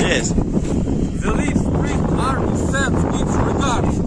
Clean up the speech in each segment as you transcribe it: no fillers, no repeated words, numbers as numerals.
Yes. The Leaf Spring Army sends its regards.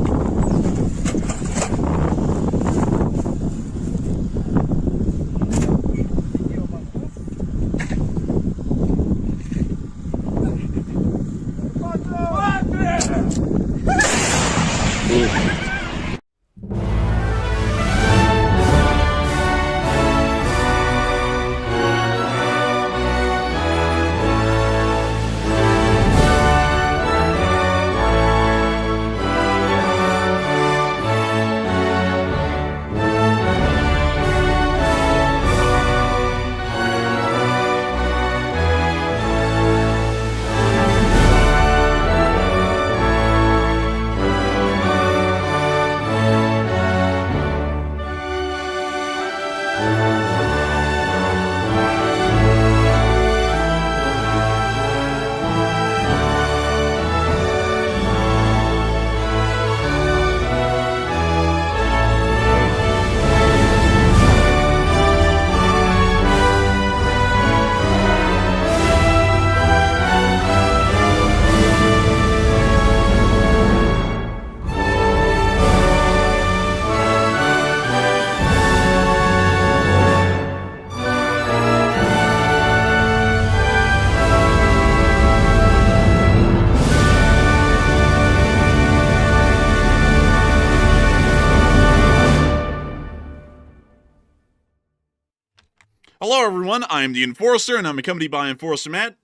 Hello everyone, I'm the Enforcer, and I'm accompanied by Enforcer Matt.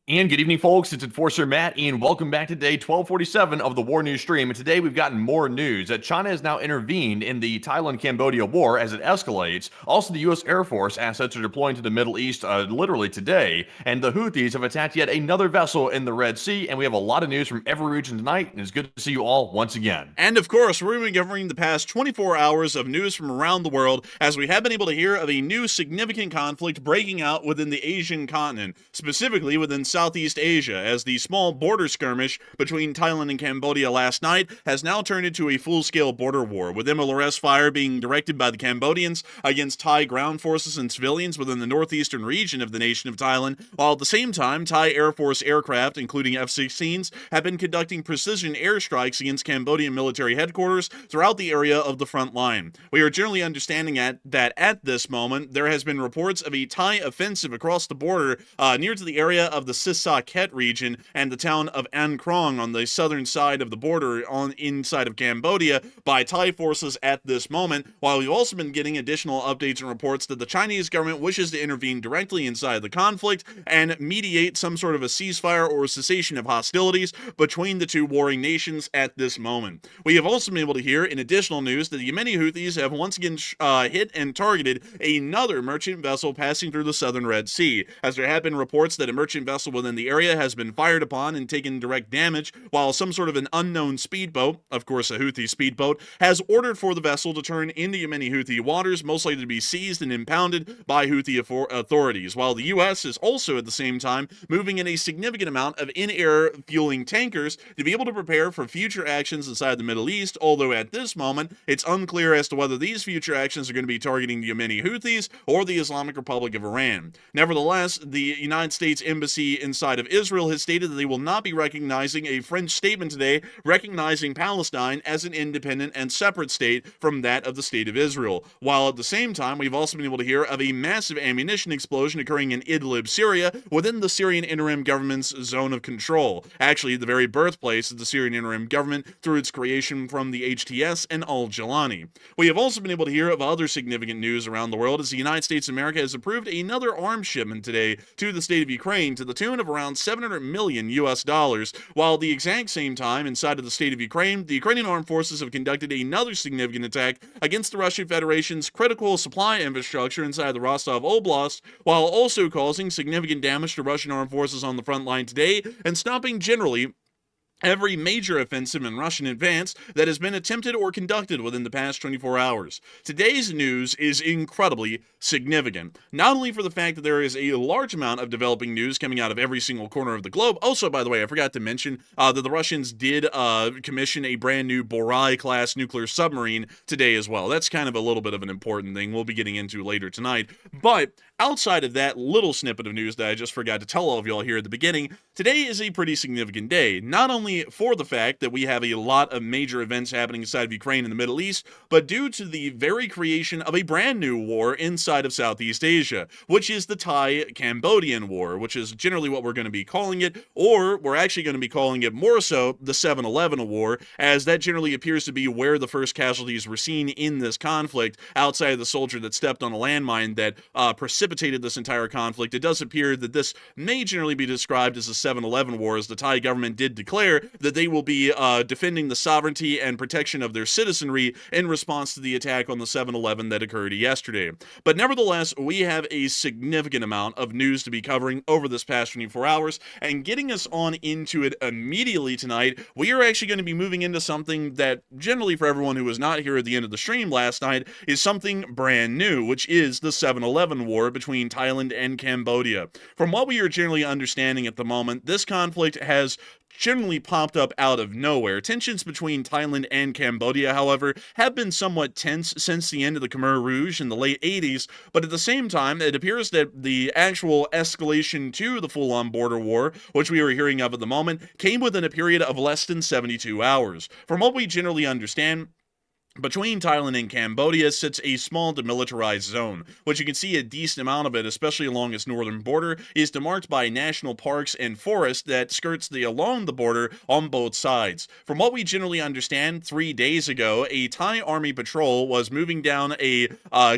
And good evening, folks. It's Enforcer Matt, and welcome back to day 1247 of the War News Stream. And today we've gotten more news that China has now intervened in the Thailand-Cambodia war as it escalates. Also, the U.S. Air Force assets are deploying to the Middle East literally today. And the Houthis have attacked yet another vessel in the Red Sea. And we have a lot of news from every region tonight, and it's good to see you all once again. And of course, we're going to be covering the past 24 hours of news from around the world, as we have been able to hear of a new significant conflict breaking out within the Asian continent, specifically within Southeast Asia, as the small border skirmish between Thailand and Cambodia last night has now turned into a full-scale border war, with MLRS fire being directed by the Cambodians against Thai ground forces and civilians within the northeastern region of the nation of Thailand, while at the same time, Thai Air Force aircraft, including F-16s, have been conducting precision airstrikes against Cambodian military headquarters throughout the area of the front line. We are generally understanding that at this moment, there has been reports of a Thai offensive across the border near to the area of the Sisak region and the town of An Krong on the southern side of the border inside of Cambodia by Thai forces at this moment, while we've also been getting additional updates and reports that the Chinese government wishes to intervene directly inside the conflict and mediate some sort of a ceasefire or cessation of hostilities between the two warring nations at this moment. We have also been able to hear in additional news that the Yemeni Houthis have once again hit and targeted another merchant vessel passing through the southern Red Sea, as there have been reports that a merchant vessel within the area has been fired upon and taken direct damage, while some sort of an unknown speedboat, of course a Houthi speedboat, has ordered for the vessel to turn into Yemeni Houthi waters, most likely to be seized and impounded by Houthi authorities, while the U.S. is also at the same time moving in a significant amount of in-air fueling tankers to be able to prepare for future actions inside the Middle East, although at this moment it's unclear as to whether these future actions are going to be targeting the Yemeni Houthis or the Islamic Republic of Iran. Nevertheless, the United States Embassy Houthi inside of Israel has stated that they will not be recognizing a French statement today recognizing Palestine as an independent and separate state from that of the state of Israel. While at the same time, we've also been able to hear of a massive ammunition explosion occurring in Idlib, Syria, within the Syrian interim government's zone of control. Actually, the very birthplace of the Syrian interim government through its creation from the HTS and al-Jalani. We have also been able to hear of other significant news around the world as the United States of America has approved another arms shipment today to the state of Ukraine to the tune of around $700 million US, while at the exact same time inside of the state of Ukraine, the Ukrainian armed forces have conducted another significant attack against the Russian Federation's critical supply infrastructure inside the Rostov Oblast, while also causing significant damage to Russian armed forces on the front line today and stopping generally every major offensive and Russian advance that has been attempted or conducted within the past 24 hours. Today's news is incredibly significant, not only for the fact that there is a large amount of developing news coming out of every single corner of the globe. Also, by the way, I forgot to mention that the Russians did commission a brand new Borai-class nuclear submarine today as well. That's kind of a little bit of an important thing we'll be getting into later tonight. But outside of that little snippet of news that I just forgot to tell all of y'all here at the beginning, today is a pretty significant day, not only for the fact that we have a lot of major events happening inside of Ukraine and the Middle East, but due to the very creation of a brand new war inside of Southeast Asia, which is the Thai-Cambodian War, which is generally what we're going to be calling it, or we're actually going to be calling it more so the 7-11 War, as that generally appears to be where the first casualties were seen in this conflict, outside of the soldier that stepped on a landmine that precipitated this entire conflict. It does appear that this may generally be described as the 7-11 War, as the Thai government did declare that they will be defending the sovereignty and protection of their citizenry in response to the attack on the 7-11 that occurred yesterday. But nevertheless, we have a significant amount of news to be covering over this past 24 hours, and getting us on into it immediately tonight, we are actually going to be moving into something that generally for everyone who was not here at the end of the stream last night is something brand new, which is the 7-11 War between Thailand and Cambodia. From what we are generally understanding at the moment, this conflict has generally popped up out of nowhere. Tensions between Thailand and Cambodia, however, have been somewhat tense since the end of the Khmer Rouge in the late 80s, but at the same time, it appears that the actual escalation to the full-on border war, which we are hearing of at the moment, came within a period of less than 72 hours. From what we generally understand, between Thailand and Cambodia sits a small demilitarized zone, which you can see a decent amount of it, especially along its northern border, is demarked by national parks and forests that skirts along the border on both sides. From what we generally understand, 3 days ago, a Thai army patrol was moving down a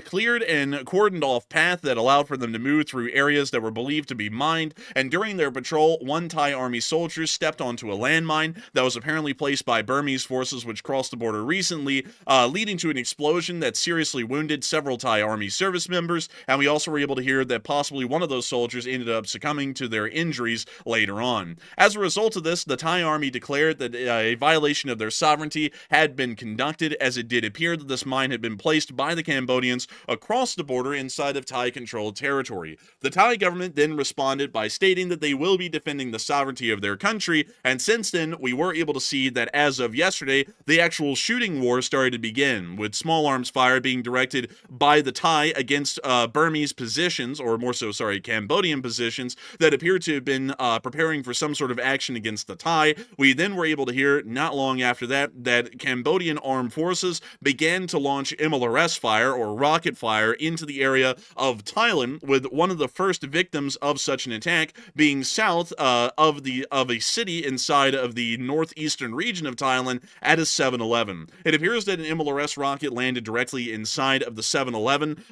cleared and cordoned off path that allowed for them to move through areas that were believed to be mined, and during their patrol, one Thai army soldier stepped onto a landmine that was apparently placed by Burmese forces which crossed the border recently, leading to an explosion that seriously wounded several Thai Army service members, and we also were able to hear that possibly one of those soldiers ended up succumbing to their injuries later on. As a result of this, the Thai Army declared that a violation of their sovereignty had been conducted, as it did appear that this mine had been placed by the Cambodians across the border inside of Thai-controlled territory. The Thai government then responded by stating that they will be defending the sovereignty of their country, and since then, we were able to see that as of yesterday, the actual shooting war started to begin, with small arms fire being directed by the Thai against Burmese positions, or more so, Cambodian positions, that appear to have been preparing for some sort of action against the Thai. We then were able to hear, not long after that, that Cambodian armed forces began to launch MLRS fire, or rocket fire, into the area of Thailand, with one of the first victims of such an attack being south of a city inside of the northeastern region of Thailand at a 7-Eleven. It appears that an MLRS rocket landed directly inside of the 7-Eleven,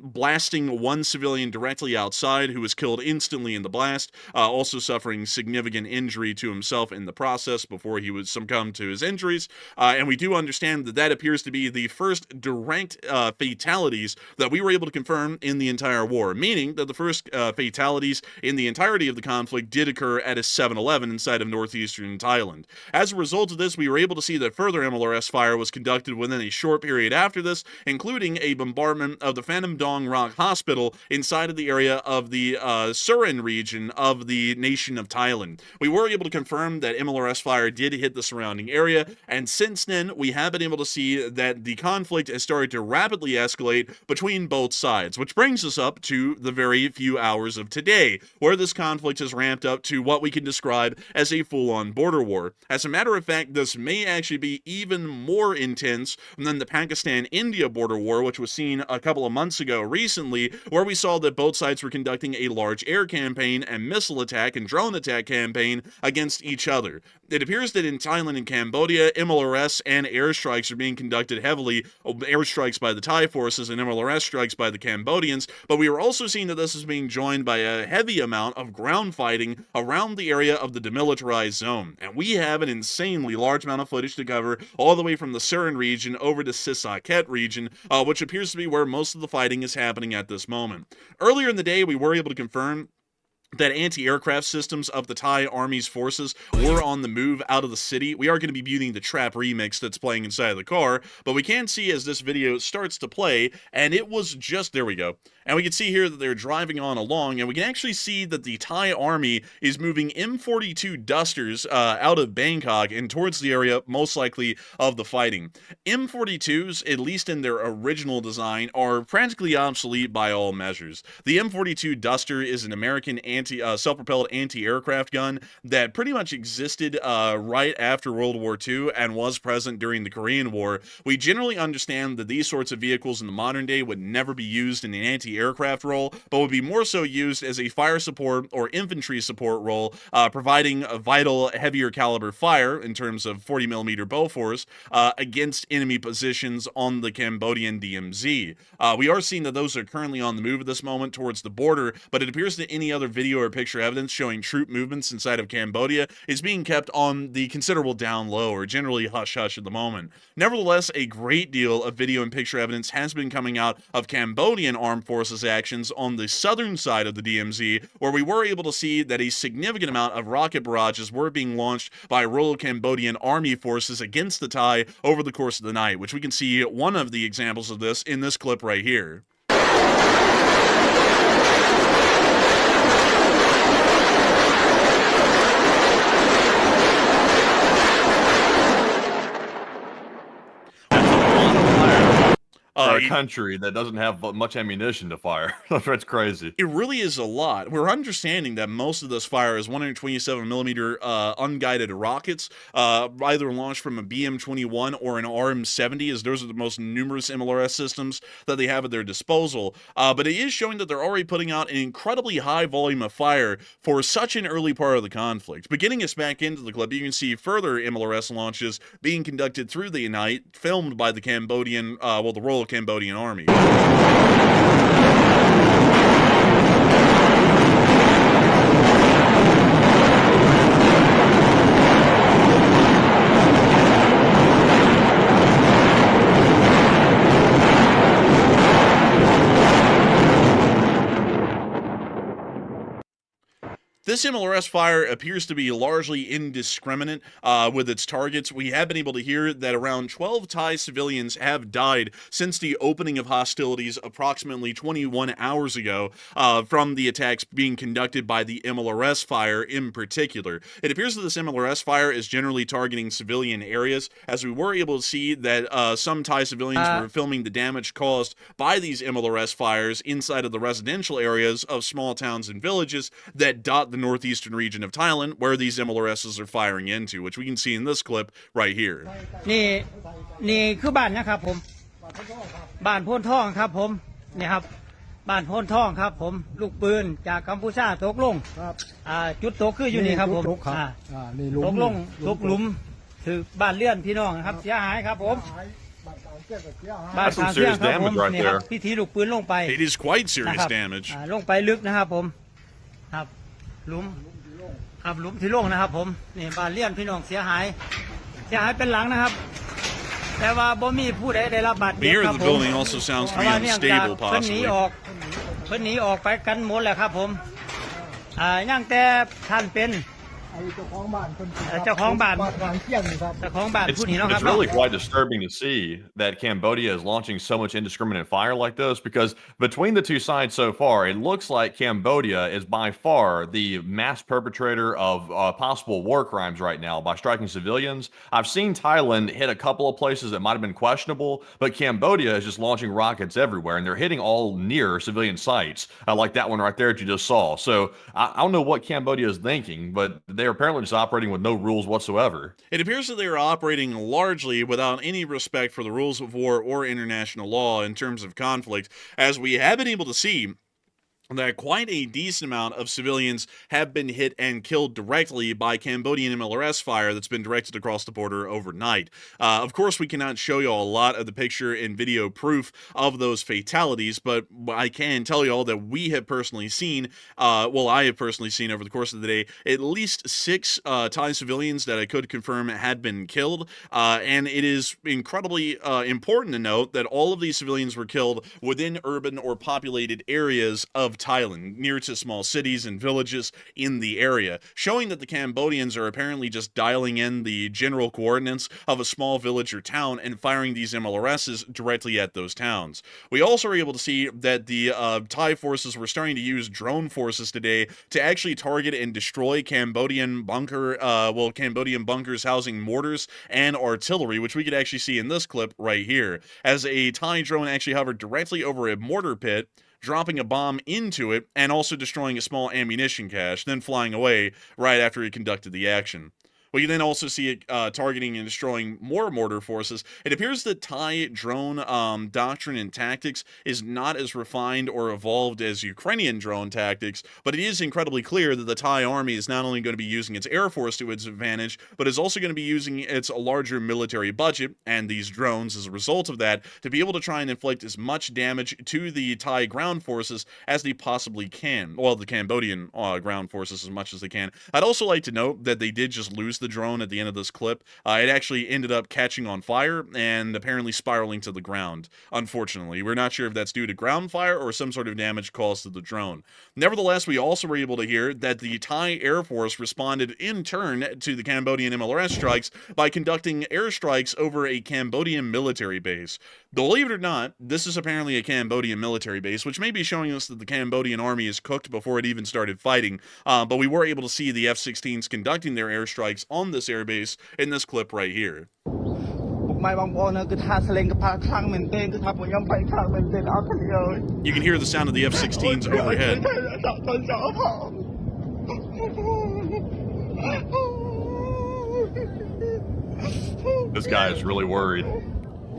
blasting one civilian directly outside who was killed instantly in the blast, also suffering significant injury to himself in the process before he would succumb to his injuries. And we do understand that that appears to be the first direct fatalities that we were able to confirm in the entire war, meaning that the first fatalities in the entirety of the conflict did occur at a 7-Eleven inside of northeastern Thailand. As a result of this, we were able to see that further MLRS fire was conducted within a short period after this, including a bombardment of the Phantom Dong Rock Hospital inside of the area of the Surin region of the nation of Thailand. We were able to confirm that MLRS fire did hit the surrounding area, and since then, we have been able to see that the conflict has started to rapidly escalate between both sides, which brings us up to the very few hours of today, where this conflict has ramped up to what we can describe as a full-on border war. As a matter of fact, this may actually be even more intense than the Pakistan-India border war, which was seen a couple of months ago recently, where we saw that both sides were conducting a large air campaign and missile attack and drone attack campaign against each other. It appears that in Thailand and Cambodia, MLRS and airstrikes are being conducted heavily, airstrikes by the Thai forces and MLRS strikes by the Cambodians, but we are also seeing that this is being joined by a heavy amount of ground fighting around the area of the demilitarized zone. And we have an insanely large amount of footage to cover, all the way from the Surin region over to Sisaket region, which appears to be where most of the fighting is happening at this moment. Earlier in the day, we were able to confirm that anti-aircraft systems of the Thai Army's forces were on the move out of the city. We are going to be viewing the trap remix that's playing inside of the car, but we can see as this video starts to play, and it was just, there we go. And we can see here that they're driving on along, and we can actually see that the Thai Army is moving M42 Dusters out of Bangkok and towards the area, most likely, of the fighting. M42s, at least in their original design, are practically obsolete by all measures. The M42 Duster is an American self-propelled anti-aircraft gun that pretty much existed right after World War II and was present during the Korean War. We generally understand that these sorts of vehicles in the modern day would never be used in an anti-aircraft role, but would be more so used as a fire support or infantry support role, providing a vital heavier caliber fire in terms of 40mm Bofors against enemy positions on the Cambodian DMZ. We are seeing that those are currently on the move at this moment towards the border, but it appears that any other video or picture evidence showing troop movements inside of Cambodia is being kept on the considerable down low, or generally hush-hush at the moment. Nevertheless, a great deal of video and picture evidence has been coming out of Cambodian armed forces actions on the southern side of the DMZ, where we were able to see that a significant amount of rocket barrages were being launched by Royal Cambodian Army forces against the Thai over the course of the night, which we can see one of the examples of this in this clip right here. A country that doesn't have much ammunition to fire. That's crazy. It really is a lot. We're understanding that most of this fire is 127mm unguided rockets, either launched from a BM-21 or an RM-70, as those are the most numerous MLRS systems that they have at their disposal. But it is showing that they're already putting out an incredibly high volume of fire for such an early part of the conflict. Beginning us back into the clip, you can see further MLRS launches being conducted through the night, filmed by the Cambodian, the Royal Cambodian Army. This MLRS fire appears to be largely indiscriminate with its targets. We have been able to hear that around 12 Thai civilians have died since the opening of hostilities approximately 21 hours ago from the attacks being conducted by the MLRS fire in particular. It appears that this MLRS fire is generally targeting civilian areas, as we were able to see that some Thai civilians were filming the damage caused by these MLRS fires inside of the residential areas of small towns and villages that dot the northeastern region of Thailand, where these MLRSs are firing into, which we can see in this clip right here. นี่คือบ้านนะครับผมบ้านโพนทองครับผมนี่ครับบ้านโพนทองครับผมลูกปืนจากกัมพูชาตกลงจุดตกคืออยู่นี่ครับผมตกลงตกหลุมถือบ้านเลื่อนพี่น้องครับเสียหายครับผมบ้านทางเสียงครับผมนี่ครับพิธีลูกปืนลงไป It is quite serious damage. ลงไปลึกนะครับผมครับหลุมครับหลุมที่ลงนะครับผมนี่บ้านเลื่อนพี่น้องเสียหายเป็นหลังนะครับแต่ว่าบ่มีผู้ใดได้รับบาดเจ็บครับผม The building also sounds to be unstable, เพิ่นหนี possibly. ออกไปกันหมดแหละครับผมยังแต่ท่านเป็น เจ้าของบ้านเจ้าของบ้านพูดเห็นแล้วครับ It's really quite disturbing to see that Cambodia is launching so much indiscriminate fire like this, because between the two sides so far, it looks like Cambodia is by far the mass perpetrator of possible war crimes right now by striking civilians. I've seen Thailand hit a couple of places that might have been questionable, but Cambodia is just launching rockets everywhere, and they're hitting all near civilian sites, like that one right there that you just saw. So I don't know what Cambodia is thinking, but they're apparently just operating with no rules whatsoever. It appears that they are operating largely without any respect for the rules of war or international law in terms of conflict, as we have been able to see that quite a decent amount of civilians have been hit and killed directly by Cambodian MLRS fire that's been directed across the border overnight. Of course, we cannot show you a lot of the picture and video proof of those fatalities, but I can tell you all that we have personally seen, I have personally seen over the course of the day, at least 6 Thai civilians that I could confirm had been killed, and it is incredibly important to note that all of these civilians were killed within urban or populated areas of Thailand, near to small cities and villages in the area, showing that the Cambodians are apparently just dialing in the general coordinates of a small village or town and firing these MLRSs directly at those towns. We also were able to see that the Thai forces were starting to use drone forces today to actually target and destroy Cambodian bunkers housing mortars and artillery, which we could actually see in this clip right here, as a Thai drone actually hovered directly over a mortar pit, dropping a bomb into it, and also destroying a small ammunition cache, then flying away right after he conducted the action. We can then also see it targeting and destroying more mortar forces. It appears that Thai drone doctrine and tactics is not as refined or evolved as Ukrainian drone tactics, but it is incredibly clear that the Thai army is not only going to be using its air force to its advantage, but is also going to be using its larger military budget and these drones as a result of that to be able to try and inflict as much damage to the Thai ground forces as they possibly can. Well, the Cambodian ground forces as much as they can. I'd also like to note that they did just lose the drone at the end of this clip. It actually ended up catching on fire and apparently spiraling to the ground. Unfortunately, we're not sure if that's due to ground fire or some sort of damage caused to the drone. Nevertheless, we also were able to hear that the Thai Air Force responded in turn to the Cambodian MLRS strikes by conducting airstrikes over a Cambodian military base. Believe it or not, this is apparently a Cambodian military base, which may be showing us that the Cambodian army is cooked before it even started fighting, but we were able to see the F-16s conducting their airstrikes on this airbase in this clip right here. You can hear the sound of the F-16s overhead. This guy is really worried.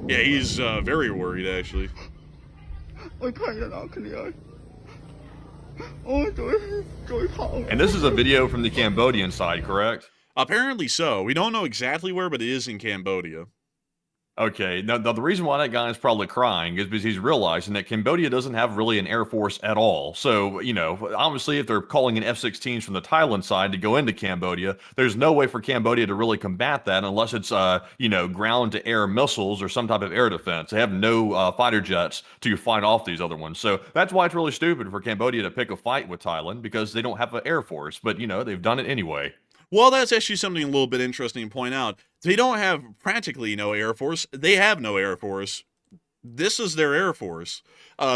Yeah, he's very worried, actually. And this is a video from the Cambodian side, correct? Apparently so. We don't know exactly where, but it is in Cambodia. Okay, now the reason why that guy is probably crying is because he's realizing that Cambodia doesn't have really an air force at all. So, obviously if they're calling in F-16s from the Thailand side to go into Cambodia, there's no way for Cambodia to really combat that unless it's, ground-to-air missiles or some type of air defense. They have no fighter jets to fight off these other ones. So that's why it's really stupid for Cambodia to pick a fight with Thailand, because they don't have an air force. But, they've done it anyway. Well, that's actually something a little bit interesting to point out. They don't have practically no air force. They have no air force. This is their air force.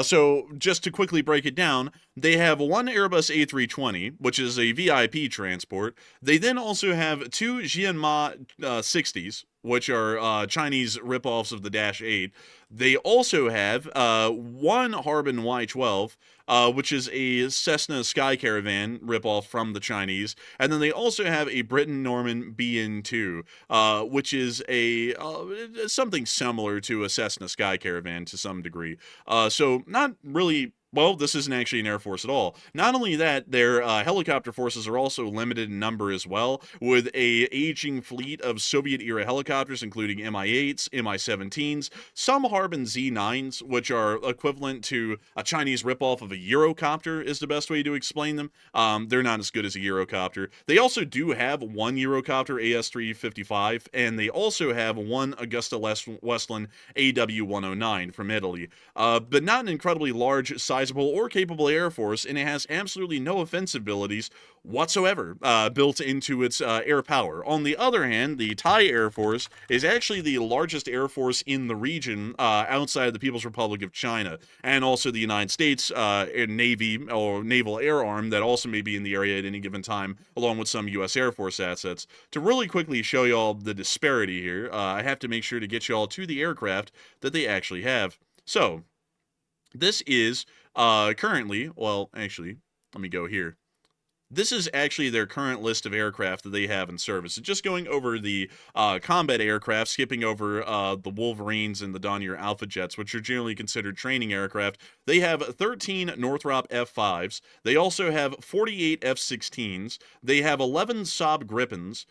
So just to quickly break it down, they have one Airbus A320, which is a VIP transport. They then also have 2 Jianma 60s, which are Chinese ripoffs of the Dash 8. They also have one Harbin Y-12, which is a Cessna Sky Caravan ripoff from the Chinese. And then they also have a Britten-Norman BN-2, which is a something similar to a Cessna Sky Caravan to some degree. So not really... Well, this isn't actually an air force at all. Not only that, their helicopter forces are also limited in number as well, with a aging fleet of Soviet-era helicopters, including Mi-8s, Mi-17s, some Harbin Z-9s, which are equivalent to a Chinese ripoff of a Eurocopter, is the best way to explain them. They're not as good as a Eurocopter. They also do have one Eurocopter AS-355, and they also have one Augusta Westland AW-109 from Italy, but not an incredibly large size sizable or capable air force, and it has absolutely no offensive abilities whatsoever built into its air power. On the other hand, the Thai Air Force is actually the largest air force in the region outside of the People's Republic of China, and also the United States Navy or Naval Air Arm that also may be in the area at any given time, along with some U.S. Air Force assets. To really quickly show y'all the disparity here, I have to make sure to get y'all to the aircraft that they actually have. So, this is currently, well, actually, let me go here. This is actually their current list of aircraft that they have in service. So just going over the combat aircraft, skipping over the Wolverines and the Dornier Alpha Jets, which are generally considered training aircraft, they have 13 Northrop F-5s. They also have 48 F-16s. They have 11 Saab Gripens.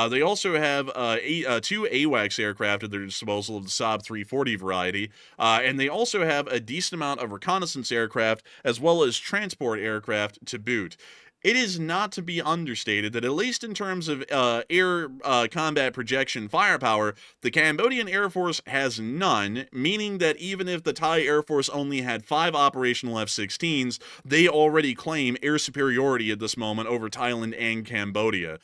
They also have 2 AWACS aircraft at their disposal of the Saab 340 variety. And they also have a decent amount of reconnaissance aircraft as well as transport aircraft to boot. It is not to be understated that, at least in terms of air combat projection firepower, the Cambodian Air Force has none, meaning that even if the Thai Air Force only had 5 operational F-16s, they already claim air superiority at this moment over Thailand and Cambodia.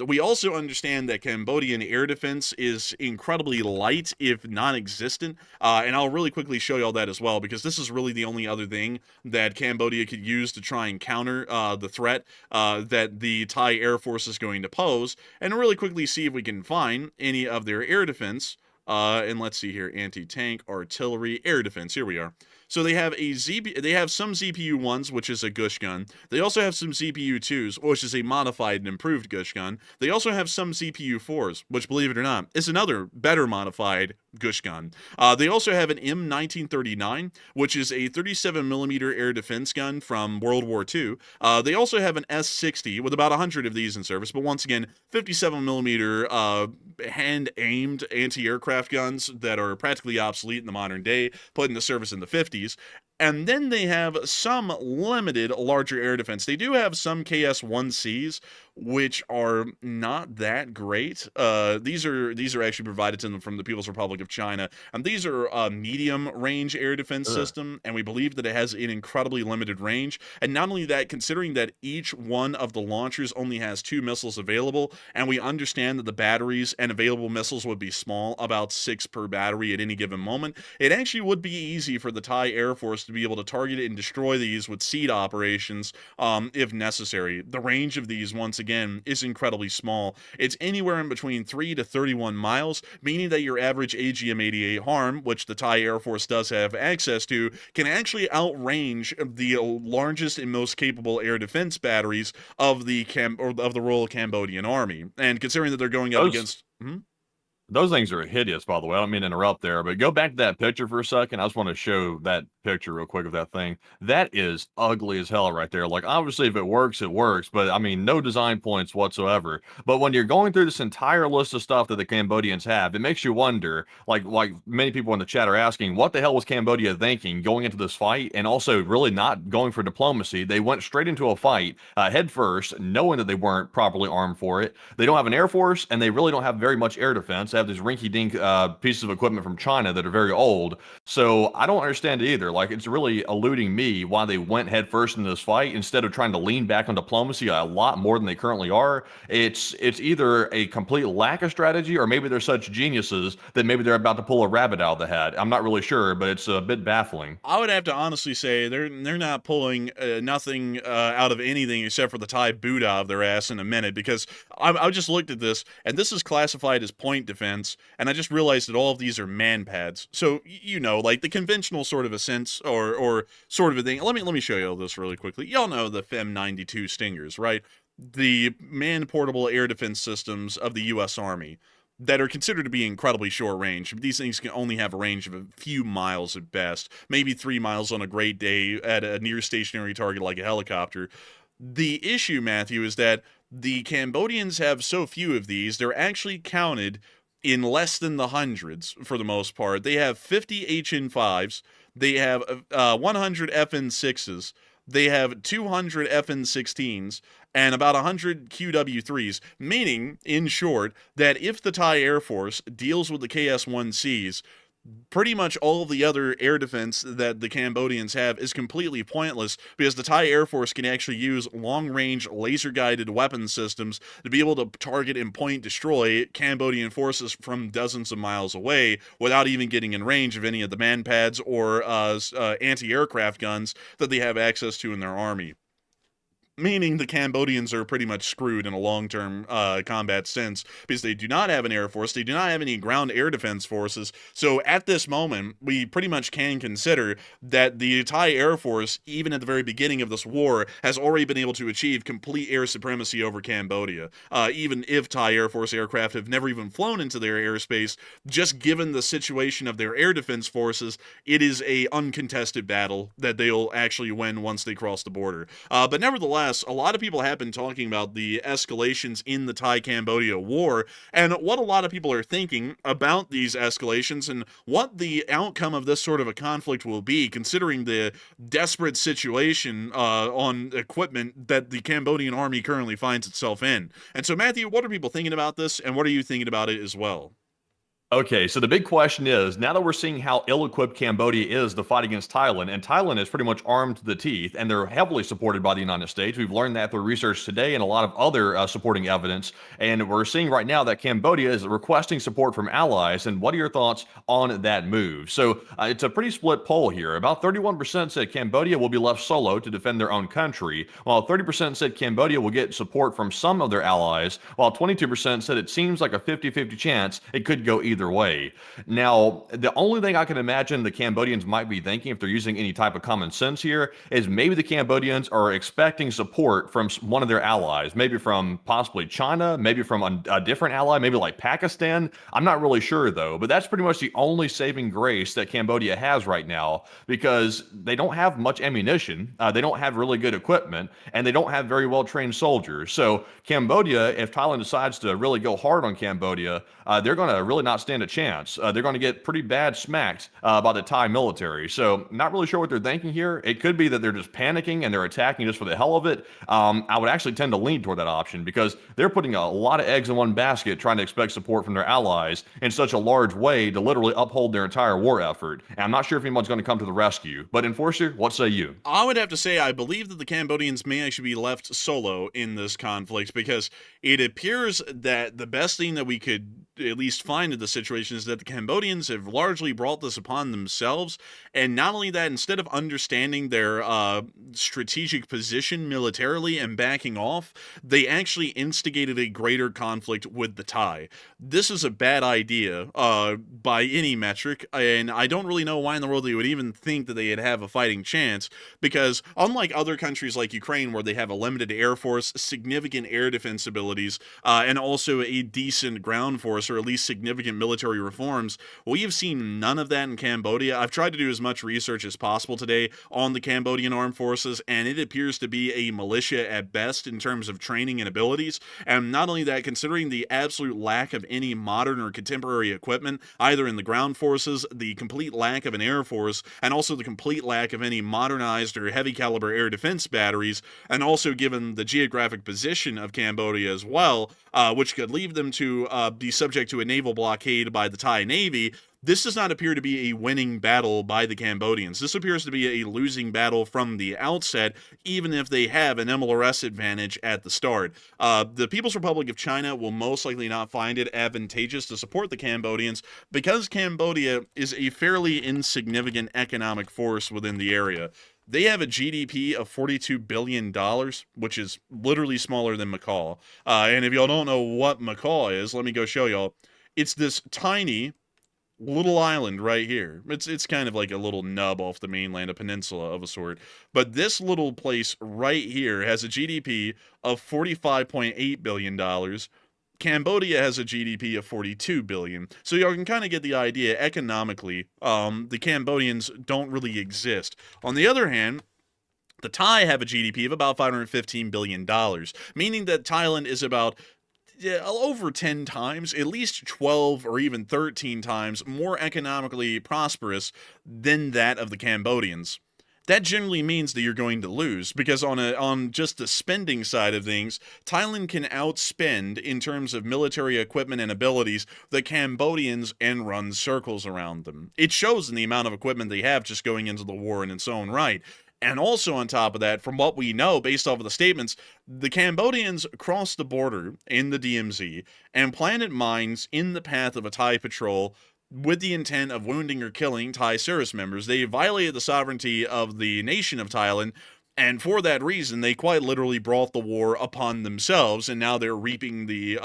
We also understand that Cambodian air defense is incredibly light, if non-existent, and I'll really quickly show y'all that as well, because this is really the only other thing that Cambodia could use to try and counter the threat that the Thai Air Force is going to pose, and really quickly see if we can find any of their air defense. And let's see here, anti-tank, artillery, air defense. Here we are. So they have they have some ZPU-1s, which is a Gush gun. They also have some ZPU-2s, which is a modified and improved Gush gun. They also have some ZPU-4s, which, believe it or not, is another better modified Gush gun. They also have an M1939, which is a 37mm air defense gun from World War II. They also have an S60 with about 100 of these in service, but once again, 57mm hand-aimed anti-aircraft guns that are practically obsolete in the modern day, put into service in the 50s. And then they have some limited larger air defense. They do have some KS-1Cs, which are not that great. These are actually provided to them from the People's Republic of China, and these are a medium-range air defense system, and we believe that it has an incredibly limited range. And not only that, considering that each one of the launchers only has 2 missiles available, and we understand that the batteries and available missiles would be small, about 6 per battery at any given moment, it actually would be easy for the Thai Air Force to be able to target and destroy these with seed operations if necessary. The range of these, once again, is incredibly small. It's anywhere in between 3 to 31 miles, meaning that your average AGM-88 HARM, which the Thai Air Force does have access to, can actually outrange the largest and most capable air defense batteries of the Royal Cambodian Army. And considering that they're going up against... Those things are hideous, by the way. I don't mean to interrupt there, but go back to that picture for a second. I just want to show that picture real quick of that thing. That is ugly as hell right there. Like, obviously, if it works, it works, but I mean, no design points whatsoever. But when you're going through this entire list of stuff that the Cambodians have, it makes you wonder, like many people in the chat are asking, what the hell was Cambodia thinking going into this fight? And also really not going for diplomacy. They went straight into a fight head first, knowing that they weren't properly armed for it. They don't have an air force, and they really don't have very much air defense. They have these rinky-dink pieces of equipment from China that are very old. So I don't understand it either. Like, it's really eluding me why they went head first into this fight instead of trying to lean back on diplomacy a lot more than they currently are. It's either a complete lack of strategy, or maybe they're such geniuses that maybe they're about to pull a rabbit out of the hat. I'm not really sure, but it's a bit baffling. I would have to honestly say they're not pulling nothing out of anything except for the Thai boot out of their ass in a minute, because I just looked at this, and this is classified as point defense, and I just realized that all of these are man pads. So, you know, like the conventional sort of a sense or sort of a thing. Let me show you all this really quickly. Y'all know the FEM-92 Stingers, right? The man-portable air defense systems of the U.S. Army that are considered to be incredibly short range. These things can only have a range of a few miles at best, maybe 3 miles on a great day at a near stationary target like a helicopter. The issue, Matthew, is that the Cambodians have so few of these, they're actually counted in less than the hundreds for the most part. They have 50 HN5s, they have 100 FN6s, they have 200 FN16s, and about 100 QW3s, meaning, in short, that if the Thai Air Force deals with the KS-1Cs, pretty much all of the other air defense that the Cambodians have is completely pointless because the Thai Air Force can actually use long-range laser-guided weapon systems to be able to target and point destroy Cambodian forces from dozens of miles away without even getting in range of any of the man-pads or anti-aircraft guns that they have access to in their army. Meaning the Cambodians are pretty much screwed in a long-term combat sense because they do not have an air force, they do not have any ground air defense forces. So at this moment, we pretty much can consider that the Thai Air Force, even at the very beginning of this war, has already been able to achieve complete air supremacy over Cambodia. Even if Thai Air Force aircraft have never even flown into their airspace, just given the situation of their air defense forces, it is a uncontested battle that they'll actually win once they cross the border. But nevertheless, a lot of people have been talking about the escalations in the Thai-Cambodia war and what a lot of people are thinking about these escalations and what the outcome of this sort of a conflict will be, considering the desperate situation on equipment that the Cambodian army currently finds itself in. And so, Matthew, what are people thinking about this, and what are you thinking about it as well? Okay, so the big question is, now that we're seeing how ill-equipped Cambodia is to fight against Thailand, and Thailand is pretty much armed to the teeth, and they're heavily supported by the United States. We've learned that through research today and a lot of other supporting evidence, and we're seeing right now that Cambodia is requesting support from allies, and what are your thoughts on that move? So it's a pretty split poll here. About 31% said Cambodia will be left solo to defend their own country, while 30% said Cambodia will get support from some of their allies, while 22% said it seems like a 50-50 chance it could go either way. Now, the only thing I can imagine the Cambodians might be thinking, if they're using any type of common sense here, is maybe the Cambodians are expecting support from one of their allies, maybe from possibly China, maybe from a different ally, maybe like Pakistan. I'm not really sure though, but that's pretty much the only saving grace that Cambodia has right now, because they don't have much ammunition, they don't have really good equipment, and they don't have very well trained soldiers. So Cambodia, if Thailand decides to really go hard on Cambodia, they're going to really not stand a chance. They're going to get pretty bad smacked by the Thai military. So not really sure what they're thinking here. It could be that they're just panicking and they're attacking just for the hell of it. I would actually tend to lean toward that option, because they're putting a lot of eggs in one basket trying to expect support from their allies in such a large way to literally uphold their entire war effort. And I'm not sure if anyone's going to come to the rescue. But Enforcer, what say you? I would have to say I believe that the Cambodians may actually be left solo in this conflict, because it appears that the best thing that we could at least find in the situation is that the Cambodians have largely brought this upon themselves. And not only that, instead of understanding their strategic position militarily and backing off, they actually instigated a greater conflict with the Thai. This is a bad idea by any metric, and I don't really know why in the world they would even think that they'd have a fighting chance, because unlike other countries like Ukraine, where they have a limited air force, significant air defense abilities, and also a decent ground force, or at least significant military reforms, we have seen none of that in Cambodia. I've tried to do as much research as possible today on the Cambodian armed forces, and it appears to be a militia at best in terms of training and abilities. And not only that, considering the absolute lack of any modern or contemporary equipment, either in the ground forces, the complete lack of an air force, and also the complete lack of any modernized or heavy caliber air defense batteries, and also given the geographic position of Cambodia as well, which could leave them to be subject to a naval blockade by the Thai Navy, this does not appear to be a winning battle by the Cambodians. This appears to be a losing battle from the outset, even if they have an MLRS advantage at the start. The People's Republic of China will most likely not find it advantageous to support the Cambodians, because Cambodia is a fairly insignificant economic force within the area. They have a GDP of $42 billion, which is literally smaller than Macau. And if y'all don't know what Macau is, let me go show y'all. It's this tiny little island right here. It's kind of like a little nub off the mainland, a peninsula of a sort. But this little place right here has a GDP of $45.8 billion. Cambodia has a GDP of $42 billion. So y'all can kind of get the idea. Economically, the Cambodians don't really exist. On the other hand, the Thai have a GDP of about $515 billion, meaning that Thailand is about over 10 times, at least 12 or even 13 times more economically prosperous than that of the Cambodians. that generally means that you're going to lose, because on just the spending side of things, Thailand can outspend in terms of military equipment and abilities the Cambodians and run circles around them. It shows in the amount of equipment they have just going into the war in its own right. And also on top of that, from what we know based off of the statements, the Cambodians crossed the border in the DMZ and planted mines in the path of a Thai patrol with the intent of wounding or killing Thai service members. They violated the sovereignty of the nation of Thailand, and for that reason, they quite literally brought the war upon themselves, and now they're reaping the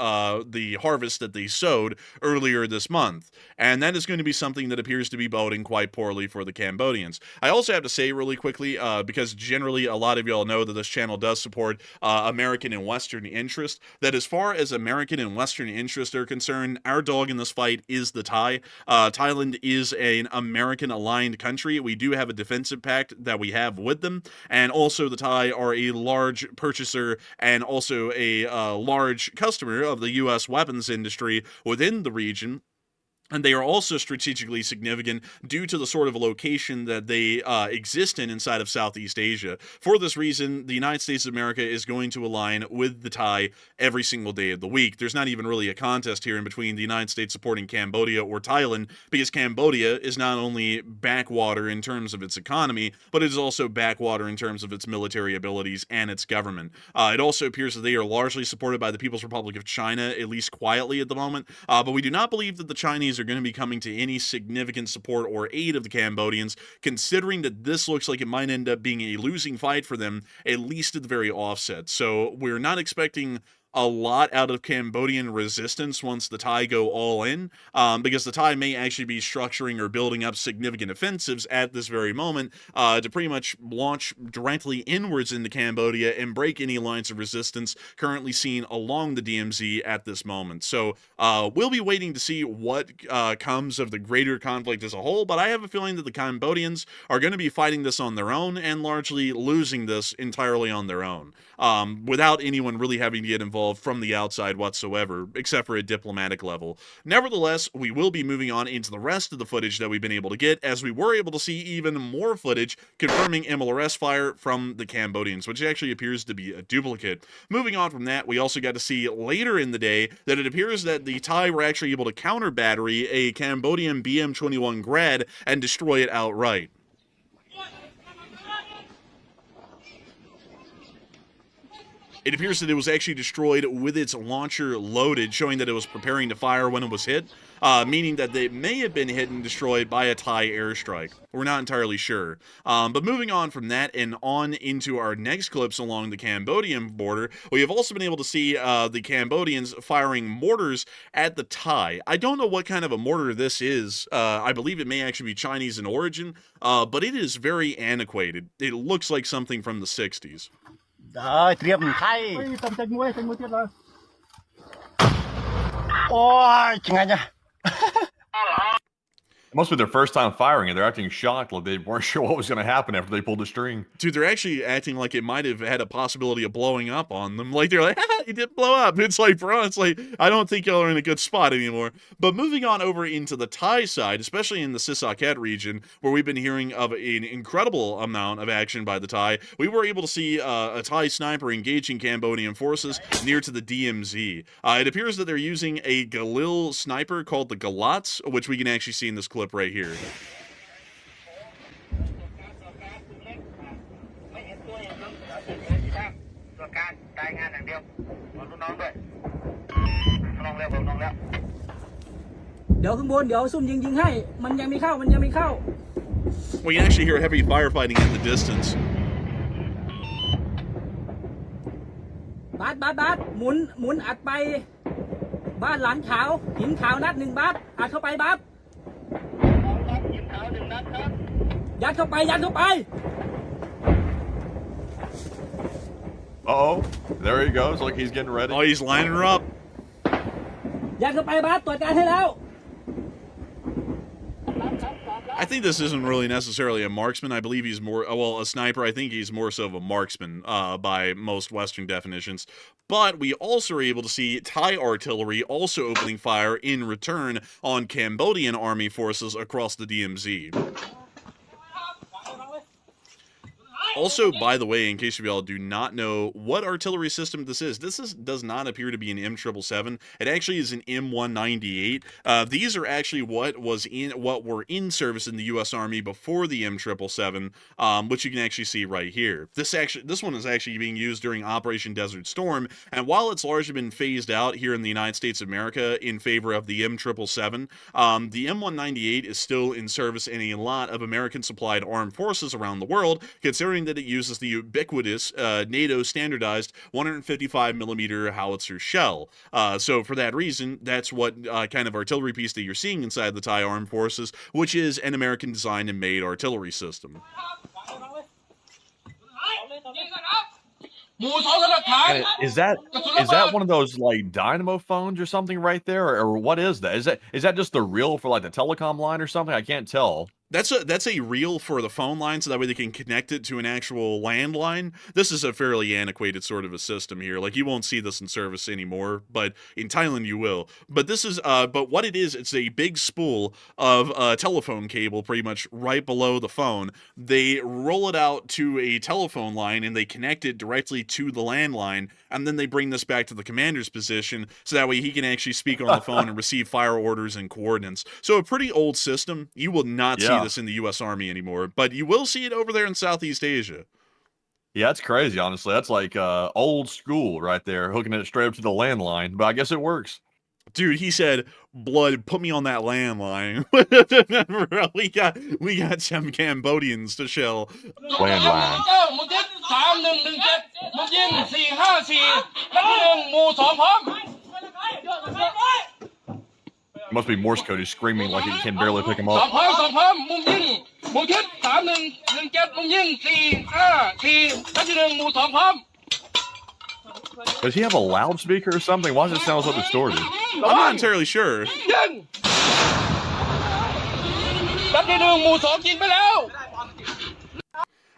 harvest that they sowed earlier this month. And that is going to be something that appears to be boding quite poorly for the Cambodians. I also have to say really quickly, because generally a lot of y'all know that this channel does support American and Western interest, that as far as American and Western interests are concerned, our dog in this fight is the Thai. Thailand is an American-aligned country. We do have a defensive pact that we have with them, and also the Thai are a large purchaser and also a large customer of the U.S. weapons industry within the region. And they are also strategically significant due to the sort of location that they exist in inside of Southeast Asia. For this reason, the United States of America is going to align with the Thai every single day of the week. There's not even really a contest here in between the United States supporting Cambodia or Thailand, because Cambodia is not only backwater in terms of its economy, but it is also backwater in terms of its military abilities and its government. It also appears that they are largely supported by the People's Republic of China, at least quietly at the moment, but we do not believe that the Chinese are going to be coming to any significant support or aid of the Cambodians, considering that this looks like it might end up being a losing fight for them, at least at the very offset. So we're not expecting a lot out of Cambodian resistance once the Thai go all in, because the Thai may actually be structuring or building up significant offensives at this very moment to pretty much launch directly inwards into Cambodia and break any lines of resistance currently seen along the DMZ at this moment. So we'll be waiting to see what comes of the greater conflict as a whole, but I have a feeling that the Cambodians are going to be fighting this on their own and largely losing this entirely on their own, without anyone really having to get involved from the outside whatsoever, except for a diplomatic level. Nevertheless, we will be moving on into the rest of the footage that we've been able to get, as we were able to see even more footage confirming MLRS fire from the Cambodians, which actually appears to be a duplicate. Moving on from that, we also got to see later in the day that it appears that the Thai were actually able to counter battery a Cambodian BM-21 Grad and destroy it outright. It appears that it was actually destroyed with its launcher loaded, showing that it was preparing to fire when it was hit, meaning that they may have been hit and destroyed by a Thai airstrike. We're not entirely sure. But moving on from that and on into our next clips along the Cambodian border, we have also been able to see the Cambodians firing mortars at the Thai. I don't know what kind of a mortar this is. I believe it may actually be Chinese in origin, but it is very antiquated. It looks like something from the 60s. Rồi, triệp thay. Chanh muối tiết rồi. Ôi, chừng anh nha. It must be their first time firing, and they're acting shocked, like they weren't sure what was going to happen after they pulled the string. Dude, they're actually acting like it might have had a possibility of blowing up on them. Like, they're like, ah, it didn't blow up. It's like, bro, it's like, I don't think y'all are in a good spot anymore. But moving on over into the Thai side, especially in the Sisaket region, where we've been hearing of an incredible amount of action by the Thai, we were able to see a Thai sniper engaging Cambodian forces near to the DMZ. It appears that they're using a Galil sniper called the Galats, which we can actually see in this clip right here. We can actually hear heavy firefighting in the distance. บาสหมุนอัดไปบ้านหลังขาวหินขาวนัดหนึ่งบาสอัดเข้าไปบาสยัดเข้าไป Uh-oh, there he goes, like he's getting ready. Oh, he's lining her up. ยัดเข้าไปบาสตรวจการให้แล้ว I think this isn't really necessarily a marksman. I believe he's more, well, a sniper. I think he's more so of a marksman by most Western definitions. But we also are able to see Thai artillery also opening fire in return on Cambodian army forces across the DMZ. Also, by the way, in case you all do not know what artillery system this does not appear to be an M777. It actually is an M198. These are actually what were in service in the U.S. Army before the M777, which you can actually see right here. This one is actually being used during Operation Desert Storm, and while it's largely been phased out here in the United States of America in favor of the M777, the M198 is still in service in a lot of American-supplied armed forces around the world, considering that it uses the ubiquitous NATO standardized 155mm howitzer shell. So for that reason, that's what kind of artillery piece that you're seeing inside the Thai armed forces, which is an American designed and made artillery system. And is that one of those like dynamo phones or something right there, or what is that? Is that just the reel for like the telecom line or something? I can't tell. That's a reel for the phone line, so that way they can connect it to an actual landline. This is a fairly antiquated sort of a system here. Like, you won't see this in service anymore, but in Thailand you will. But this is, but what it is, it's a big spool of telephone cable, pretty much right below the phone. They roll it out to a telephone line and they connect it directly to the landline, and then they bring this back to the commander's position, so that way he can actually speak on the phone and receive fire orders and coordinates. So a pretty old system. You will not see this in the U.S. Army anymore, but you will see it over there in Southeast Asia. Yeah, that's crazy, honestly. That's like old school right there, hooking it straight up to the landline, but I guess it works. Dude, he said, "Blood, put me on that landline." we got some Cambodians to shell. Landline. It must be Morse code. He's screaming like he can barely pick him up. Does he have a loudspeaker or something? Why does it sound so distorted? I'm not entirely sure.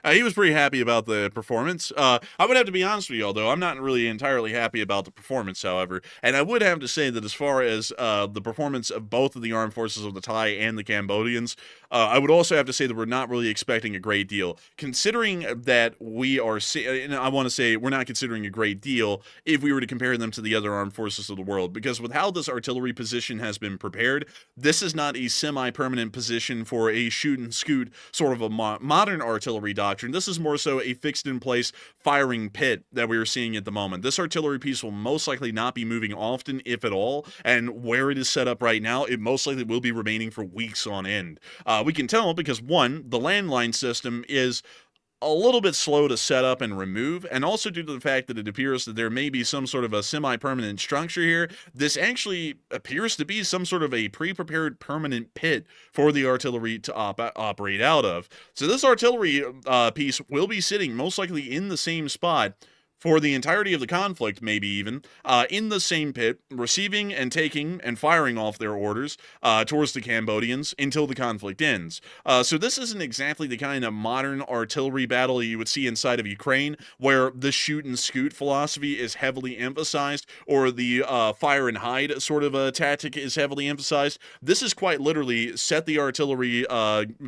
He was pretty happy about the performance. I would have to be honest with y'all, though. I'm not really entirely happy about the performance, however. And I would have to say that as far as the performance of both of the armed forces of the Thai and the Cambodians, I would also have to say that we're not really expecting a great deal. Considering that we are, and I want to say we're not considering a great deal if we were to compare them to the other armed forces of the world. Because with how this artillery position has been prepared, this is not a semi-permanent position for a shoot and scoot sort of a modern artillery doctrine. This is more so a fixed-in-place firing pit that we are seeing at the moment. This artillery piece will most likely not be moving often, if at all, and where it is set up right now, it most likely will be remaining for weeks on end. We can tell because, one, the landline system is a little bit slow to set up and remove, and also due to the fact that it appears that there may be some sort of a semi-permanent structure here, this actually appears to be some sort of a pre-prepared permanent pit for the artillery to operate out of. So this artillery piece will be sitting most likely in the same spot for the entirety of the conflict, maybe even, in the same pit, receiving and taking and firing off their orders towards the Cambodians until the conflict ends. So this isn't exactly the kind of modern artillery battle you would see inside of Ukraine, where the shoot and scoot philosophy is heavily emphasized, or the fire and hide sort of a tactic is heavily emphasized. This is quite literally set the artillery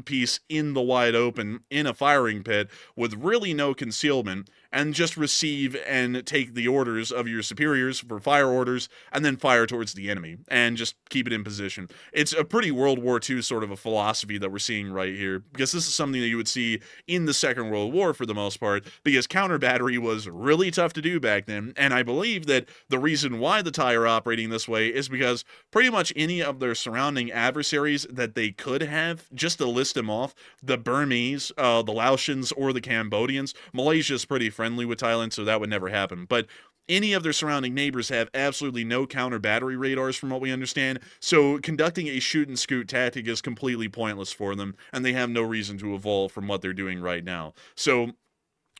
piece in the wide open, in a firing pit, with really no concealment, and just receive and take the orders of your superiors for fire orders, and then fire towards the enemy, and just keep it in position. It's a pretty World War II sort of a philosophy that we're seeing right here, because this is something that you would see in the Second World War for the most part, because counter battery was really tough to do back then, and I believe that the reason why the Thai are operating this way is because pretty much any of their surrounding adversaries that they could have, just to list them off, the Burmese, the Laotians, or the Cambodians. Malaysia's pretty friendly with Thailand, so that would never happen. But any of their surrounding neighbors have absolutely no counter battery radars from what we understand, so conducting a shoot and scoot tactic is completely pointless for them, and they have no reason to evolve from what they're doing right now. So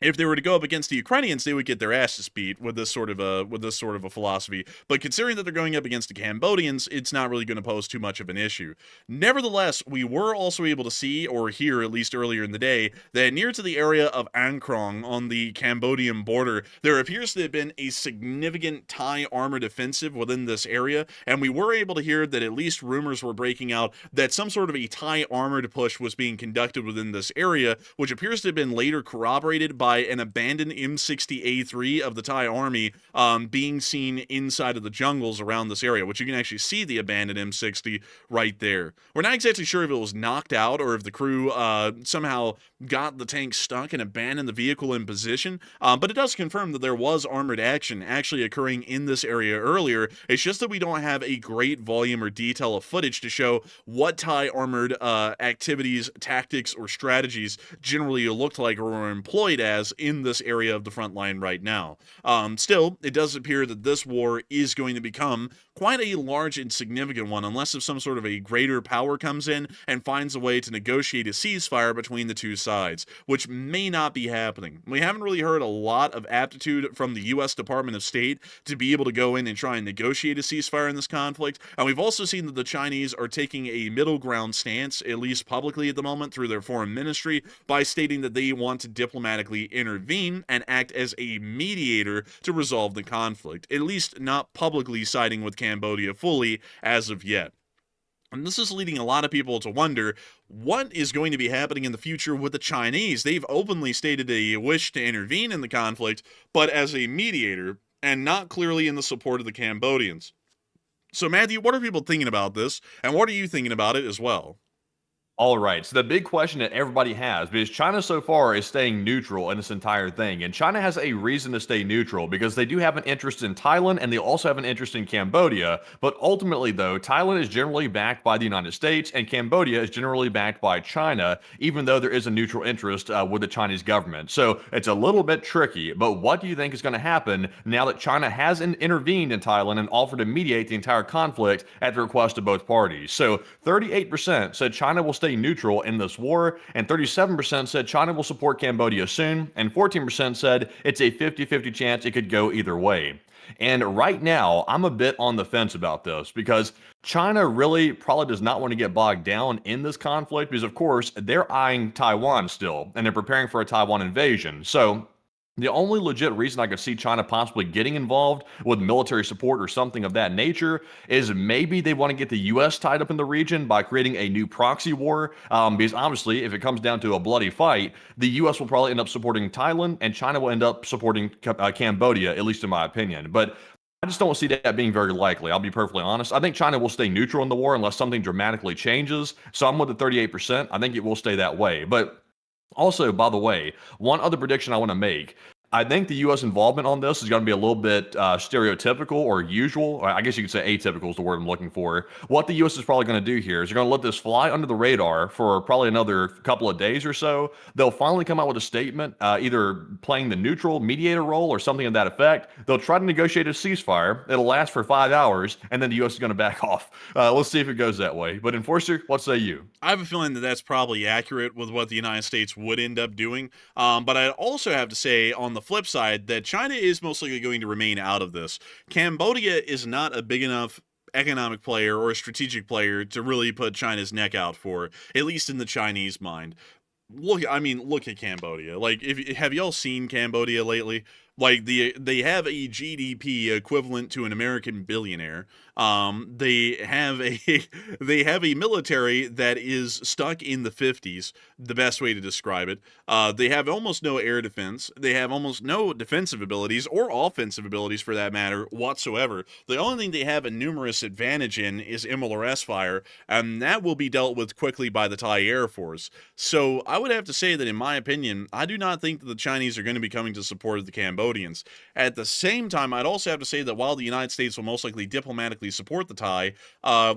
if they were to go up against the Ukrainians, they would get their asses beat with this sort of a philosophy. But considering that they're going up against the Cambodians, it's not really going to pose too much of an issue. Nevertheless, we were also able to see or hear, at least earlier in the day, that near to the area of An Krong on the Cambodian border, there appears to have been a significant Thai armored offensive within this area, and we were able to hear that at least rumors were breaking out that some sort of a Thai armored push was being conducted within this area, which appears to have been later corroborated by an abandoned M60A3 of the Thai army being seen inside of the jungles around this area, which you can actually see the abandoned M60 right there. We're not exactly sure if it was knocked out or if the crew somehow got the tank stuck and abandoned the vehicle in position, but it does confirm that there was armored action actually occurring in this area earlier. It's just that we don't have a great volume or detail of footage to show what Thai armored activities, tactics, or strategies generally looked like or were employed as in this area of the front line right now. Still, it does appear that this war is going to become quite a large and significant one unless if some sort of a greater power comes in and finds a way to negotiate a ceasefire between the two sides, which may not be happening. We haven't really heard a lot of aptitude from the U.S. Department of State to be able to go in and try and negotiate a ceasefire in this conflict, and we've also seen that the Chinese are taking a middle ground stance, at least publicly at the moment through their foreign ministry, by stating that they want to diplomatically intervene and act as a mediator to resolve the conflict, at least not publicly siding with Cambodia fully as of yet. And this is leading a lot of people to wonder what is going to be happening in the future with the Chinese. They've openly stated a wish to intervene in the conflict, but as a mediator and not clearly in the support of the Cambodians. So Matthew, what are people thinking about this, and what are you thinking about it as well? All right. So the big question that everybody has, because China so far is staying neutral in this entire thing, and China has a reason to stay neutral because they do have an interest in Thailand and they also have an interest in Cambodia. But ultimately, though, Thailand is generally backed by the United States and Cambodia is generally backed by China, even though there is a neutral interest with the Chinese government. So it's a little bit tricky. But what do you think is going to happen now that China has intervened in Thailand and offered to mediate the entire conflict at the request of both parties? So 38% said China will stay neutral in this war, and 37% said China will support Cambodia soon, and 14% said it's a 50-50 chance it could go either way. And right now, I'm a bit on the fence about this because China really probably does not want to get bogged down in this conflict because, of course, they're eyeing Taiwan still, and they're preparing for a Taiwan invasion. So the only legit reason I could see China possibly getting involved with military support or something of that nature is maybe they want to get the U.S. tied up in the region by creating a new proxy war. Because obviously, if it comes down to a bloody fight, the U.S. will probably end up supporting Thailand and China will end up supporting Cambodia, at least in my opinion. But I just don't see that being very likely. I'll be perfectly honest. I think China will stay neutral in the war unless something dramatically changes. So I'm with the 38%. I think it will stay that way. But also, by the way, one other prediction I want to make. I think the U.S. involvement on this is going to be a little bit stereotypical or usual. Or I guess you could say atypical is the word I'm looking for. What the U.S. is probably going to do here is they're going to let this fly under the radar for probably another couple of days or so. They'll finally come out with a statement, either playing the neutral mediator role or something of that effect. They'll try to negotiate a ceasefire. It'll last for 5 hours, and then the U.S. is going to back off. Let's see if it goes that way. But Enforcer, what say you? I have a feeling that that's probably accurate with what the United States would end up doing. But I also have to say on the flip side that China is most likely going to remain out of this. Cambodia is not a big enough economic player or a strategic player to really put China's neck out for, at least in the Chinese mind. Look at Cambodia. Like, have y'all seen Cambodia lately? Like, they have a GDP equivalent to an American billionaire. They have a military that is stuck in the 50s, the best way to describe it. They have almost no air defense. They have almost no defensive abilities or offensive abilities for that matter whatsoever. The only thing they have a numerous advantage in is MLRS fire, and that will be dealt with quickly by the Thai Air Force. So I would have to say that in my opinion, I do not think that the Chinese are going to be coming to support the Cambodians. At the same time, I'd also have to say that while the United States will most likely diplomatically diplomatically support the Thai,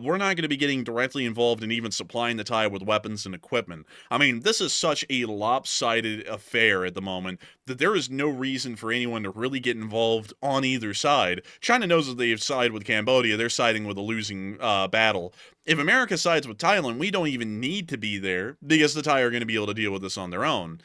we're not going to be getting directly involved in even supplying the Thai with weapons and equipment. I mean, this is such a lopsided affair at the moment that there is no reason for anyone to really get involved on either side. China knows that they've sided with Cambodia. They're siding with a losing battle. If America sides with Thailand, we don't even need to be there because the Thai are going to be able to deal with this on their own.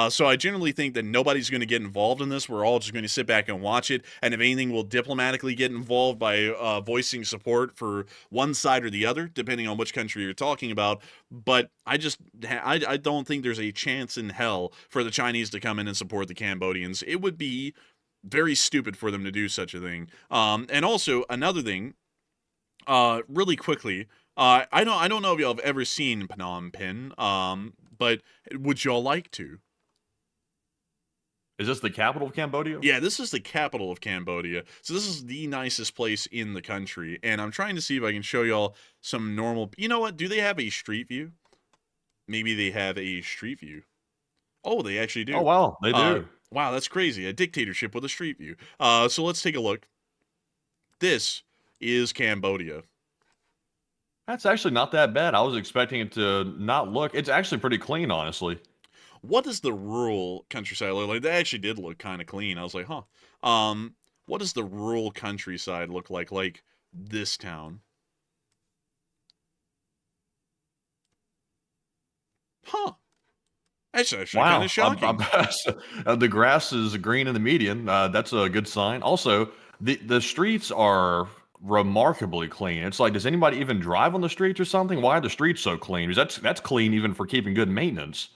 So I generally think that nobody's going to get involved in this. We're all just going to sit back and watch it. And if anything, we'll diplomatically get involved by voicing support for one side or the other, depending on which country you're talking about. But I don't think there's a chance in hell for the Chinese to come in and support the Cambodians. It would be very stupid for them to do such a thing. And also another thing, really quickly, I don't know if y'all have ever seen Phnom Penh, but would y'all like to? Is this the capital of Cambodia? Yeah, this is the capital of Cambodia. So this is the nicest place in the country, and I'm trying to see if I can show y'all some normal. You know what? Do they have a street view? Maybe they have a street view. Oh, they actually do. Oh wow, they do. Wow, that's crazy. A dictatorship with a street view. So let's take a look. This is Cambodia. That's actually not that bad. I was expecting it to not look. It's actually pretty clean, honestly. What does the rural countryside look like? They actually did look kind of clean. I was like, huh. What does the rural countryside look like this town? Huh. That's actually kind of shocking. The grass is green in the median. That's a good sign. Also, the streets are remarkably clean. It's like, does anybody even drive on the streets or something? Why are the streets so clean? Because that's clean even for keeping good maintenance.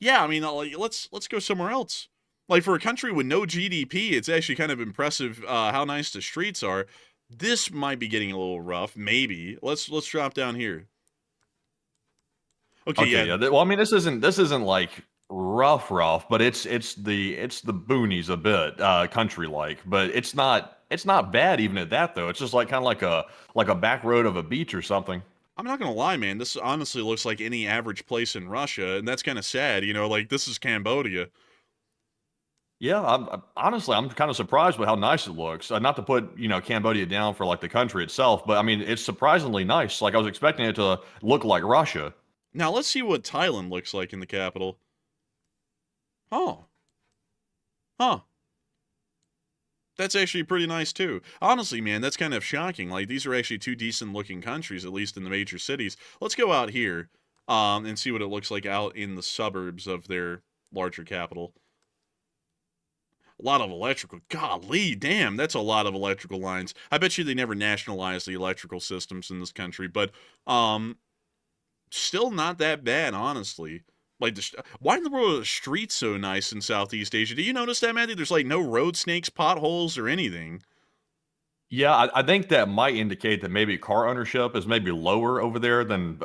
Yeah, I mean, let's go somewhere else. Like, for a country with no GDP, it's actually kind of impressive how nice the streets are. This might be getting a little rough. Maybe let's drop down here. Okay, yeah. Well, I mean, this isn't like rough, but it's the boonies a bit, country like, but it's not bad even at that though. It's just like kind of like a back road of a beach or something. I'm not gonna lie, man. This honestly looks like any average place in Russia, and that's kind of sad. You know, like this is Cambodia. Yeah, honestly, I'm kind of surprised with how nice it looks. Not to put, Cambodia down for like the country itself, but I mean, it's surprisingly nice. Like I was expecting it to look like Russia. Now let's see what Thailand looks like in the capital. Oh. Huh. That's actually pretty nice too. Honestly, man, that's kind of shocking. Like these are actually two decent looking countries, at least in the major cities. Let's go out here and see what it looks like out in the suburbs of their larger capital. A lot of electrical. Golly, damn, that's a lot of electrical lines. I bet you they never nationalized the electrical systems in this country, but still not that bad, honestly. Like, why in the world are the streets so nice in Southeast Asia? Do you notice that, Matthew? There's like no road snakes, potholes, or anything. Yeah, I think that might indicate that maybe car ownership is maybe lower over there than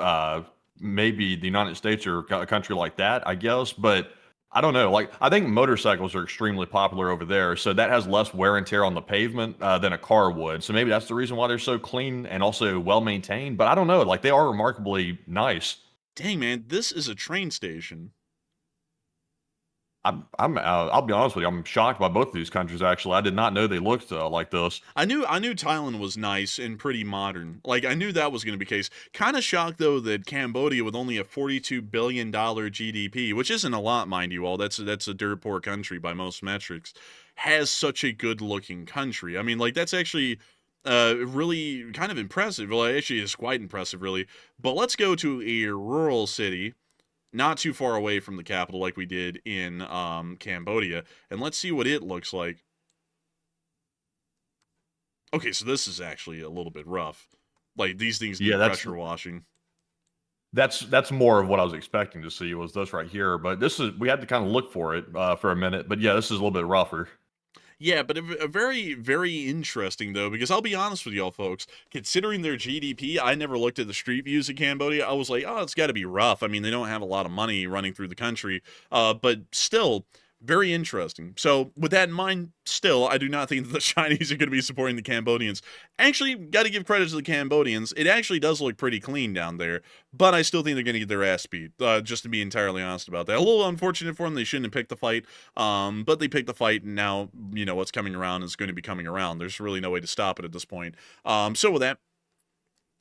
maybe the United States or a country like that, I guess. But I don't know. Like, I think motorcycles are extremely popular over there, so that has less wear and tear on the pavement than a car would. So maybe that's the reason why they're so clean and also well maintained. But I don't know. Like, they are remarkably nice. Dang, man, this is a train station. I'll be honest with you. I'm shocked by both of these countries. Actually, I did not know they looked like this. I knew Thailand was nice and pretty modern. Like I knew that was going to be the case. Kind of shocked though that Cambodia, with only a $42 billion GDP, which isn't a lot, mind you all. That's a dirt poor country by most metrics, has such a good looking country. I mean, like that's actually really kind of impressive. Well, actually, it's quite impressive, really. But let's go to a rural city, not too far away from the capital like we did in Cambodia, and let's see what it looks like. Okay, so this is actually a little bit rough. Like, these things need pressure washing. That's more of what I was expecting to see was this right here, but we had to kind of look for it for a minute, but yeah, this is a little bit rougher. Yeah, but a very, very interesting, though, because I'll be honest with y'all, folks. Considering their GDP, I never looked at the street views of Cambodia. I was like, oh, it's got to be rough. I mean, they don't have a lot of money running through the country, but still, very interesting. So, with that in mind, still, I do not think that the Chinese are going to be supporting the Cambodians. Actually, got to give credit to the Cambodians. It actually does look pretty clean down there, but I still think they're going to get their ass beat, just to be entirely honest about that. A little unfortunate for them. They shouldn't have picked the fight, but they picked the fight, and now, what's coming around is going to be coming around. There's really no way to stop it at this point. So with that,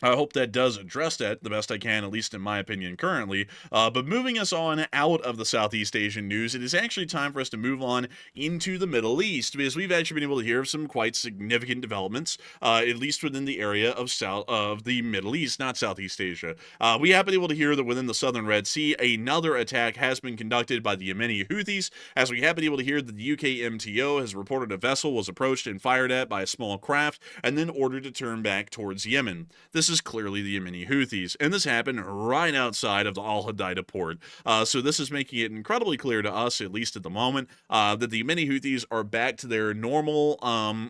I hope that does address that the best I can, at least in my opinion currently. But moving us on out of the Southeast Asian news, it is actually time for us to move on into the Middle East, because we've actually been able to hear of some quite significant developments, at least within the area of the Middle East, not Southeast Asia. We have been able to hear that within the southern Red Sea, another attack has been conducted by the Yemeni Houthis, as we have been able to hear that the UK MTO has reported a vessel was approached and fired at by a small craft, and then ordered to turn back towards Yemen. This is clearly the Yemeni Houthis, and this happened right outside of the Al Hodeida port. So this is making it incredibly clear to us, at least at the moment, that the Yemeni Houthis are back to their normal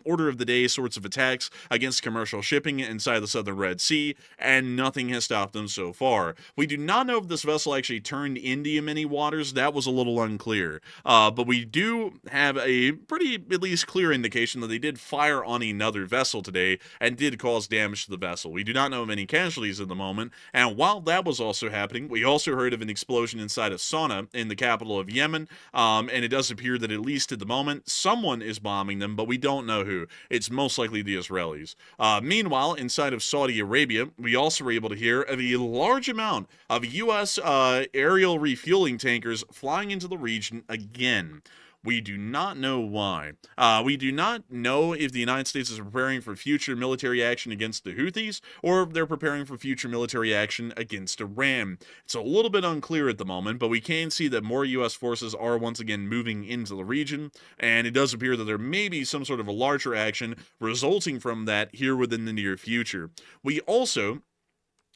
order of the day sorts of attacks against commercial shipping inside the southern Red Sea, and nothing has stopped them so far. We do not know if this vessel actually turned into Yemeni waters. That was a little unclear. But we do have a pretty, at least, clear indication that they did fire on another vessel today and did cause damage to the vessel. We do not know of any casualties at the moment, and while that was also happening, we also heard of an explosion inside of Sana'a in the capital of Yemen, and it does appear that, at least at the moment, someone is bombing them, but we don't know who. It's most likely the Israelis. Meanwhile, inside of Saudi Arabia, we also were able to hear of a large amount of U.S. Aerial refueling tankers flying into the region again. We do not know why. We do not know if the United States is preparing for future military action against the Houthis, or if they're preparing for future military action against Iran. It's a little bit unclear at the moment, but we can see that more U.S. forces are once again moving into the region, and it does appear that there may be some sort of a larger action resulting from that here within the near future. We also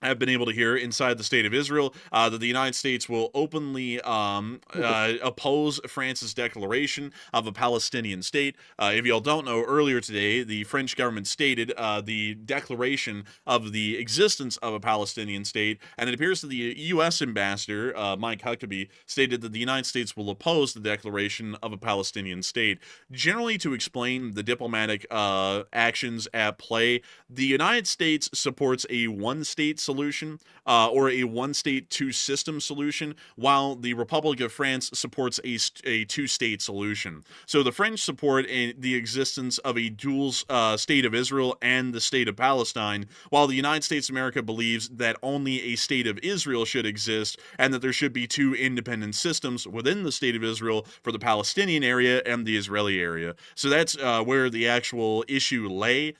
have been able to hear inside the state of Israel that the United States will openly oppose France's declaration of a Palestinian state. If y'all don't know, earlier today, the French government stated the declaration of the existence of a Palestinian state, and it appears that the U.S. ambassador, Mike Huckabee, stated that the United States will oppose the declaration of a Palestinian state. Generally, to explain the diplomatic actions at play, the United States supports a one-state solution or a one-state, two-system solution, while the Republic of France supports a two-state solution. So the French support the existence of a dual state of Israel and the state of Palestine, while the United States of America believes that only a state of Israel should exist, and that there should be two independent systems within the state of Israel for the Palestinian area and the Israeli area. So that's where the actual issue lay.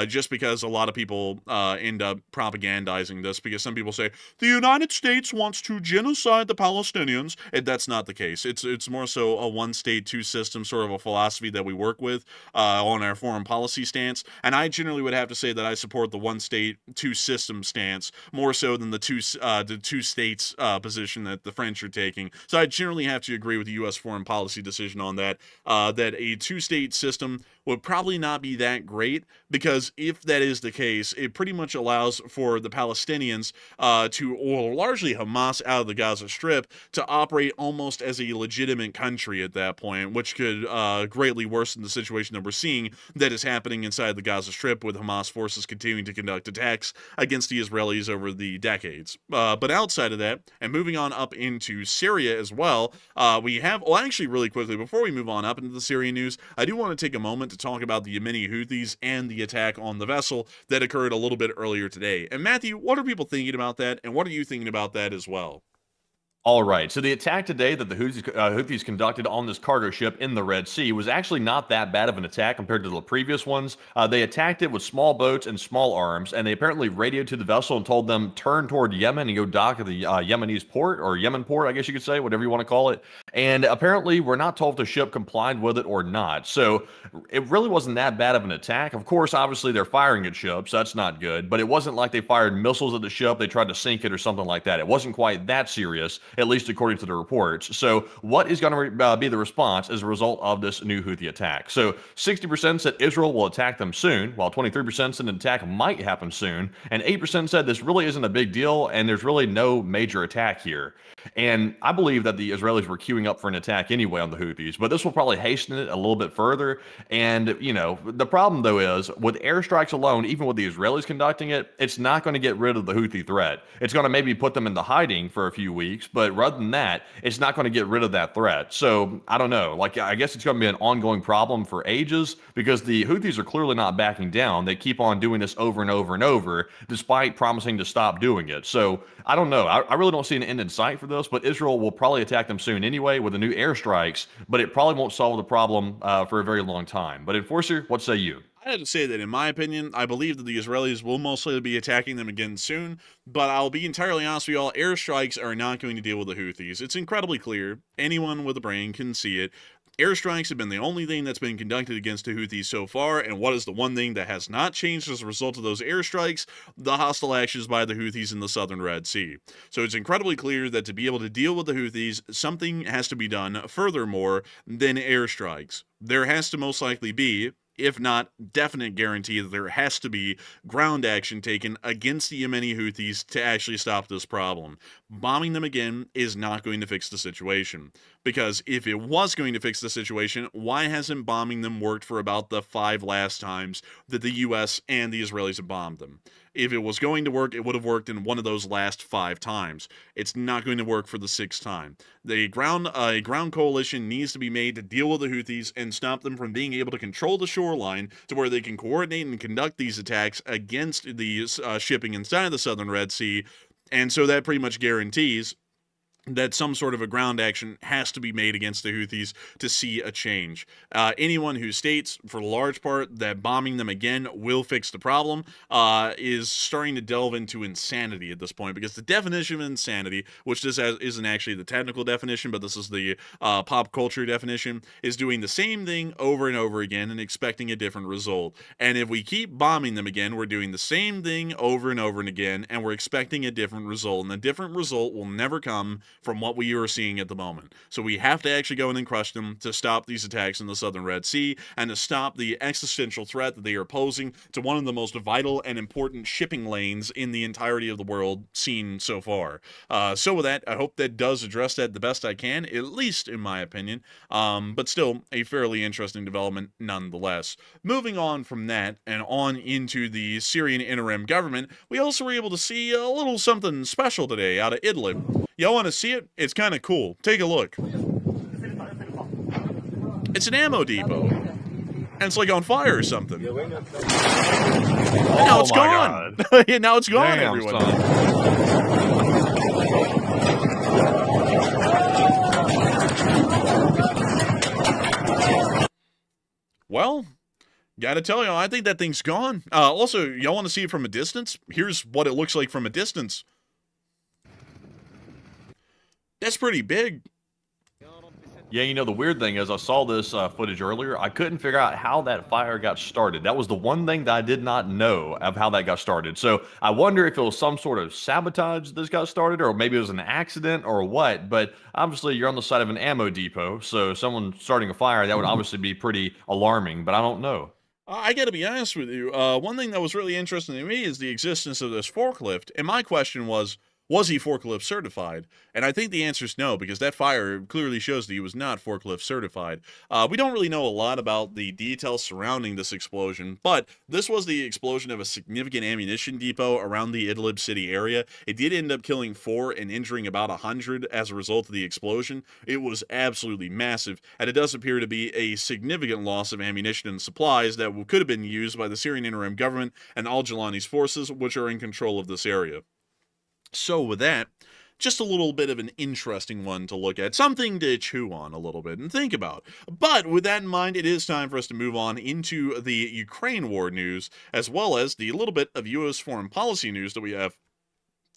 Just because a lot of people end up propagandizing this, because some people say the United States wants to genocide the Palestinians, and that's not the case. It's more so a one-state, two-system sort of a philosophy that we work with on our foreign policy stance, and I generally would have to say that I support the one-state, two-system stance more so than the two states position that the French are taking. So I generally have to agree with the U.S. foreign policy decision on that, that a two-state system would probably not be that great, because if that is the case, it pretty much allows for the Palestinians or largely Hamas out of the Gaza Strip, to operate almost as a legitimate country at that point, which could greatly worsen the situation that we're seeing that is happening inside the Gaza Strip, with Hamas forces continuing to conduct attacks against the Israelis over the decades. But outside of that, and moving on up into Syria as well, we have, well, actually really quickly, before we move on up into the Syrian news, I do want to take a moment to talk about the Yemeni Houthis and the attack on the vessel that occurred a little bit earlier today. And Matthew, what are people thinking about that, and what are you thinking about that as well? All right, so the attack today that the Houthis conducted on this cargo ship in the Red Sea was actually not that bad of an attack compared to the previous ones. They attacked it with small boats and small arms, and they apparently radioed to the vessel and told them, turn toward Yemen and go dock at the Yemenese port, or Yemen port, I guess you could say, whatever you want to call it. And apparently, we're not told if the ship complied with it or not. So it really wasn't that bad of an attack. Of course, obviously, they're firing at ships. That's not good. But it wasn't like they fired missiles at the ship. They tried to sink it or something like that. It wasn't quite that serious, at least according to the reports. So what is going to be the response as a result of this new Houthi attack? So 60% said Israel will attack them soon, while 23% said an attack might happen soon, and 8% said this really isn't a big deal, and there's really no major attack here. And I believe that the Israelis were queuing up for an attack anyway on the Houthis, but this will probably hasten it a little bit further. And, you know, the problem, though, is with airstrikes alone, even with the Israelis conducting it, it's not going to get rid of the Houthi threat. It's going to maybe put them into hiding for a few weeks, but but rather than that, it's not going to get rid of that threat. So I don't know. Like, I guess it's going to be an ongoing problem for ages because the Houthis are clearly not backing down. They keep on doing this over and over and over, despite promising to stop doing it. So I don't know. I really don't see an end in sight for this, but Israel will probably attack them soon anyway with the new airstrikes, but it probably won't solve the problem for a very long time. But Enforcer, what say you? I had to say that, in my opinion, I believe that the Israelis will mostly be attacking them again soon, but I'll be entirely honest with you all, airstrikes are not going to deal with the Houthis. It's incredibly clear. Anyone with a brain can see it. Airstrikes have been the only thing that's been conducted against the Houthis so far, and what is the one thing that has not changed as a result of those airstrikes? The hostile actions by the Houthis in the southern Red Sea. So it's incredibly clear that to be able to deal with the Houthis, something has to be done furthermore than airstrikes. There has to most likely be, if not definite guarantee, that there has to be ground action taken against the Yemeni Houthis to actually stop this problem. Bombing them again is not going to fix the situation. Because if it was going to fix the situation, why hasn't bombing them worked for about the 5 last times that the US and the Israelis have bombed them? If it was going to work, it would have worked in one of those last 5 times. It's not going to work for the 6th time. A ground coalition needs to be made to deal with the Houthis and stop them from being able to control the shoreline to where they can coordinate and conduct these attacks against the shipping inside the southern Red Sea. And so that pretty much guarantees that some sort of a ground action has to be made against the Houthis to see a change. Anyone who states, for the large part, that bombing them again will fix the problem is starting to delve into insanity at this point, because the definition of insanity, which this isn't actually the technical definition, but this is the pop culture definition, is doing the same thing over and over again and expecting a different result. And if we keep bombing them again, we're doing the same thing over and over and again, and we're expecting a different result. And the different result will never come from what we are seeing at the moment. So we have to actually go in and crush them to stop these attacks in the southern Red Sea and to stop the existential threat that they are posing to one of the most vital and important shipping lanes in the entirety of the world seen so far. So with that, I hope that does address that the best I can, at least in my opinion, but still a fairly interesting development nonetheless. Moving on from that and on into the Syrian interim government, we also were able to see a little something special today out of Idlib. Y'all want to see it? It's kind of cool. Take a look. It's an ammo depot. And it's like on fire or something. And now it's gone. Yeah, now it's gone, Damn, everyone. Well, gotta tell y'all, I think that thing's gone. Also, y'all want to see it from a distance? Here's what it looks like from a distance. That's pretty big. Yeah, you know, the weird thing is I saw this footage earlier. I couldn't figure out how that fire got started. That was the one thing that I did not know of how that got started. So I wonder if it was some sort of sabotage that got started, or maybe it was an accident or what. But obviously you're on the side of an ammo depot, so someone starting a fire, that would obviously be pretty alarming, but I don't know. I gotta be honest with you. One thing that was really interesting to me is the existence of this forklift. And my question was he forklift certified? And I think the answer is no, because that fire clearly shows that he was not forklift certified. We don't really know a lot about the details surrounding this explosion, but this was the explosion of a significant ammunition depot around the Idlib city area. It did end up killing 4 and injuring about 100 as a result of the explosion. It was absolutely massive, and it does appear to be a significant loss of ammunition and supplies that could have been used by the Syrian interim government and al-Jilani's forces, which are in control of this area. So with that, just a little bit of an interesting one to look at, something to chew on a little bit and think about. But with that in mind, it is time for us to move on into the Ukraine war news, as well as the little bit of U.S. foreign policy news that we have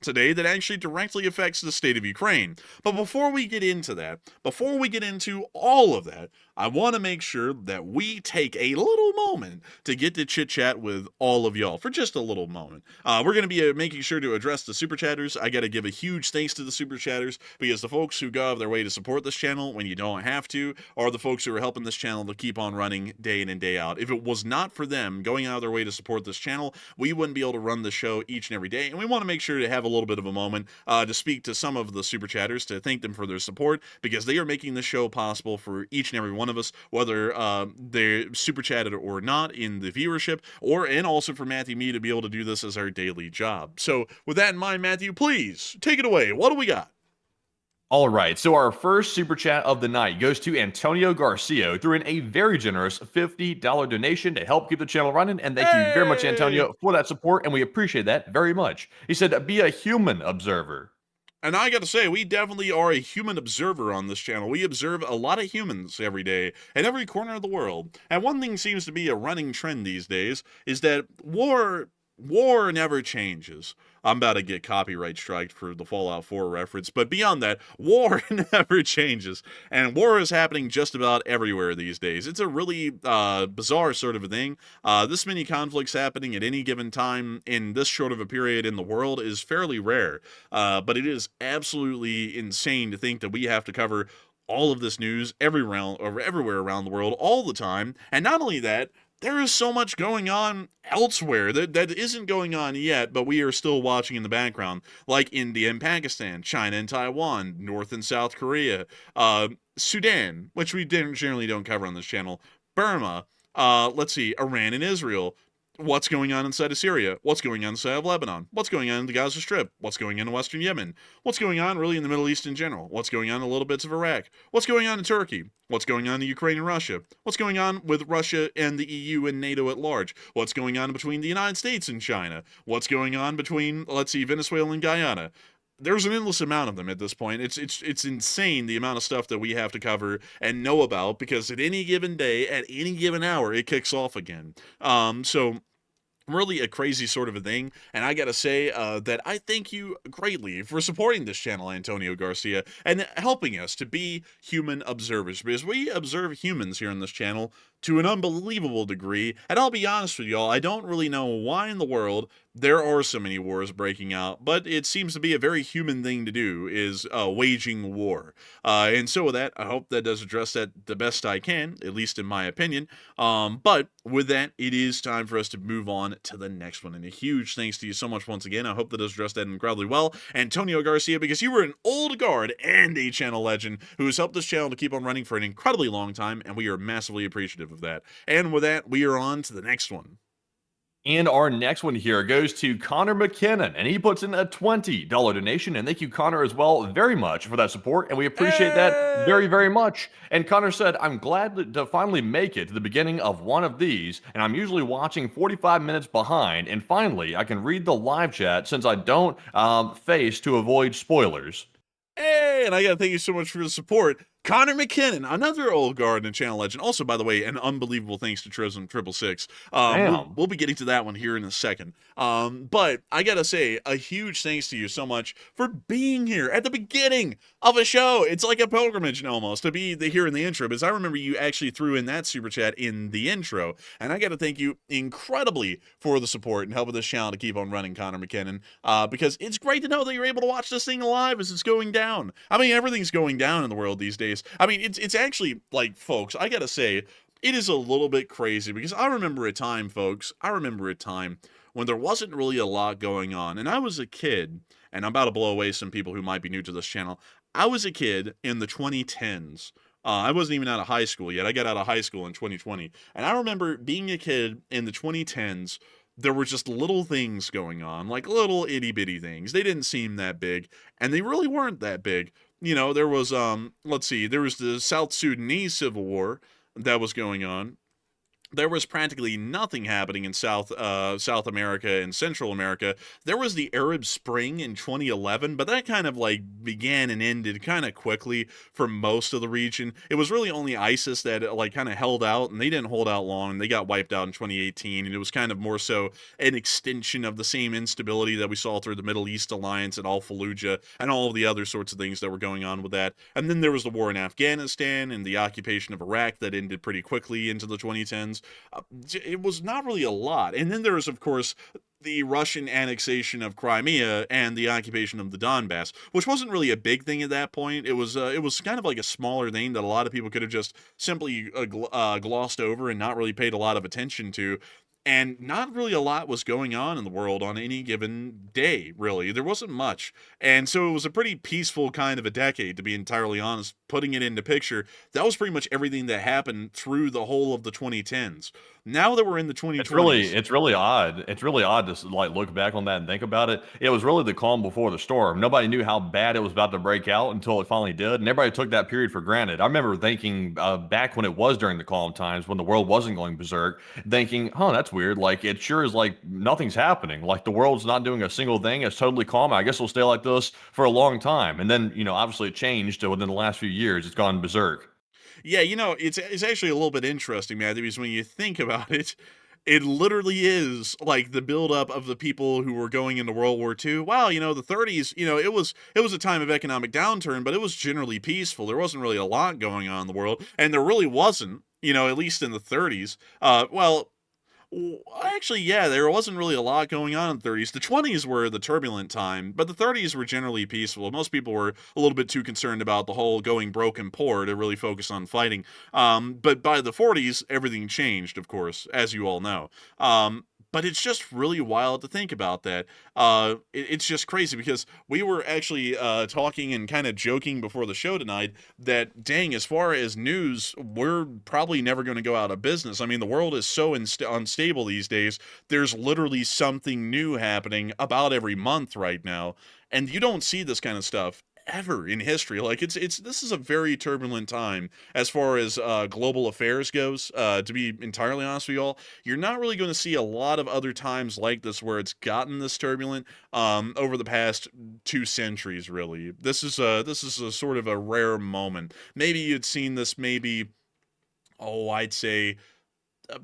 today that actually directly affects the state of Ukraine. But before we get into that, before we get into all of that, I want to make sure that we take a little moment to get to chit-chat with all of y'all for just a little moment. We're going to be making sure to address the super chatters. I got to give a huge thanks to the super chatters, because the folks who go out of their way to support this channel when you don't have to are the folks who are helping this channel to keep on running day in and day out. If it was not for them going out of their way to support this channel, we wouldn't be able to run the show each and every day. And we want to make sure to have a little bit of a moment to speak to some of the super chatters, to thank them for their support, because they are making the show possible for each and every one of us, whether they're super chatted or not in the viewership, and also for Matthew and me to be able to do this as our daily job. So with that in mind, Matthew, please take it away. What do we got? All right, so our first super chat of the night goes to Antonio Garcia, threw in a very generous $50 donation to help keep the channel running. And thank you very much, Hey! Antonio, for that support, and we appreciate that very much. He said, be a human observer. And I gotta say, we definitely are a human observer on this channel. We observe a lot of humans every day, in every corner of the world. And one thing seems to be a running trend these days is that war never changes. I'm about to get copyright striked for the Fallout 4 reference, but beyond that, war never changes. And war is happening just about everywhere these days. It's a really bizarre sort of a thing. This many conflicts happening at any given time in this short of a period in the world is fairly rare. But it is absolutely insane to think that we have to cover all of this news everywhere around the world all the time. And not only that, there is so much going on elsewhere that isn't going on yet, but we are still watching in the background, like India and Pakistan, China and Taiwan, North and South Korea, Sudan, which we generally don't cover on this channel, Burma, let's see, Iran and Israel, what's going on inside of Syria, what's going on inside of Lebanon, what's going on in the Gaza Strip, what's going on in Western Yemen, what's going on really in the Middle East in general, what's going on in little bits of Iraq, what's going on in Turkey, what's going on in Ukraine and Russia, what's going on with Russia and the EU and NATO at large, what's going on between the United States and China, what's going on between, let's see, Venezuela and Guyana. There's an endless amount of them at this point. It's insane the amount of stuff that we have to cover and know about, because at any given day, at any given hour, it kicks off again. So really a crazy sort of a thing, and I gotta say that I thank you greatly for supporting this channel, Antonio Garcia, and helping us to be human observers, because we observe humans here on this channel to an unbelievable degree. And I'll be honest with y'all, I don't really know why in the world there are so many wars breaking out, but it seems to be a very human thing to do, is waging war. And so with that, I hope that does address that the best I can, at least in my opinion. But with that, it is time for us to move on to the next one. And a huge thanks to you so much once again. I hope that does address that incredibly well, Antonio Garcia, because you were an old guard and a channel legend who has helped this channel to keep on running for an incredibly long time, and we are massively appreciative of that. And with that, we are on to the next one. And our next one here goes to Connor McKinnon, and he puts in a $20 donation. And thank you, Connor, as well, very much for that support, and we appreciate that very, very much. And Connor said, I'm glad to finally make it to the beginning of one of these, and I'm usually watching 45 minutes behind, and finally, I can read the live chat since I don't face to avoid spoilers. Hey, and I gotta thank you so much for the support. Connor McKinnon, another old guard and channel legend. Also, by the way, an unbelievable thanks to Trism 666. We'll be getting to that one here in a second. But I gotta say, a huge thanks to you so much for being here at the beginning of a show. It's like a pilgrimage almost to be here in the intro, because I remember you actually threw in that super chat in the intro. And I gotta thank you incredibly for the support and helping this channel to keep on running, Connor McKinnon. Because it's great to know that you're able to watch this thing live as it's going down. I mean, everything's going down in the world these days. I mean, it's actually, like, folks, I gotta say, it is a little bit crazy, because I remember a time, folks, when there wasn't really a lot going on, and I was a kid, and I'm about to blow away some people who might be new to this channel. I was a kid in the 2010s. I wasn't even out of high school yet. I got out of high school in 2020, and I remember being a kid in the 2010s. There were just little things going on, like little itty-bitty things. They didn't seem that big, and they really weren't that big. You know, there was, let's see, there was the South Sudanese Civil War that was going on. There was practically nothing happening in South America and Central America. There was the Arab Spring in 2011, but that kind of like began and ended kind of quickly for most of the region. It was really only ISIS that like kind of held out, and they didn't hold out long. They got wiped out in 2018, and it was kind of more so an extension of the same instability that we saw through the Middle East Alliance and Al-Fallujah and all of the other sorts of things that were going on with that. And then there was the war in Afghanistan and the occupation of Iraq that ended pretty quickly into the 2010s. It was not really a lot. And then there was, of course, the Russian annexation of Crimea and the occupation of the Donbass, which wasn't really a big thing at that point. It was kind of like a smaller thing that a lot of people could have just simply glossed over and not really paid a lot of attention to. and not really a lot was going on in the world on any given day, really. There wasn't much. And so it was a pretty peaceful kind of a decade, to be entirely honest. Putting it into picture, that was pretty much everything that happened through the whole of the 2010s. Now that we're in the 2020s, It's really odd. It's really odd to like look back on that and think about it. It was really the calm before the storm. Nobody knew how bad it was about to break out until it finally did, and everybody took that period for granted. I remember thinking back when it was during the calm times, when the world wasn't going berserk, thinking, "Huh, that's weird. Like it sure is like nothing's happening. Like the world's not doing a single thing. It's totally calm. I guess we'll stay like this for a long time." And then obviously it changed within the last few years. It's gone berserk. yeah, it's actually a little bit interesting, Matthew, because when you think about it, it literally is like the buildup of the people who were going into World War II. Wow, the 30s, it was a time of economic downturn, but it was generally peaceful. There wasn't really a lot going on in the world, and there really wasn't, at least in the 30s. Actually, yeah, there wasn't really a lot going on in the 30s. The 20s were the turbulent time, but the 30s were generally peaceful. Most people were a little bit too concerned about the whole going broke and poor to really focus on fighting. But by the 40s, everything changed, of course, as you all know. But it's just really wild to think about that. It's just crazy because we were actually talking and kind of joking before the show tonight that, dang, as far as news, we're probably never going to go out of business. I mean, the world is so unstable these days. There's literally something new happening about every month right now. And you don't see this kind of stuff ever in history. Like this is a very turbulent time as far as global affairs goes. To be entirely honest with you all, you're not really going to see a lot of other times like this where it's gotten this turbulent over the past 2 centuries. Really, this is a sort of a rare moment. Maybe you'd seen this. I'd say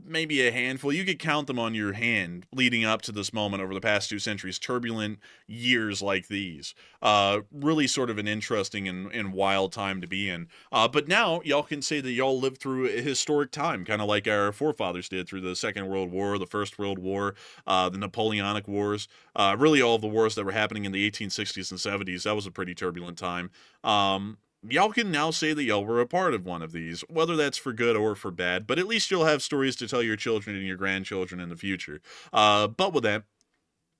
maybe a handful. You could count them on your hand leading up to this moment over the past 2 centuries. Turbulent years like these. Really sort of an interesting and wild time to be in. But now y'all can say that y'all lived through a historic time, kind of like our forefathers did through the Second World War, the First World War, the Napoleonic Wars, really all of the wars that were happening in the 1860s and 70s. That was a pretty turbulent time. Y'all can now say that y'all were a part of one of these, whether that's for good or for bad, but at least you'll have stories to tell your children and your grandchildren in the future. But with that,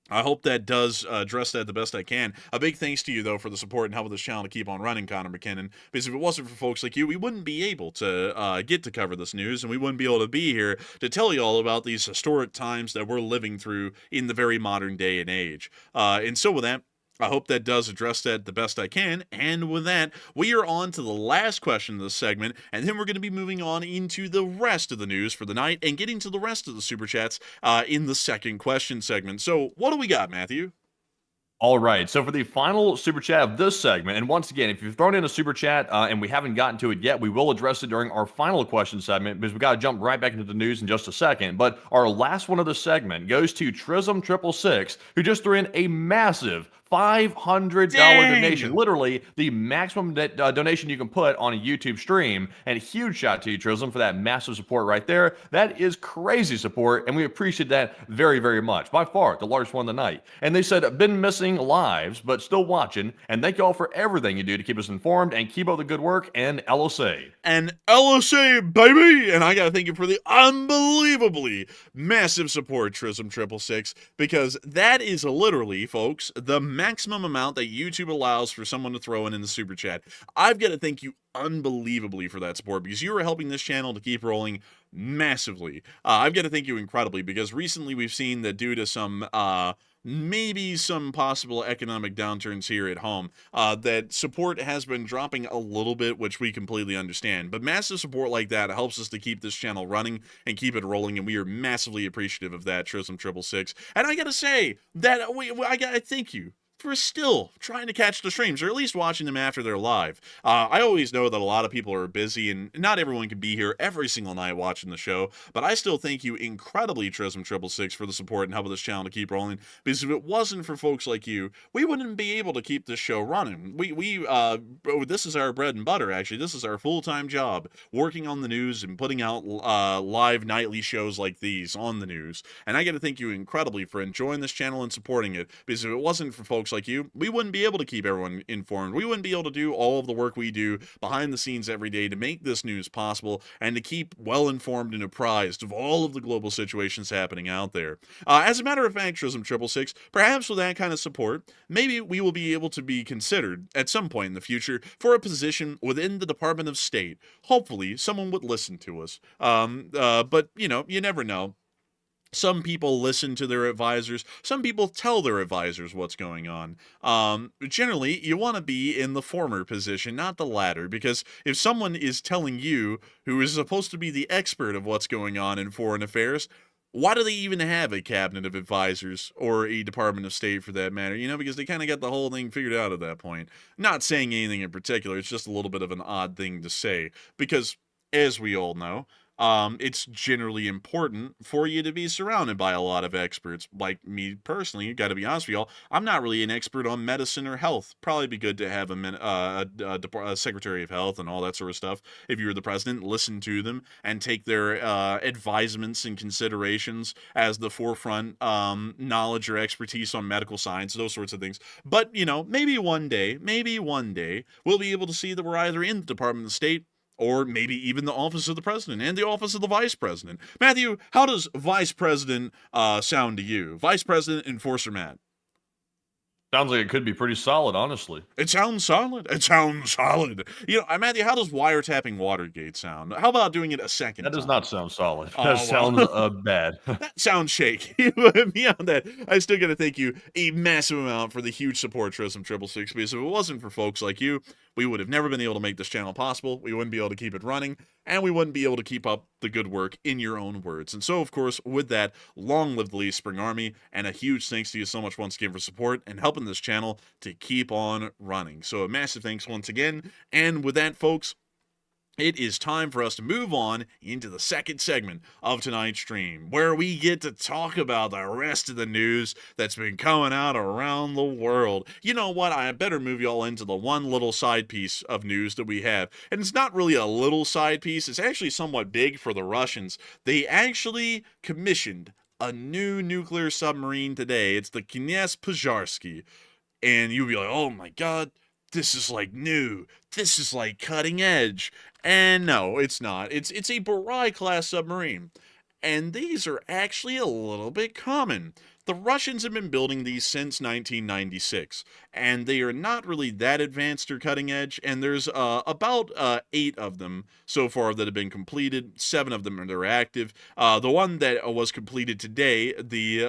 I hope that does address that the best I can. A big thanks to you, though, for the support and helping this channel to keep on running, Connor McKinnon, because if it wasn't for folks like you, we wouldn't be able to get to cover this news, and we wouldn't be able to be here to tell you all about these historic times that we're living through in the very modern day and age. And so with that, I hope that does address that the best I can. And with that, we are on to the last question of this segment, and then we're going to be moving on into the rest of the news for the night and getting to the rest of the super chats in the second question segment. So what do we got, Matthew? All right, so for the final super chat of this segment, and once again, if you've thrown in a super chat and we haven't gotten to it yet, we will address it during our final question segment because we got to jump right back into the news in just a second. But our last one of the segment goes to Trism666, who just threw in a massive $500 donation, literally the maximum donation you can put on a YouTube stream. And a huge shout out to you, Trism, for that massive support right there. That is crazy support, and we appreciate that very, very much. By far, the largest one of the night. And they said, been missing lives, but still watching. And thank you all for everything you do to keep us informed and keep up the good work. And LSA. And LSA, baby! And I gotta thank you for the unbelievably massive support, Trism666, because that is literally, folks, the maximum amount that YouTube allows for someone to throw in the super chat. I've got to thank you unbelievably for that support because you are helping this channel to keep rolling massively. I've got to thank you incredibly because recently we've seen that due to some maybe some possible economic downturns here at home, that support has been dropping a little bit, which we completely understand. But massive support like that helps us to keep this channel running and keep it rolling, and we are massively appreciative of that, Trism666. And I gotta say that I gotta thank you for still trying to catch the streams, or at least watching them after they're live. I always know that a lot of people are busy, and not everyone can be here every single night watching the show, but I still thank you incredibly, Trism666, for the support and helping this channel to keep rolling, because if it wasn't for folks like you, we wouldn't be able to keep this show running. This is our bread and butter, actually. This is our full-time job, working on the news and putting out live nightly shows like these on the news, and I got to thank you incredibly for enjoying this channel and supporting it, because if it wasn't for folks folks like you, we wouldn't be able to keep everyone informed. We wouldn't be able to do all of the work we do behind the scenes every day to make this news possible and to keep well informed and apprised of all of the global situations happening out there. As a matter of fact, Trism 666, perhaps with that kind of support, maybe we will be able to be considered at some point in the future for a position within the Department of State. Hopefully, someone would listen to us. But, you know, you never know. Some people listen to their advisors. Some people tell their advisors what's going on. Generally, you want to be in the former position, not the latter, because if someone is telling you, who is supposed to be the expert of what's going on in foreign affairs, why do they even have a cabinet of advisors or a Department of State for that matter? You know, because they kind of got the whole thing figured out at that point. Not saying anything in particular. It's just a little bit of an odd thing to say because, as we all know, it's generally important for you to be surrounded by a lot of experts. Like me personally, got to be honest with y'all, I'm not really an expert on medicine or health. Probably be good to have a Secretary of Health and all that sort of stuff. If you're the president, listen to them and take their advisements and considerations as the forefront knowledge or expertise on medical science, those sorts of things. But, you know, maybe one day, we'll be able to see that we're either in the Department of State or maybe even the office of the president and the office of the vice president. Matthew, how does vice president sound to you? Vice President Enforcer Matt. Sounds like it could be pretty solid, honestly. It sounds solid. It sounds solid. You know, Matthew, how does wiretapping Watergate sound? How about doing it a second That time? does not sound solid. Oh, That sounds bad. That sounds shaky. But beyond that, I still got to thank you a massive amount for the huge support, Trism 666, because if it wasn't for folks like you, we would have never been able to make this channel possible. We wouldn't be able to keep it running, and we wouldn't be able to keep up the good work in your own words. And so, of course, with that, long live the Lee Spring Army, and a huge thanks to you so much once again for support and helping this channel to keep on running. So a massive thanks once again. And with that, folks, it is time for us to move on into the second segment of tonight's stream, where we get to talk about the rest of the news that's been coming out around the world. You know what? I better move y'all into the one little side piece of news that we have. And it's not really a little side piece. It's actually somewhat big for the Russians. They actually commissioned a new nuclear submarine today. It's the Knyaz Pozharsky. And you'll be like, oh my God, this is like new. This is like cutting edge. And no, it's not. It's a Burai class submarine. And these are actually a little bit common. The Russians have been building these since 1996, and they are not really that advanced or cutting edge, and there's about 8 of them so far that have been completed. 7 of them are active. The one that was completed today, the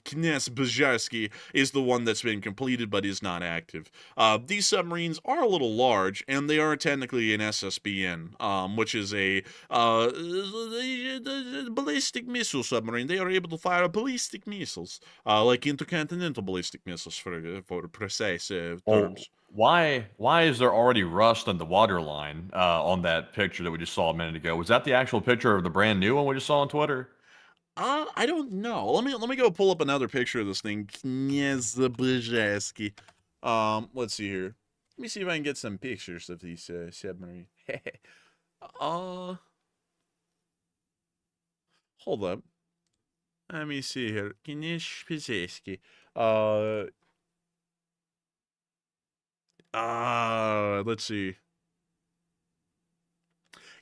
Knyaz Pozharsky, is the one that's been completed but is not active. These submarines are a little large, and they are technically an SSBN, which is a ballistic missile submarine. They are able to fire ballistic missiles. Like intercontinental ballistic missiles, for precise terms. Why is there already rust on the waterline on that picture that we just saw a minute ago? Was that the actual picture of the brand new one we just saw on Twitter? I don't know. Let me go pull up another picture of this thing. Knyaz Pozharsky. Let's see here. Let me see if I can get some pictures of these submarine. Hold up. Let me see here. Knyaz Pozharsky. Let's see.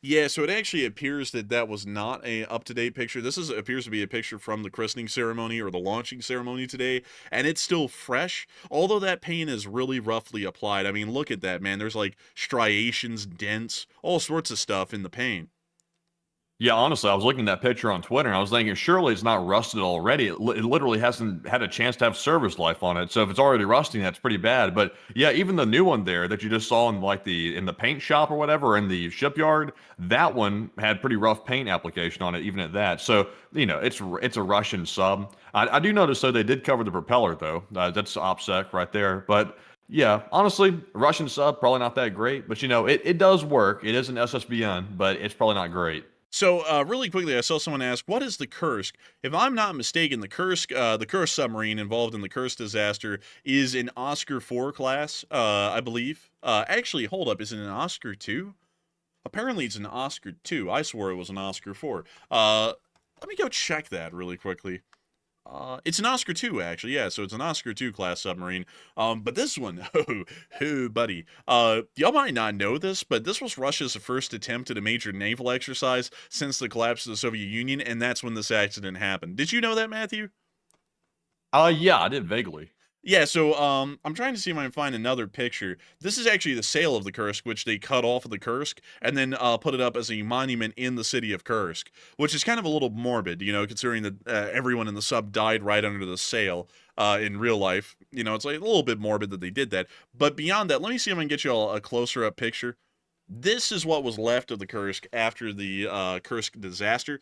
Yeah, so it actually appears that was not a up-to-date picture. This appears to be a picture from the christening ceremony or the launching ceremony today, and it's still fresh, although that paint is really roughly applied. I mean, look at that, man. There's like striations, dents, all sorts of stuff in the paint. Yeah, honestly, I was looking at that picture on Twitter, and I was thinking, surely it's not rusted already. It literally hasn't had a chance to have service life on it. So if it's already rusting, that's pretty bad. But yeah, even the new one there that you just saw in like in the paint shop or whatever, in the shipyard, that one had pretty rough paint application on it, even at that. So, you know, it's a Russian sub. I do notice, though, they did cover the propeller, though. That's OPSEC right there. But yeah, honestly, Russian sub, probably not that great. But, you know, it does work. It is an SSBN, but it's probably not great. So, really quickly, I saw someone ask, what is the Kursk? If I'm not mistaken, the Kursk submarine involved in the Kursk disaster is an Oscar 4 class, I believe. Actually, hold up, is it an Oscar 2? Apparently, it's an Oscar 2. I swore it was an Oscar 4. Let me go check that really quickly. It's an Oscar II, actually. Yeah, so it's an Oscar II class submarine. But this one, buddy. Y'all might not know this, but this was Russia's first attempt at a major naval exercise since the collapse of the Soviet Union, and that's when this accident happened. Did you know that, Matthew? Yeah, I did vaguely. Yeah, so I'm trying to see if I can find another picture. This is actually the sail of the Kursk, which they cut off of the Kursk and then put it up as a monument in the city of Kursk, which is kind of a little morbid, considering that everyone in the sub died right under the sail in real life. It's like a little bit morbid that they did that. But beyond that, let me see if I can get you all a closer up picture. This is what was left of the Kursk after the Kursk disaster.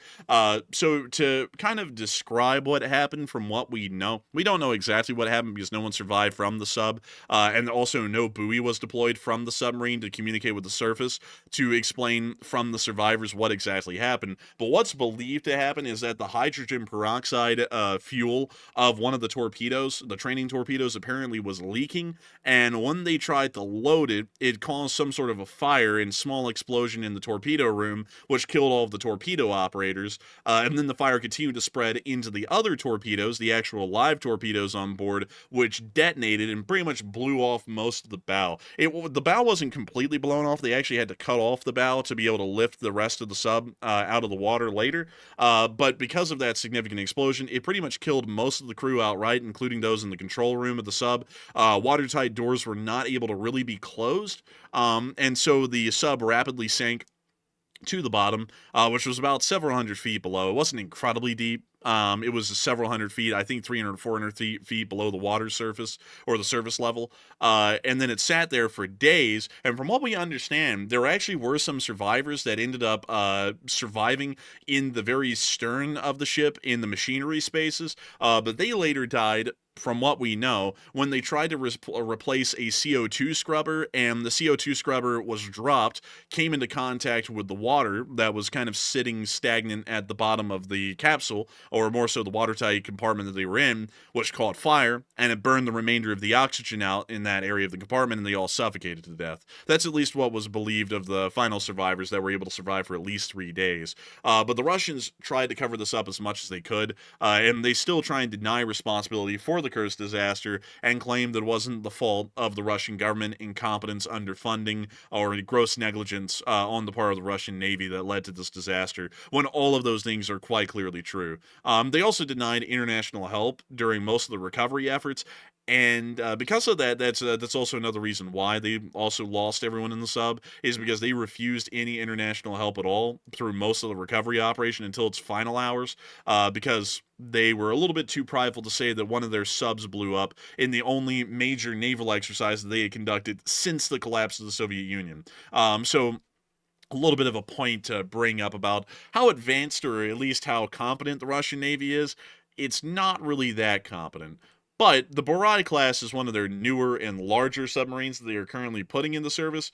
So to kind of describe what happened from what we don't know exactly what happened because no one survived from the sub, and also no buoy was deployed from the submarine to communicate with the surface to explain from the survivors what exactly happened. But what's believed to happen is that the hydrogen peroxide fuel of one of the torpedoes, the training torpedoes, apparently was leaking, and when they tried to load it, it caused some sort of a fire and small explosion in the torpedo room, which killed all of the torpedo operators. And then the fire continued to spread into the other torpedoes, the actual live torpedoes on board, which detonated and pretty much blew off most of the bow. The bow wasn't completely blown off. They actually had to cut off the bow to be able to lift the rest of the sub out of the water later. But because of that significant explosion, it pretty much killed most of the crew outright, including those in the control room of the sub. Watertight doors were not able to really be closed. And so the sub rapidly sank to the bottom, which was about several hundred feet below. It wasn't incredibly deep. It was several hundred feet, I think 300, 400 feet below the water surface or the surface level. And then it sat there for days. And from what we understand, there actually were some survivors that ended up surviving in the very stern of the ship in the machinery spaces. But they later died, from what we know, when they tried to replace a CO2 scrubber, and the CO2 scrubber was dropped, came into contact with the water that was kind of sitting stagnant at the bottom of the capsule, or more so the watertight compartment that they were in, which caught fire, and it burned the remainder of the oxygen out in that area of the compartment, and they all suffocated to death. That's at least what was believed of the final survivors that were able to survive for at least 3 days. But the Russians tried to cover this up as much as they could, and they still try and deny responsibility for the Kursk disaster and claim that it wasn't the fault of the Russian government, incompetence, underfunding, or gross negligence on the part of the Russian Navy that led to this disaster, when all of those things are quite clearly true. They also denied international help during most of the recovery efforts, and because of that, that's also another reason why they also lost everyone in the sub, is because they refused any international help at all through most of the recovery operation until its final hours, because they were a little bit too prideful to say that one of their subs blew up in the only major naval exercise that they had conducted since the collapse of the Soviet Union. So a little bit of a point to bring up about how advanced, or at least how competent, the Russian Navy is. It's not really that competent. But the Borai class is one of their newer and larger submarines that they are currently putting into service,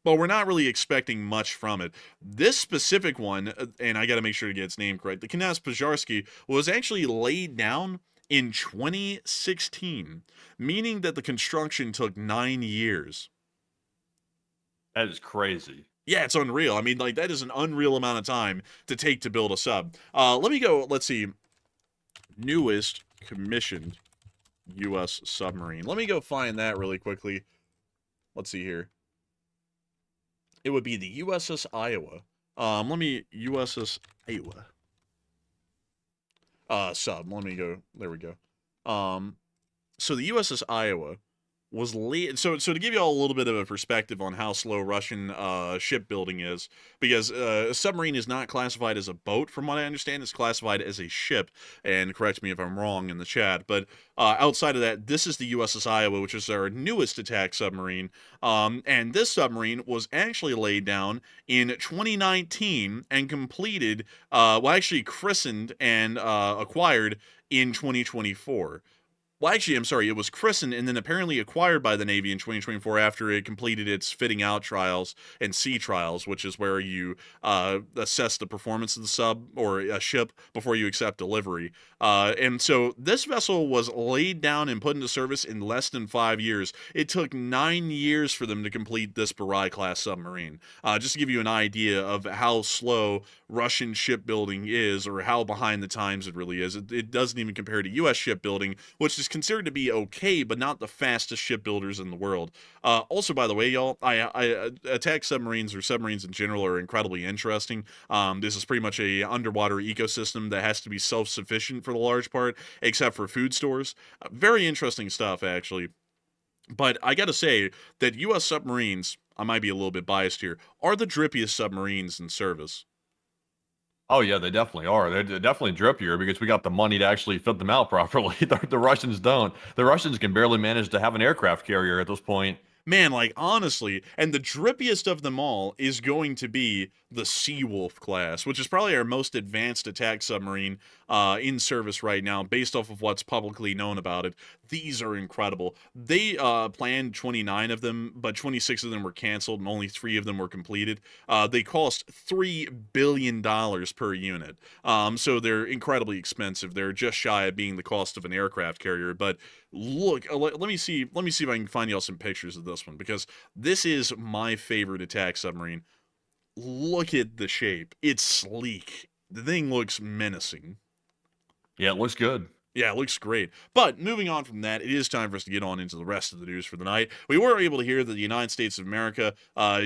but we're not really expecting much from it. This specific one, and I got to make sure to get its name correct, the Knyaz Pozharsky, was actually laid down in 2016, meaning that the construction took 9 years. That is crazy. Yeah, it's unreal. I mean, like, that is an unreal amount of time to take to build a sub. Let's see. Newest commissioned U.S. submarine. Let me go find that really quickly. Let's see here. It would be the USS Iowa. USS Iowa. Sub. Let me go. There we go. So the USS Iowa was so to give you all a little bit of a perspective on how slow Russian shipbuilding is, because a submarine is not classified as a boat, from what I understand. It's classified as a ship, and correct me if I'm wrong in the chat, but outside of that, this is the USS Iowa, which is our newest attack submarine, and this submarine was actually laid down in 2019 and completed, actually christened and acquired in 2024. Well, actually, I'm sorry, it was christened and then apparently acquired by the Navy in 2024 after it completed its fitting out trials and sea trials, which is where you assess the performance of the sub or a ship before you accept delivery. And so this vessel was laid down and put into service in less than 5 years. It took 9 years for them to complete this Barai-class submarine. Just to give you an idea of how slow Russian shipbuilding is, or how behind the times it really is. It doesn't even compare to U.S. shipbuilding, which is considered to be okay, but not the fastest shipbuilders in the world. Also, by the way, y'all, I attack submarines, or submarines in general, are incredibly interesting. This is pretty much a underwater ecosystem that has to be self-sufficient for the large part, except for food stores. Very interesting stuff, actually. But I gotta say that U.S. submarines, I might be a little bit biased here, are the drippiest submarines in service. Oh yeah, they definitely are. They're definitely drippier because we got the money to actually fit them out properly. The Russians don't. The Russians can barely manage to have an aircraft carrier at this point. Man, like, honestly, and the drippiest of them all is going to be the Seawolf class, which is probably our most advanced attack submarine in service right now, based off of what's publicly known about it. These are incredible. They planned 29 of them, but 26 of them were canceled, and only 3 of them were completed. They cost $3 billion per unit, so they're incredibly expensive. They're just shy of being the cost of an aircraft carrier, but look, let me see if I can find y'all some pictures of this one, because this is my favorite attack submarine. Look at the shape. It's sleek. The thing looks menacing. Yeah, it looks good. Yeah, it looks great. But moving on from that, it is time for us to get on into the rest of the news for the night. We were able to hear that the United States of America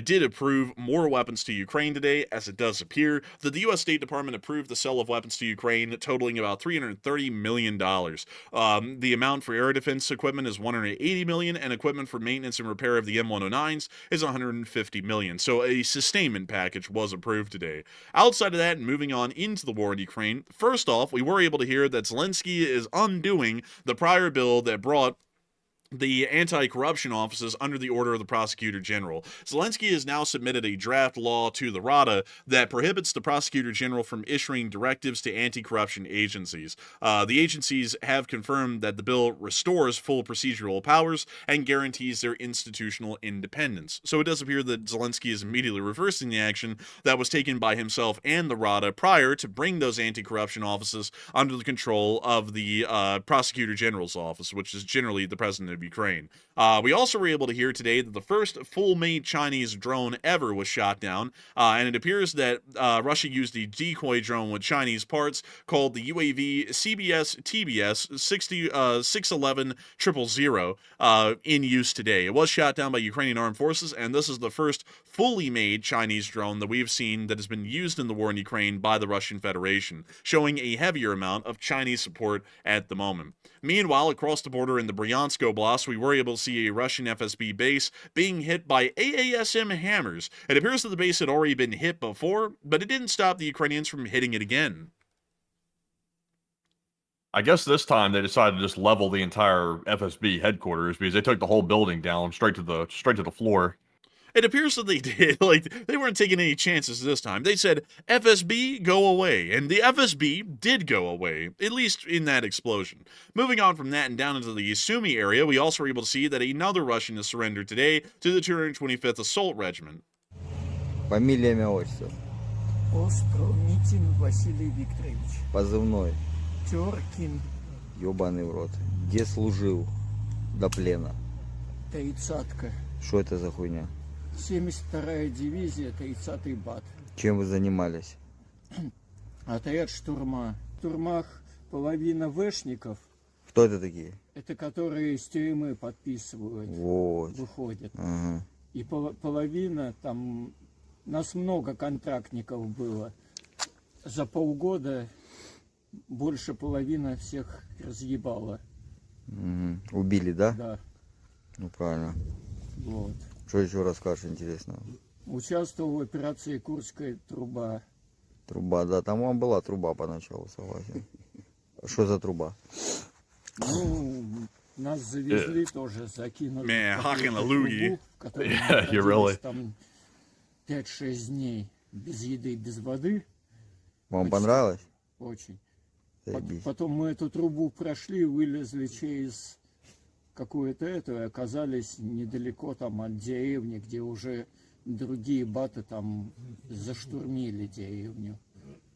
did approve more weapons to Ukraine today, as it does appear that the U.S. State Department approved the sale of weapons to Ukraine, totaling about $330 million. The amount for air defense equipment is $180 million, and equipment for maintenance and repair of the M109s is $150 million. So a sustainment package was approved today. Outside of that, and moving on into the war in Ukraine, first off, we were able to hear that Zelensky is undoing the prior bill that brought the anti-corruption offices under the order of the prosecutor general. Zelensky has now submitted a draft law to the Rada that prohibits the prosecutor general from issuing directives to anti-corruption agencies. The agencies have confirmed that the bill restores full procedural powers and guarantees their institutional independence. So it does appear that Zelensky is immediately reversing the action that was taken by himself and the Rada prior to bring those anti-corruption offices under the control of the prosecutor general's office, which is generally the president of Ukraine. We also were able to hear today that the first full-made Chinese drone ever was shot down, and it appears that Russia used a decoy drone with Chinese parts called the UAV CBS-TBS 611 000 in use today. It was shot down by Ukrainian armed forces, and this is the first fully made Chinese drone that we've seen that has been used in the war in Ukraine by the Russian Federation, showing a heavier amount of Chinese support at the moment. Meanwhile, across the border in the Bryansk Oblast, we were able to see a Russian FSB base being hit by AASM hammers. It appears that the base had already been hit before, but it didn't stop the Ukrainians from hitting it again. I guess this time they decided to just level the entire FSB headquarters because they took the whole building down straight to the floor. It appears that they did. Like, they weren't taking any chances this time. They said, FSB, go away. And the FSB did go away, at least in that explosion. Moving on from that and down into the Sumy area, we also were able to see that another Russian has surrendered today to the 225th Assault Regiment. Фамилия, имя, отчество. Остров Митин Василий Викторович. Позывной. Теркин. Ёбаный в рот. Где служил до плена? 30-ка. Что это за хуйня? 72-я дивизия, 30-й БАТ. Чем вы занимались? Отряд штурма. В штурмах половина вэшников. Кто это такие? Это которые из тюрьмы подписывают. Вот. Выходят. Ага. И половина, там, нас много контрактников было. За полгода больше половины всех разъебало. Угу. Убили, да? Да. Ну, правильно. Вот. Что еще расскажешь интересного? Участвовал в операции «Курская труба». Труба, да, там вам была труба поначалу, согласен. Что за труба? Ну, нас завезли тоже, закинули Man, в hawking какую-то a loogie. трубу, в которой мы Yeah, you находились really- там 5-6 дней без еды, без воды. Вам Очень. понравилось? Очень. Заебись. Потом мы эту трубу прошли, вылезли через какую-то эту и оказались недалеко там от деревни, где уже другие баты там заштурмили деревню.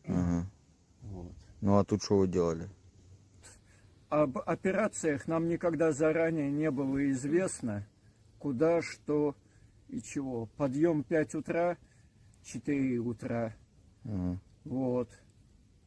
Ага. Вот. Ну а тут что вы делали? Об операциях нам никогда заранее не было известно, куда, что и чего. Подъем 5 утра, 4 утра. Ага. Вот.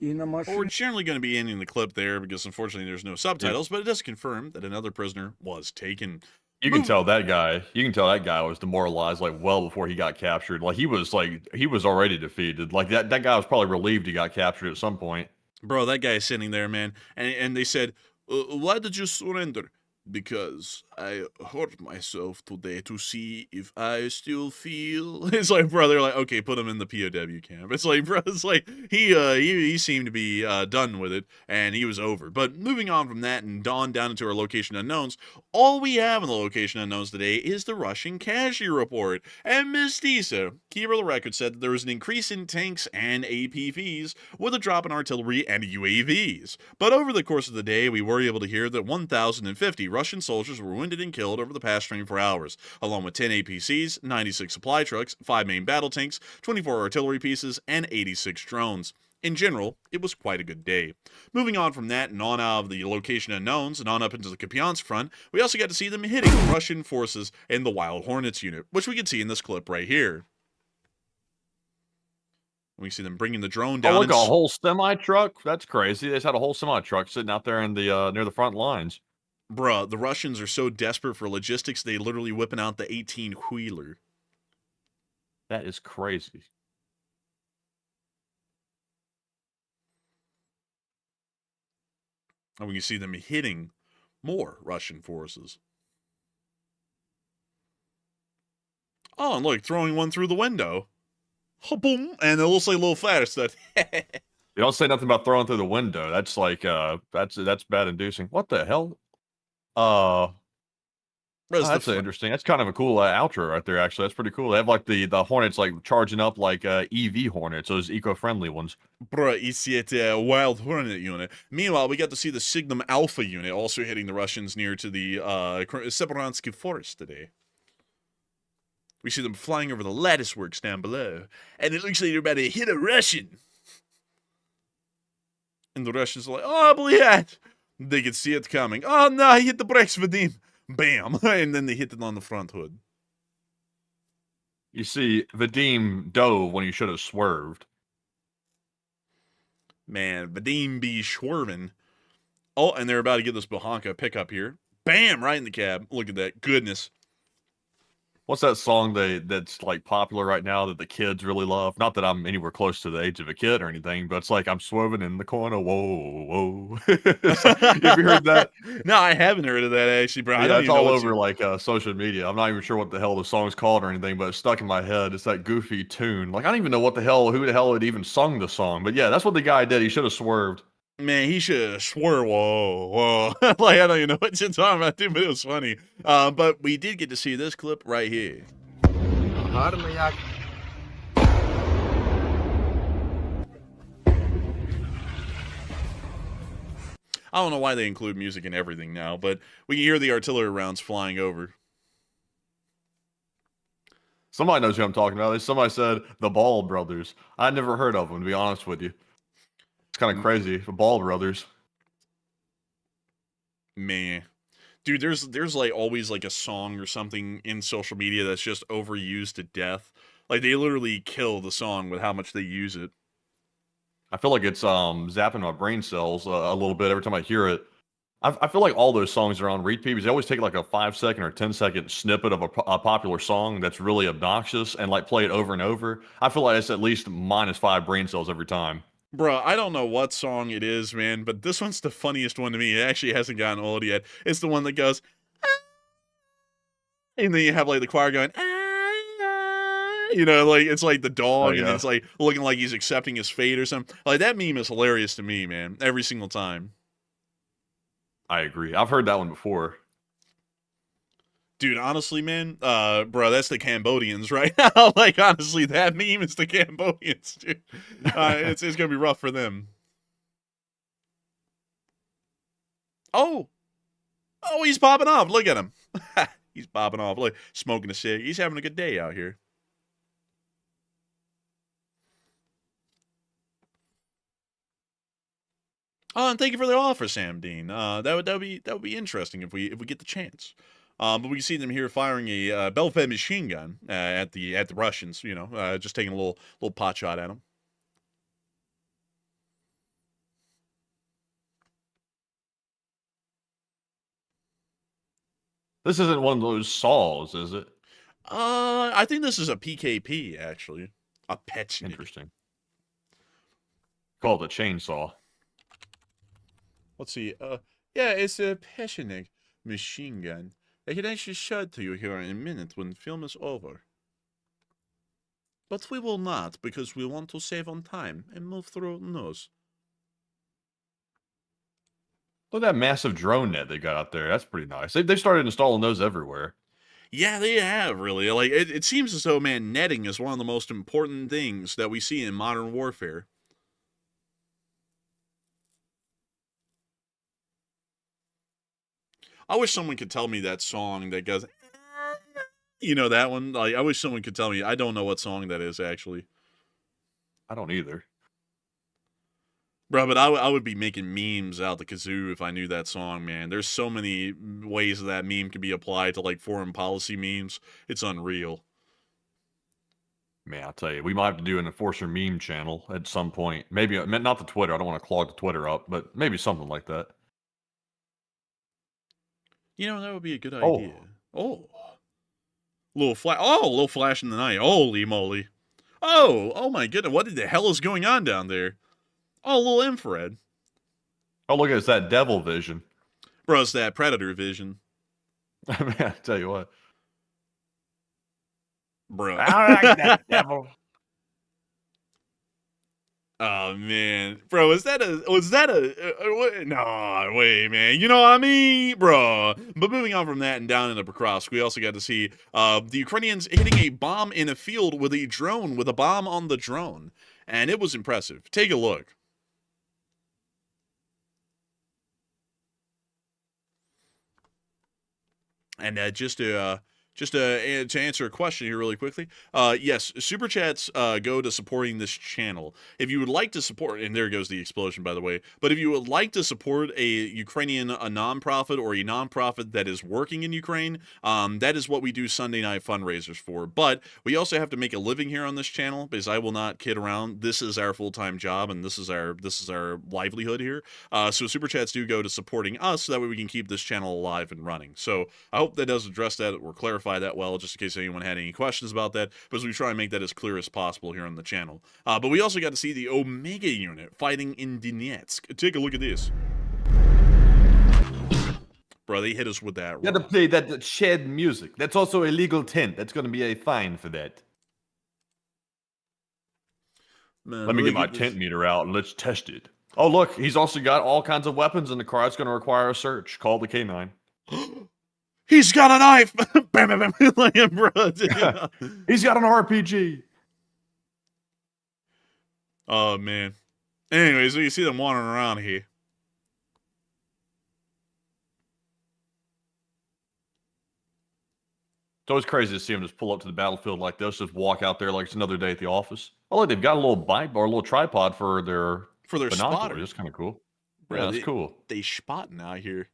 И на Well, we're машине... generally going to be ending the clip there because unfortunately there's no subtitles, but it does confirm that another prisoner was taken. You can tell that guy. You can tell that guy was demoralized like well before he got captured. Like he was already defeated. Like that guy was probably relieved he got captured at some point. Bro, that guy is sitting there, man. And they said, why did you surrender? Because I hurt myself today to see if I still feel. It's like, bro, they're like, okay, put him in the POW camp. It's like, bro, it's like he seemed to be done with it, and he was over. But moving on from that and down into our location unknowns, all we have in the location unknowns today is the Russian casualty report. And Miss Tisa, keeper of the record, said that there was an increase in tanks and APVs with a drop in artillery and UAVs. But over the course of the day, we were able to hear that 1,050 Russian soldiers were wounded and killed over the past 24 hours, along with 10 APCs, 96 supply trucks, 5 main battle tanks, 24 artillery pieces, and 86 drones. In general, it was quite a good day. Moving on from that and on out of the location unknowns and on up into the Kupiansk front, we also got to see them hitting Russian forces in the Wild Hornets unit, which we can see in this clip right here. We see them bringing the drone down. Oh, look, a whole semi truck. That's crazy. They just had a whole semi truck sitting out there in the near the front lines. Bruh, the Russians are so desperate for logistics, they literally whipping out the 18-wheeler. That is crazy. And we can see them hitting more Russian forces. Oh, and look, throwing one through the window. Boom, and it looks like a little flash that. You don't say nothing about throwing through the window. That's like that's bad inducing. What the hell? That's interesting. That's kind of a cool outro right there. Actually, that's pretty cool. They have like the Hornets like charging up like EV Hornets, those eco-friendly ones. Bruh, it's a Wild Hornet unit. Meanwhile, we got to see the Signum Alpha unit also hitting the Russians near to the Separansky Forest today. We see them flying over the lattice works down below, and it looks like they're about to hit a Russian. And the Russians are like, oh, I believe that. They could see it coming. Oh, no, he hit the brakes, Vadim. Bam. And then they hit it on the front hood. You see, Vadim dove when he should have swerved. Man, Vadim be swerving. Oh, and they're about to get this Bohanka pickup here. Bam, right in the cab. Look at that. Goodness. What's that song that's like popular right now that the kids really love? Not that I'm anywhere close to the age of a kid or anything, but it's like I'm swerving in the corner. Whoa, whoa. Have you heard that? No, I haven't heard of that actually, bro. Yeah, it's all over like social media. I'm not even sure what the hell the song's called or anything, but it's stuck in my head. It's that goofy tune. Like I don't even know who the hell had even sung the song. But yeah, that's what the guy did. He should have swerved. Man, he should have swore, whoa. Like, I don't even know what you're talking about, dude, but it was funny. But we did get to see this clip right here. I don't know why they include music in everything now, but we can hear the artillery rounds flying over. Somebody knows who I'm talking about. Somebody said the Ball Brothers. I never heard of them, to be honest with you. It's kind of crazy. The Ball Brothers. Man. Dude, there's like always like a song or something in social media that's just overused to death. Like they literally kill the song with how much they use it. I feel like it's zapping my brain cells a little bit every time I hear it. I feel like all those songs are on repeat because they always take like a 5-second or 10-second snippet of a popular song that's really obnoxious and like play it over and over. I feel like it's at least -5 brain cells every time. Bro, I don't know what song it is, man, but this one's the funniest one to me. It actually hasn't gotten old yet. It's the one that goes, ah, and then you have like the choir going, ah, you know, like it's like the dog, and it's like looking like he's accepting his fate or something. Like that meme is hilarious to me, man, every single time. I agree. I've heard that one before. Dude, honestly, man, bro, that's the Cambodians right now. Like, honestly, that meme is the Cambodians, dude. It's gonna be rough for them. Oh, he's popping off. Look at him. He's popping off. Look, smoking a cig. He's having a good day out here. Oh, and thank you for the offer, Sam Dean. That would be interesting if we get the chance. But we can see them here firing a bell-fed machine gun at the Russians. You know, just taking a little pot shot at them. This isn't one of those saws, is it? I think this is a PKP actually, a Petchnik. Interesting. Called a chainsaw. Let's see. Yeah, it's a Petchnik machine gun. I can actually show it to you here in a minute when the film is over. But we will not, because we want to save on time and move through news. Look at that massive drone net they got out there. That's pretty nice. They started installing those everywhere. Yeah, they have, really. Like, it seems as though, man, netting is one of the most important things that we see in modern warfare. I wish someone could tell me that song that goes, you know, that one. Like, I wish someone could tell me. I don't know what song that is, actually. I don't either. Bro, but I would be making memes out the kazoo if I knew that song, man. There's so many ways that meme can be applied to, like, foreign policy memes. It's unreal. Man, I'll tell you, we might have to do an Enforcer meme channel at some point. Maybe, not the Twitter. I don't want to clog the Twitter up, but maybe something like that. You know, that would be a good idea. Oh. Little flash in the night. Holy moly. Oh my goodness. What the hell is going on down there? Oh, a little infrared. Oh, look at it's that devil vision. Bro, it's that predator vision. Man, I tell you what. Bro. I like that devil. Oh man, bro, was that a no, wait, man, you know what I mean, bro. But moving on from that and down into Pokrovsk, we also got to see the Ukrainians hitting a bomb in a field with a drone, with a bomb on the drone, and it was impressive. Take a look. And just to answer a question here really quickly, yes, super chats go to supporting this channel. If you would like to support, and there goes the explosion, by the way, but if you would like to support a Ukrainian nonprofit or a nonprofit that is working in Ukraine, that is what we do Sunday night fundraisers for. But we also have to make a living here on this channel, because I will not kid around. This is our full-time job, and this is our livelihood here. So super chats do go to supporting us, so that way we can keep this channel alive and running. So I hope that does address that or clarify that well, just in case anyone had any questions about that, because we try and make that as clear as possible here on the channel. But we also got to see the Omega unit fighting in Donetsk. Take a look at this. Bro, they hit us with that. You got to play that shed music. That's also a legal tent. That's going to be a fine for that. Man, Let me get my tent meter out and let's test it. Oh, look, he's also got all kinds of weapons in the car. It's going to require a search. Call the K9. He's got a knife. Bam, bam, bam. Like, bro, he's got an RPG. Oh man. Anyways, so you see them wandering around here. It's always crazy to see them just pull up to the battlefield like this, just walk out there like it's another day at the office. Oh, look, they've got a little bike or a little tripod for their binoculars. spotter. That's kind of cool. Bro, yeah, that's cool. They spotting out here.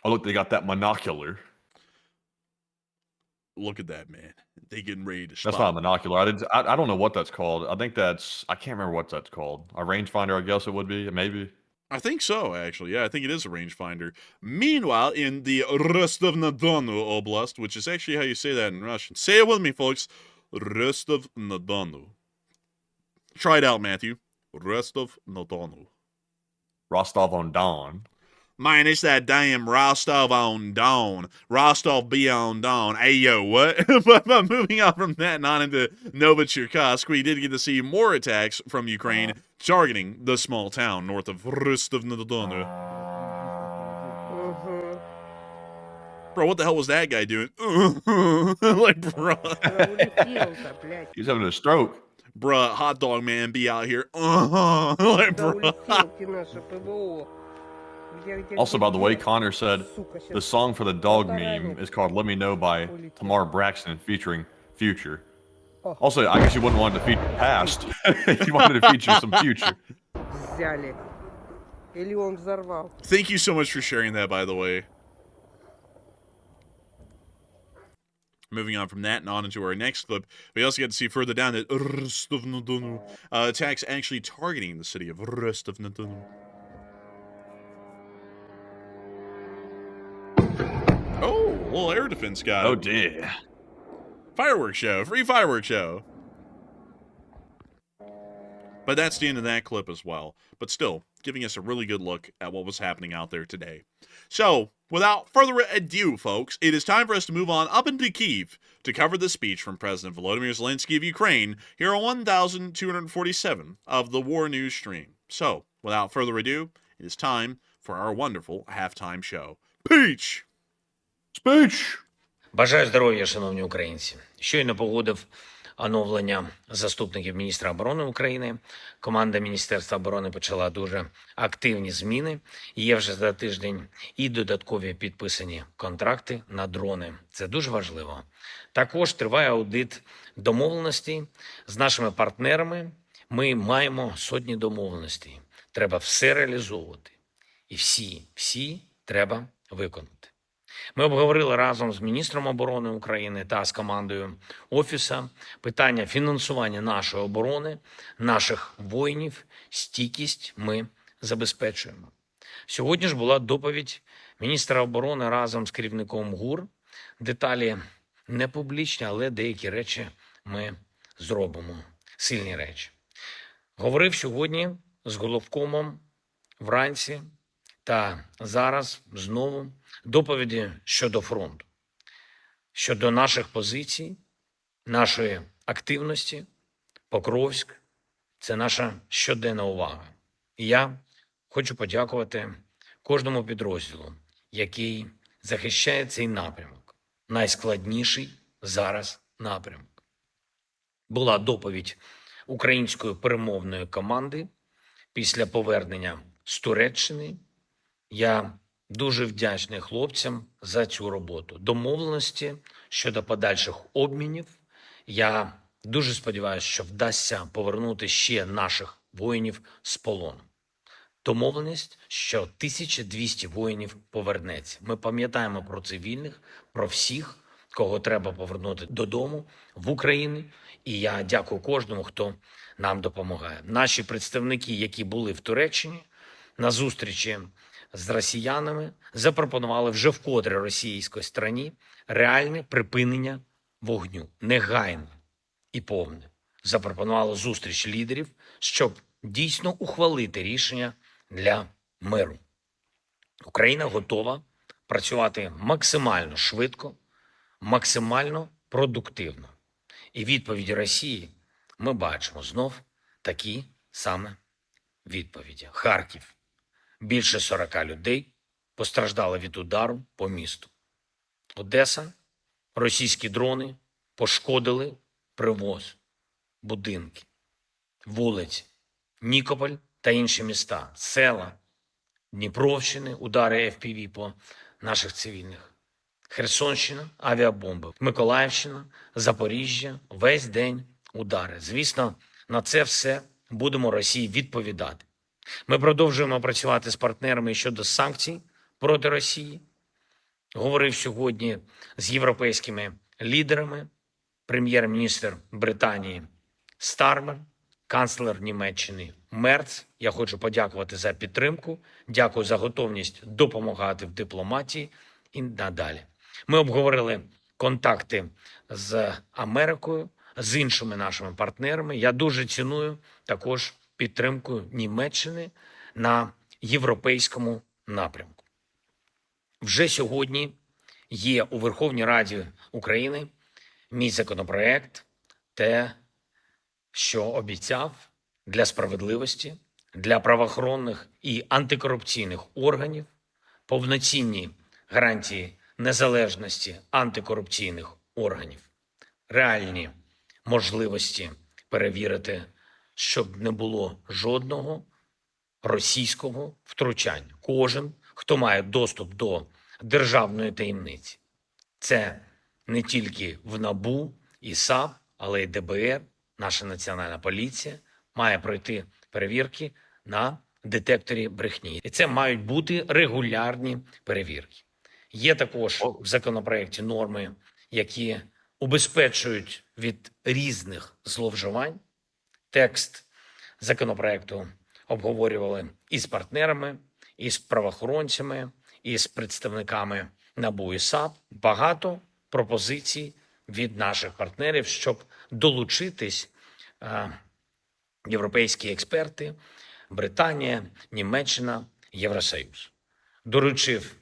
Oh, look, they got that monocular. Look at that, man. They getting ready to spot. That's not a monocular. I don't know what that's called. I think I can't remember what that's called. A rangefinder, I guess it would be, maybe. I think so, actually. Yeah, I think it is a rangefinder. Meanwhile, in the Rostov-na-Donu Oblast, which is actually how you say that in Russian. Say it with me, folks. Rostov-na-Donu. Try it out, Matthew. Rostov-na-Donu. Rostov-on-Don. Man, it's that damn Rostov-on-Don. Rostov be on Don. Hey, yo, what? But moving on from that and on into Novichokrovsk, we did get to see more attacks from Ukraine targeting the small town north of Rostov-na-Don. Bro, what the hell was that guy doing? Like, bro. He's having a stroke. bruh, hot dog man be out here. Like, bruh. Also, by the way, Connor said the song for the dog meme is called Let Me Know by Tamar Braxton featuring Future. Also, I guess you wouldn't want to feature past. You wanted to feature some future. Thank you so much for sharing that, by the way. Moving on from that and on into our next clip, we also get to see further down that Rostov attacks actually targeting the city of Rostov. Oh, a little air defense guy. Oh dear. Fireworks show. Free fireworks show. But that's the end of that clip as well. But still, giving us a really good look at what was happening out there today. So, without further ado, folks, it is time for us to move on up into Kyiv to cover the speech from President Volodymyr Zelensky of Ukraine here on 1247 of the War News Stream. So, without further ado, it is time for our wonderful halftime show. Peach! Speech! Бажаю здоров'я, шановні українці. Щойно погодив оновлення заступників міністра оборони України. Команда Міністерства оборони почала дуже активні зміни. Є вже за тиждень і додаткові підписані контракти на дрони. Це дуже важливо. Також триває аудит домовленостей з нашими партнерами. Ми маємо сотні домовленостей. Треба все реалізовувати. І всі треба виконати. Ми обговорили разом з міністром оборони України та з командою Офісу питання фінансування нашої оборони, наших воїнів, стійкість ми забезпечуємо. Сьогодні ж була доповідь міністра оборони разом з керівником ГУР. Деталі не публічні, але деякі речі ми зробимо, сильні речі. Говорив сьогодні з головкомом вранці та зараз знову доповіді щодо фронту, щодо наших позицій, нашої активності. Покровськ – це наша щоденна увага. І я хочу подякувати кожному підрозділу, який захищає цей напрямок. Найскладніший зараз напрямок. Була доповідь української перемовної команди після повернення з Туреччини. Я дуже вдячний хлопцям за цю роботу. Домовленості щодо подальших обмінів. Я дуже сподіваюся, що вдасться повернути ще наших воїнів з полону. Домовленість, що 1200 воїнів повернеться. Ми пам'ятаємо про цивільних, про всіх, кого треба повернути додому, в Україну. І я дякую кожному, хто нам допомагає. Наші представники, які були в Туреччині, на зустрічі з росіянами, запропонували вже вкотре російській стороні реальне припинення вогню, негайне і повне. Запропонували зустріч лідерів, щоб дійсно ухвалити рішення для миру. Україна готова працювати максимально швидко, максимально продуктивно. І відповіді Росії ми бачимо знов такі саме відповіді. Харків. Більше 40 людей постраждали від удару по місту. Одеса. Російські дрони пошкодили привоз, будинки, вулиці, Нікополь та інші міста, села, Дніпровщини, удари FPV по наших цивільних. Херсонщина, авіабомби, Миколаївщина, Запоріжжя, весь день удари. Звісно, на це все будемо Росії відповідати. Ми продовжуємо працювати з партнерами щодо санкцій проти Росії. Говорив сьогодні з європейськими лідерами, прем'єр-міністр Британії Стармер, канцлер Німеччини Мерц. Я хочу подякувати за підтримку, дякую за готовність допомагати в дипломатії і надалі. Ми обговорили контакти з Америкою, з іншими нашими партнерами. Я дуже ціную також підтримку Німеччини на європейському напрямку. Вже сьогодні є у Верховній Раді України мій законопроект, те, що обіцяв для справедливості, для правоохоронних і антикорупційних органів, повноцінні гарантії незалежності антикорупційних органів, реальні можливості перевірити, щоб не було жодного російського втручання. Кожен, хто має доступ до державної таємниці. Це не тільки в НАБУ і САП, але й ДБР, наша національна поліція має пройти перевірки на детекторі брехні. І це мають бути регулярні перевірки. Є також в законопроекті норми, які убезпечують від різних зловживань. Текст законопроекту обговорювали і з партнерами, і з правоохоронцями, і з представниками НАБУ і САП. Багато пропозицій від наших партнерів, щоб долучитись європейські експерти, Британія, Німеччина, Євросоюз. Доручив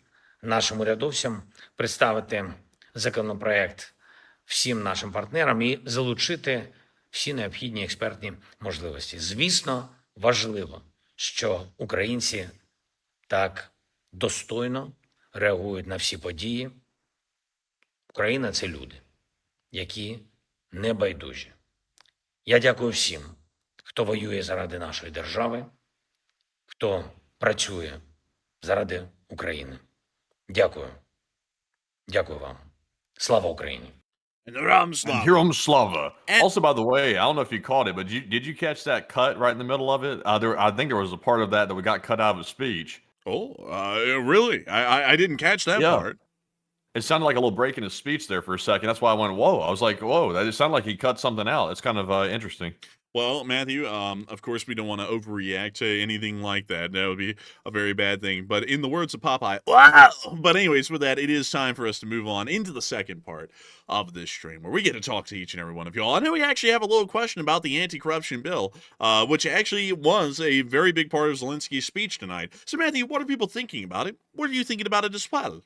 нашим урядовцям представити законопроект всім нашим партнерам і залучити всі необхідні експертні можливості. Звісно, важливо, що українці так достойно реагують на всі події. Україна – це люди, які не байдужі. Я дякую всім, хто воює заради нашої держави, хто працює заради України. Дякую. Дякую вам. Слава Україні! Героям слава. Hiram Slava. And- Also, by the way, I don't know if you caught it, but did you catch that cut right in the middle of it? I think there was a part of that we got cut out of his speech. Oh, really? I didn't catch that Yeah. part. It sounded like a little break in his speech there for a second. That's why I went, whoa. I was like, whoa, that just sounded like he cut something out. It's kind of interesting. Well, Matthew, of course, we don't want to overreact to anything like that. That would be a very bad thing. But in the words of Popeye, wow! But anyways, with that, it is time for us to move on into the second part of this stream, where we get to talk to each and every one of y'all. I know we actually have a little question about the anti-corruption bill, which actually was a very big part of Zelensky's speech tonight. So, Matthew, what are people thinking about it? What are you thinking about it as well?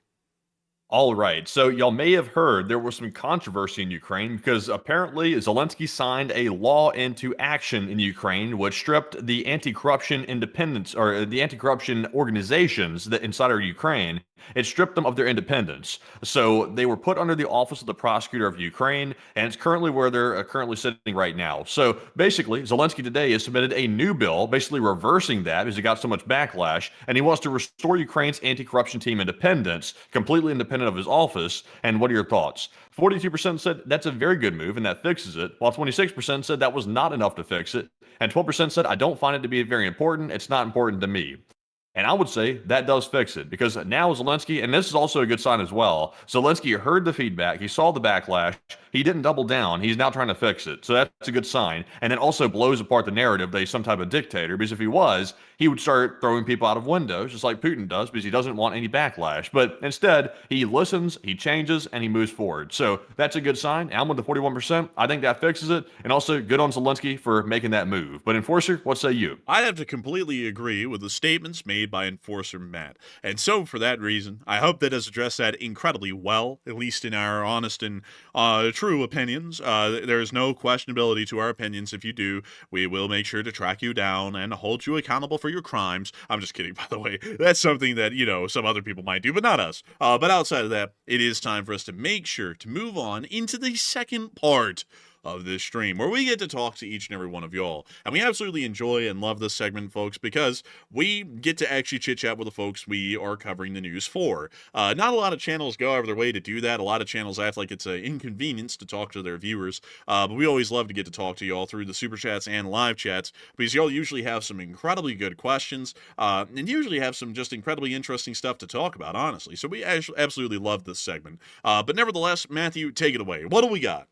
All right. So y'all may have heard there was some controversy in Ukraine because apparently Zelensky signed a law into action in Ukraine, which stripped the anti-corruption independence or the anti-corruption organizations that inside of Ukraine. It stripped them of their independence. So they were put under the office of the prosecutor of Ukraine, and it's currently where they're currently sitting right now. So basically, Zelensky today has submitted a new bill, basically reversing that because he got so much backlash, and he wants to restore Ukraine's anti-corruption team independence, completely independent of his office. And what are your thoughts? 42% said that's a very good move and that fixes it, while 26% said that was not enough to fix it, and 12% said I don't find it to be very important. It's not important to me. And I would say that does fix it because now Zelensky, and this is also a good sign as well, Zelensky heard the feedback, he saw the backlash, he didn't double down, he's now trying to fix it. So that's a good sign. And it also blows apart the narrative that he's some type of dictator, because if he was, he would start throwing people out of windows, just like Putin does, because he doesn't want any backlash. But instead, he listens, he changes, and he moves forward. So that's a good sign. I'm with the 41%. I think that fixes it. And also, good on Zelensky for making that move. But Enforcer, what say you? I'd have to completely agree with the statements made by Enforcer Matt. And so, for that reason, I hope that has addressed that incredibly well, at least in our honest and true opinions. There is no questionability to our opinions. If you do, we will make sure to track you down and hold you accountable for your crimes. I'm just kidding, by the way. That's something that, some other people might do, but not us. But outside of that, it is time for us to make sure to move on into the second part of this stream, where we get to talk to each and every one of y'all. And we absolutely enjoy and love this segment, folks, because we get to actually chit-chat with the folks we are covering the news for. Not a lot of channels go out of their way to do that. A lot of channels act like it's an inconvenience to talk to their viewers, but we always love to get to talk to y'all through the super chats and live chats, because y'all usually have some incredibly good questions, and usually have some just incredibly interesting stuff to talk about, honestly. So we absolutely love this segment. But nevertheless, Matthew, take it away. What do we got?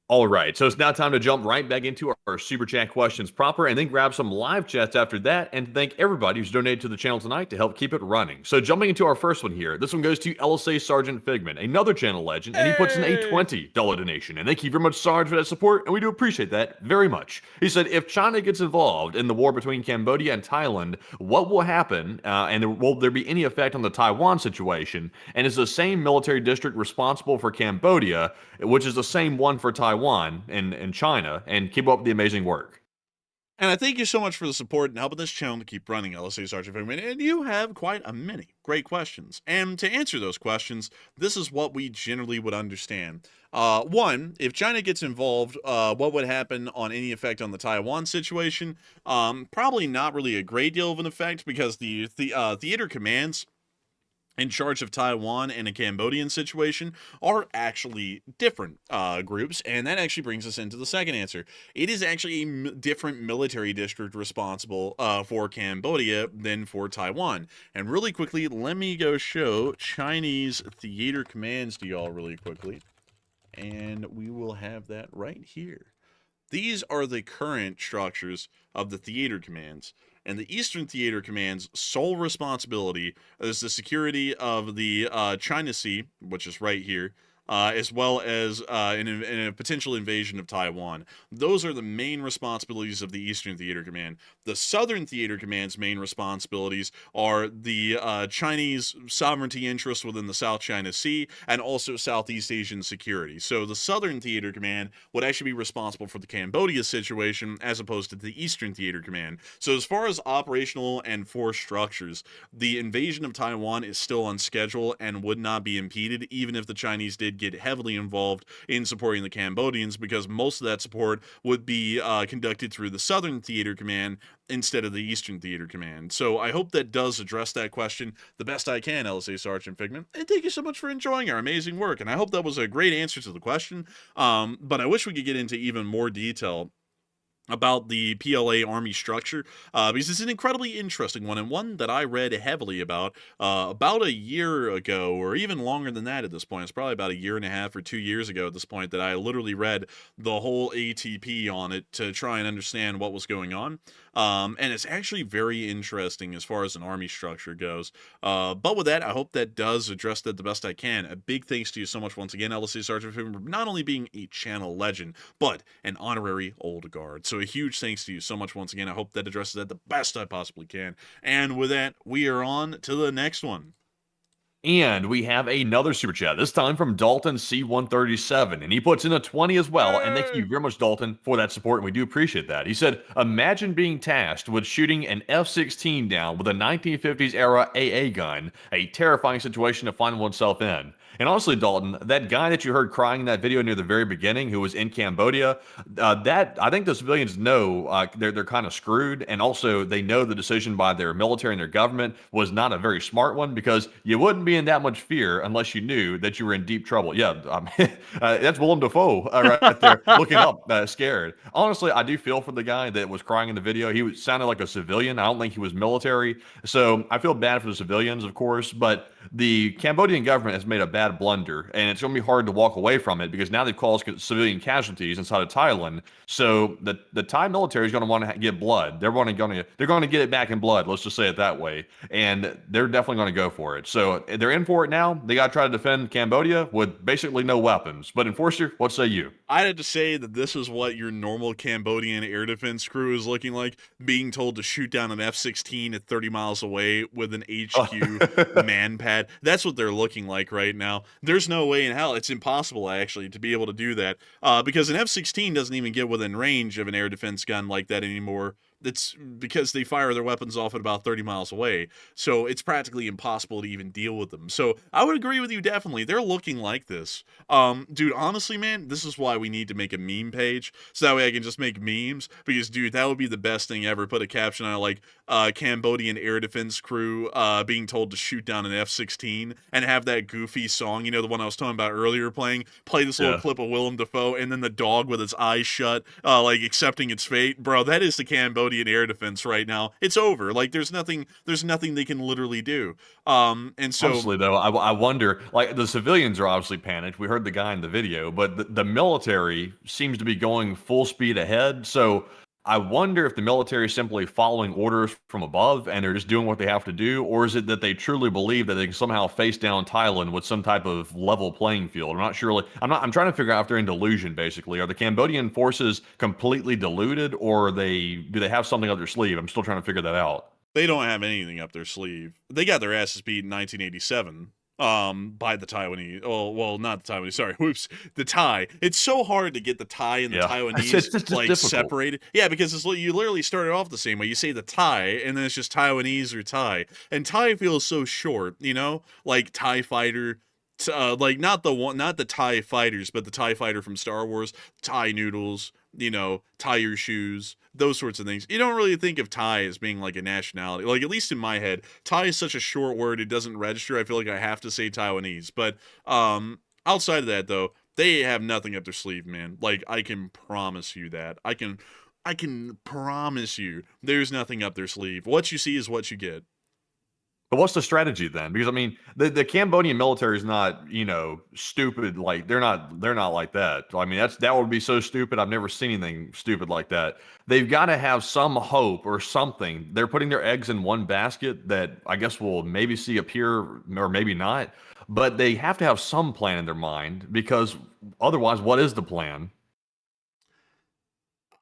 All right, so it's now time to jump right back into our super chat questions proper and then grab some live chats after that, and thank everybody who's donated to the channel tonight to help keep it running. So jumping into our first one here, this one goes to LSA Sergeant Figment, another channel legend, and he puts in a $20 donation. And thank you very much, Sarge, for that support, and we do appreciate that very much. He said, if China gets involved in the war between Cambodia and Thailand, what will happen, and will there be any effect on the Taiwan situation? And is the same military district responsible for Cambodia, which is the same one for Taiwan in China, and keep up the amazing work? And I thank you so much for the support and helping this channel to keep running, LSA Sergeant Figman. And you have quite a many great questions. And to answer those questions, this is what we generally would understand. One, if China gets involved, what would happen on any effect on the Taiwan situation? Probably not really a great deal of an effect, because the theater commands in charge of Taiwan and a Cambodian situation are actually different groups, and that actually brings us into the second answer. It is actually a different military district responsible for Cambodia than for Taiwan. And really quickly, let me go show Chinese theater commands to y'all really quickly, and we will have that right here. These are the current structures of the theater commands. And the Eastern Theater Command's sole responsibility is the security of the China Sea, which is right here, as well as in a potential invasion of Taiwan. Those are the main responsibilities of the Eastern Theater Command. The Southern Theater Command's main responsibilities are the Chinese sovereignty interests within the South China Sea and also Southeast Asian security. So the Southern Theater Command would actually be responsible for the Cambodia situation as opposed to the Eastern Theater Command. So as far as operational and force structures, the invasion of Taiwan is still on schedule and would not be impeded, even if the Chinese did get heavily involved in supporting the Cambodians, because most of that support would be conducted through the Southern Theater Command instead of the Eastern Theater Command. So I hope that does address that question the best I can, LSA Sergeant Figman. And thank you so much for enjoying our amazing work. And I hope that was a great answer to the question. But I wish we could get into even more detail about the PLA army structure, because it's an incredibly interesting one, and one that I read heavily about a year ago, or even longer than that at this point. It's probably about a year and a half or 2 years ago at this point that I literally read the whole ATP on it to try and understand what was going on. And it's actually very interesting as far as an army structure goes. But with that, I hope that does address that the best I can. A big thanks to you so much once again, LSA Sergeant Figman, for not only being a channel legend, but an honorary old guard. So a huge thanks to you so much once again. I hope that addresses that the best I possibly can. And with that, we are on to the next one. And we have another super chat, this time from Dalton C137, and he puts in a 20 as well. And thank you very much, Dalton, for that support, and we do appreciate that. He said, imagine being tasked with shooting an F-16 down with a 1950s era AA gun, a terrifying situation to find oneself in. And honestly, Dalton, that guy that you heard crying in that video near the very beginning, who was in Cambodia, that I think the civilians know they're kind of screwed, and also they know the decision by their military and their government was not a very smart one, because you wouldn't be in that much fear unless you knew that you were in deep trouble. Yeah, that's Willem Dafoe right there, looking up, scared. Honestly, I do feel for the guy that was crying in the video. He sounded like a civilian. I don't think he was military, so I feel bad for the civilians, of course, but the Cambodian government has made a bad blunder, and it's going to be hard to walk away from it, because now they've caused civilian casualties inside of Thailand. So the Thai military is going to want to get blood. They're going to get it back in blood. Let's just say it that way, and they're definitely going to go for it. So they're in for it now. They got to try to defend Cambodia with basically no weapons. But Enforcer, what say you? I'd have to say that this is what your normal Cambodian air defense crew is looking like, being told to shoot down an F-16 at 30 miles away with an HQ man pad. That's what they're looking like right now. There's no way in hell. It's impossible, actually, to be able to do that, because an F-16 doesn't even get within range of an air defense gun like that anymore. It's because they fire their weapons off at about 30 miles away. So it's practically impossible to even deal with them. So I would agree with you, definitely. They're looking like this. Dude, honestly, man, this is why we need to make a meme page. So that way I can just make memes. Because, dude, that would be the best thing ever. Put a caption on it like, Cambodian air defense crew being told to shoot down an F-16, and have that goofy song, you know, the one I was talking about earlier, play this little clip of Willem Dafoe, and then the dog with its eyes shut, like accepting its fate. Bro, that is the Cambodian air defense right now. It's over. Like, there's nothing they can literally do. And so honestly, though, I wonder, like, the civilians are obviously panicked. We heard the guy in the video, but the military seems to be going full speed ahead. So I wonder if the military is simply following orders from above and they're just doing what they have to do, or is it that they truly believe that they can somehow face down Thailand with some type of level playing field? I'm not sure. I'm trying to figure out if they're in delusion, basically. Are the Cambodian forces completely deluded, or do they have something up their sleeve? I'm still trying to figure that out. They don't have anything up their sleeve. They got their asses beat in 1987. by the Taiwanese. Well, not the Taiwanese. Sorry, whoops, the Thai. It's so hard to get the Thai and the Taiwanese It's just like difficult. separated. Yeah, because you literally started off the same way. You say the Thai, and then it's just Taiwanese or Thai, and Thai feels so short. Like Thai fighter. Like not the Thai fighters, but the Thai fighter from Star Wars, Thai noodles, tie your shoes, those sorts of things. You don't really think of Thai as being like a nationality. Like, at least in my head, Thai is such a short word, it doesn't register. I feel like I have to say Taiwanese. But outside of that, though, they have nothing up their sleeve, man. Like, I can promise you that. I can promise you there's nothing up their sleeve. What you see is what you get. But what's the strategy then? Because I mean, the Cambodian military is not, stupid. Like they're not like that. I mean, that would be so stupid. I've never seen anything stupid like that. They've got to have some hope or something. They're putting their eggs in one basket that I guess we'll maybe see appear or maybe not. But they have to have some plan in their mind, because otherwise, what is the plan?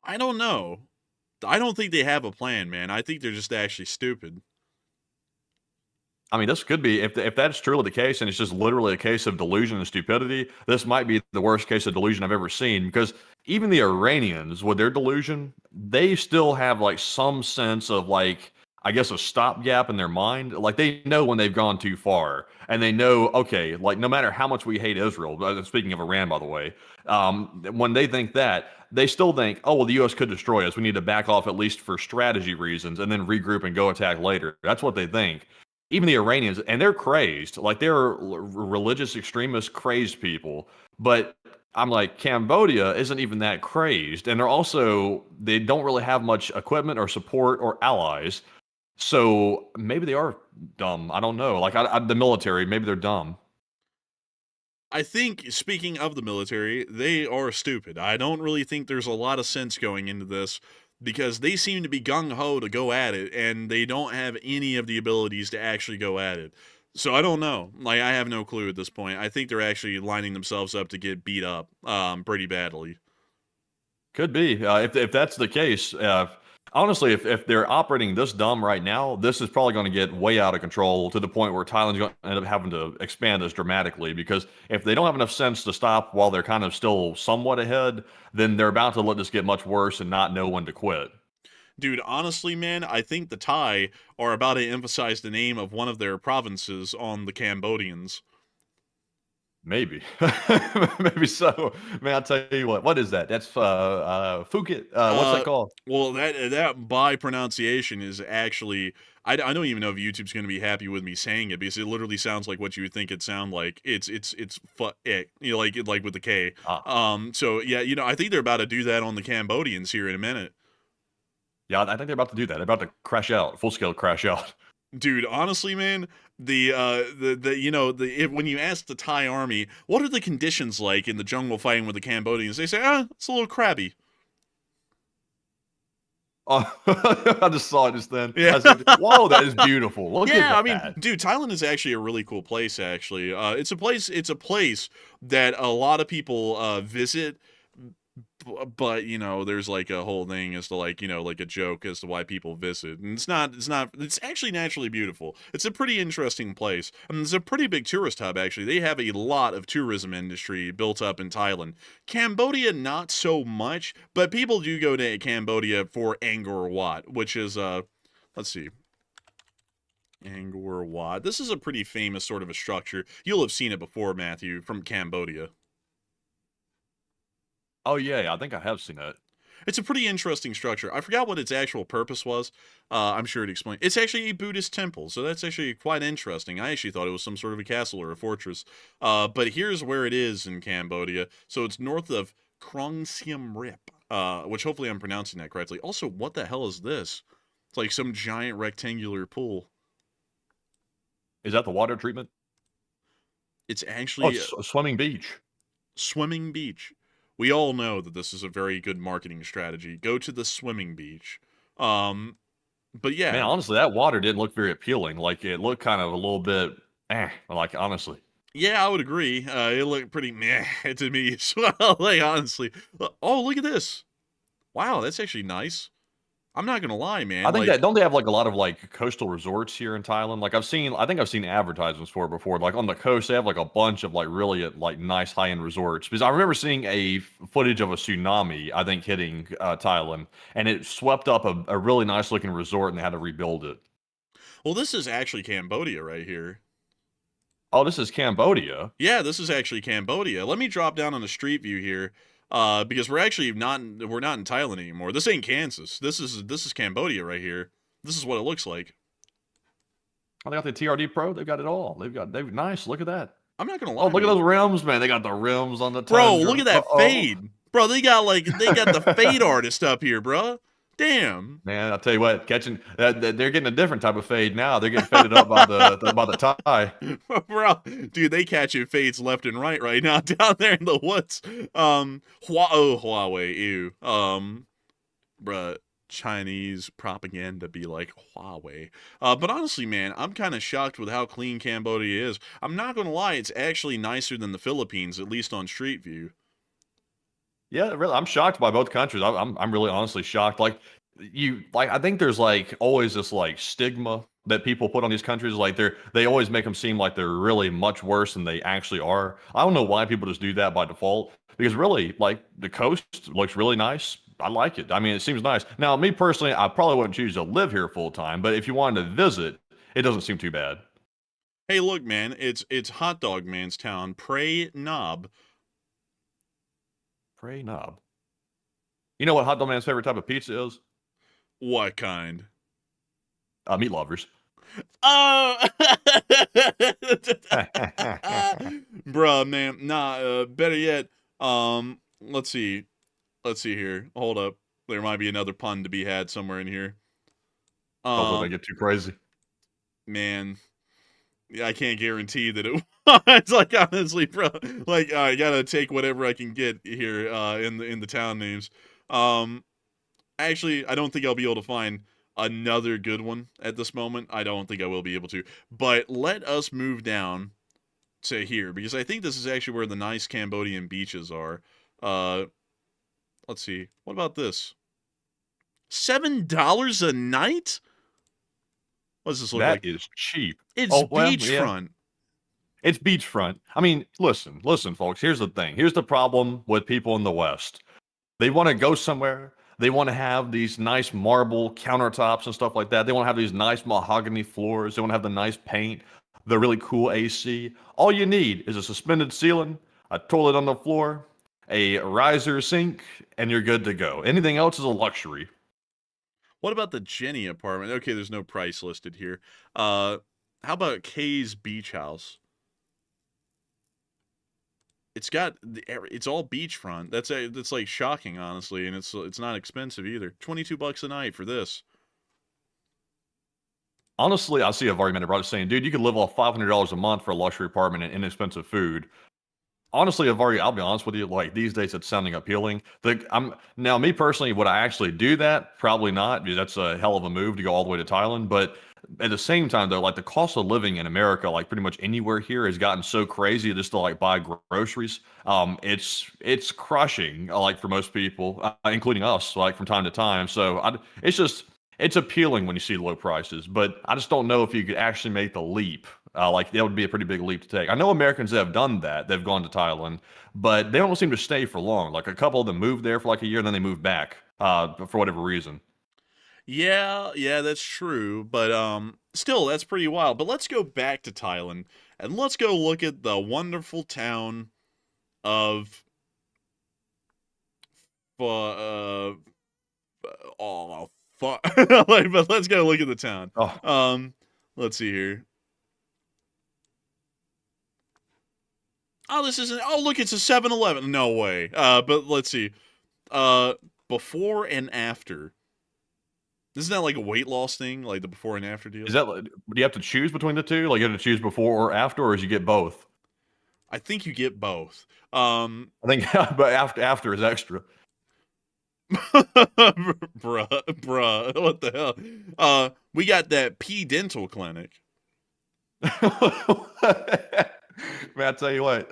I don't know. I don't think they have a plan, man. I think they're just actually stupid. I mean, this could be, if that's truly the case, and it's just literally a case of delusion and stupidity, this might be the worst case of delusion I've ever seen, because even the Iranians, with their delusion, they still have like some sense of like, I guess, a stopgap in their mind. Like they know when they've gone too far, and they know, okay, like no matter how much we hate Israel, speaking of Iran, by the way, when they think that, they still think, oh, well, the U.S. could destroy us. We need to back off at least for strategy reasons and then regroup and go attack later. That's what they think. Even the Iranians, and they're crazed, like they're religious extremist, crazed people. But I'm like, Cambodia isn't even that crazed, and they don't really have much equipment or support or allies. So maybe they are dumb. I don't know. Like the military, maybe they're dumb. I think, speaking of the military, they are stupid. I don't really think there's a lot of sense going into this, because they seem to be gung-ho to go at it, and they don't have any of the abilities to actually go at it. So I don't know. Like, I have no clue at this point. I think they're actually lining themselves up to get beat up pretty badly. Could be. If that's the case, honestly, if they're operating this dumb right now, this is probably going to get way out of control to the point where Thailand's going to end up having to expand this dramatically. Because if they don't have enough sense to stop while they're kind of still somewhat ahead, then they're about to let this get much worse and not know when to quit. Dude, honestly, man, I think the Thai are about to emphasize the name of one of their provinces on the Cambodians. Maybe. Maybe so. Man, I'll tell you what is that? That's Phuket. What's that called? Well, that by pronunciation is actually, I don't even know if YouTube's going to be happy with me saying it, because it literally sounds like what you would think it sound like. It's like with the K. So yeah, I think they're about to do that on the Cambodians here in a minute. Yeah, I think they're about to do that. They're about to crash out, full scale crash out. Dude, honestly, man, when you ask the Thai army, what are the conditions like in the jungle fighting with the Cambodians, they say, it's a little crabby. Oh, I just saw it just then. Yeah. I said, whoa, that is beautiful. Look at that. I mean, dude, Thailand is actually a really cool place, actually. It's a place that a lot of people visit, but there's like a whole thing as to like a joke as to why people visit, and it's actually naturally beautiful. It's a pretty interesting place. I mean, it's a pretty big tourist hub, actually. They have a lot of tourism industry built up in Thailand. Cambodia, not so much, but people do go to Cambodia for Angkor Wat, which is let's see, Angkor Wat. This is a pretty famous sort of a structure. You'll have seen it before, Matthew, from Cambodia. Oh, yeah, I think I have seen that. It's a pretty interesting structure. I forgot what its actual purpose was. I'm sure it explained. It's actually a Buddhist temple, so that's actually quite interesting. I actually thought it was some sort of a castle or a fortress. But here's where it is in Cambodia. So it's north of Krong Siem Rip, which hopefully I'm pronouncing that correctly. Also, what the hell is this? It's like some giant rectangular pool. Is that the water treatment? It's actually it's a swimming beach. Swimming beach. We all know that this is a very good marketing strategy. Go to the swimming beach. But yeah. Man, honestly, that water didn't look very appealing. Like, it looked kind of a little bit, like, honestly. Yeah, I would agree. It looked pretty meh to me as well, like, honestly. Oh, look at this. Wow, that's actually nice. I'm not gonna lie, man. I think like, that don't they have like a lot of like coastal resorts here in Thailand? Like I think I've seen advertisements for it before. Like on the coast, they have like a bunch of like really like nice high end resorts. Because I remember seeing a footage of a tsunami, I think hitting Thailand, and it swept up a really nice looking resort, and they had to rebuild it. well, this is actually Cambodia right here. Oh, this is Cambodia. Yeah, this is actually Cambodia. Let me drop down on a street view here, because we're not in Thailand anymore. This ain't Kansas. This is Cambodia right here. This is what it looks like. Oh, they got the TRD Pro. They've got it all. They've nice. Look at that. I'm not gonna lie. Oh, look at man. those rims, man. They got the rims on the Bro, Tundra. look at that Uh-oh. fade. Bro, they got the fade artist up here, bro. Damn. Man, I'll tell you what, they're getting a different type of fade now. They're getting faded up by the tie. Bro, dude, they catching fades left and right now down there in the woods. Huawei, ew. Bruh, Chinese propaganda be like Huawei. But honestly, man, I'm kind of shocked with how clean Cambodia is. I'm not gonna lie, it's actually nicer than the Philippines, at least on Street View. Yeah, really, I'm shocked by both countries. I'm really honestly shocked. Like I think there's like always this like stigma that people put on these countries. Like they always make them seem like they're really much worse than they actually are. I don't know why people just do that by default. Because really, like the coast looks really nice. I like it. I mean, it seems nice. Now, me personally, I probably wouldn't choose to live here full time. But if you wanted to visit, it doesn't seem too bad. Hey, look, man, it's Hot Dog Man's town, Prey Knob. Prey Knob. You know what Hot Dog Man's favorite type of pizza is? What kind? Meat lovers. Oh, bruh, man. Nah. Better yet. Let's see here. Hold up. There might be another pun to be had somewhere in here. Hopefully they get too crazy. Man, yeah, I can't guarantee that it. It's like honestly, bro. Like I gotta take whatever I can get here. In the town names. Actually, I don't think I'll be able to find another good one at this moment. I don't think I will be able to. But let us move down to here, because I think this is actually where the nice Cambodian beaches are. Let's see. What about this? $7 a night? What does this look like? That is cheap. It's well, beachfront. Yeah. It's beachfront. I mean, listen, folks. Here's the thing. Here's the problem with people in the West. They want to go somewhere. They want to have these nice marble countertops and stuff like that. They want to have these nice mahogany floors. They want to have the nice paint, the really cool AC. All you need is a suspended ceiling, a toilet on the floor, a riser sink, and you're good to go. Anything else is a luxury. What about the Jenny apartment? Okay, there's no price listed here. How about Kay's Beach House? It's all beachfront. That's like shocking, honestly, and it's not expensive either. $22 a night for this. Honestly, I see a very many brothers saying, dude, you could live off $500 a month for a luxury apartment and inexpensive food. Honestly, I'll be honest with you, like these days it's sounding appealing. Now, me personally, would I actually do that? Probably not, because that's a hell of a move to go all the way to Thailand. But at the same time, though, like the cost of living in America, like pretty much anywhere here, has gotten so crazy just to like buy groceries. It's crushing, like for most people, including us, like from time to time. So it's appealing when you see low prices, but I just don't know if you could actually make the leap. Like that would be a pretty big leap to take. I know Americans that have done that. They've gone to Thailand, but they don't seem to stay for long. Like a couple of them moved there for like a year and then they moved back for whatever reason. Yeah, that's true, but still, that's pretty wild. But let's go back to Thailand, and let's go look at the wonderful town of oh fuck. But let's go look at the town. Oh. Let's see here. Oh, this isn't. Oh, look, it's a 7-Eleven. No way. But let's see. Before and after. Isn't that like a weight loss thing, like the before and after deal? Do you have to choose between the two? Like you have to choose before or after, or do you get both? I think you get both. I think, but after is extra. bruh, what the hell? We got that P Dental Clinic. Man, I tell you what.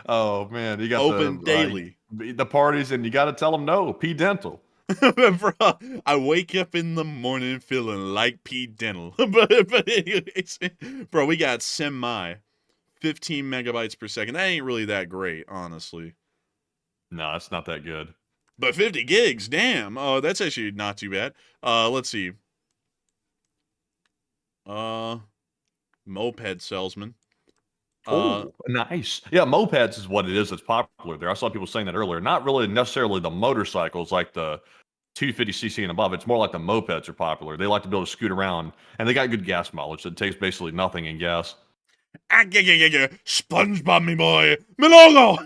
Oh man, you got open daily. The parties, and you got to tell them no. P Dental. Bro, I wake up in the morning feeling like Pete Dental. but anyways, bro, we got 15 megabytes per second. That ain't really that great, honestly. No, it's not that good. But 50 gigs, damn. Oh, that's actually not too bad. Let's see. Moped salesman. Oh, nice. Yeah, mopeds is what it is that's popular there. I saw people saying that earlier. Not really necessarily the motorcycles like the 250cc and above. It's more like the mopeds are popular. They like to be able to scoot around, and they got good gas mileage. It takes basically nothing in gas. SpongeBob, me boy, my logo.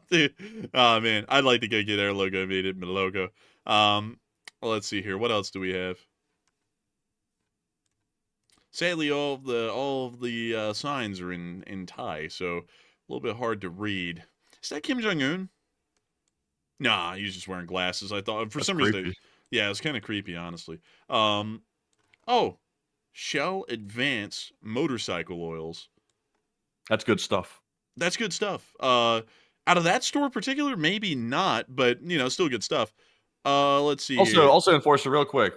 Dude. Oh man, I'd like to go get our logo made it, my logo. Let's see here. What else do we have? Sadly, all of the signs are in Thai, so a little bit hard to read. Is that Kim Jong Un? Nah, he's just wearing glasses. I thought for some reason, yeah, it's kind of creepy, honestly. Oh, Shell Advance motorcycle oils. That's good stuff. That's good stuff. Out of that store in particular, maybe not, but still good stuff. Let's see. Also, Enforcer, real quick.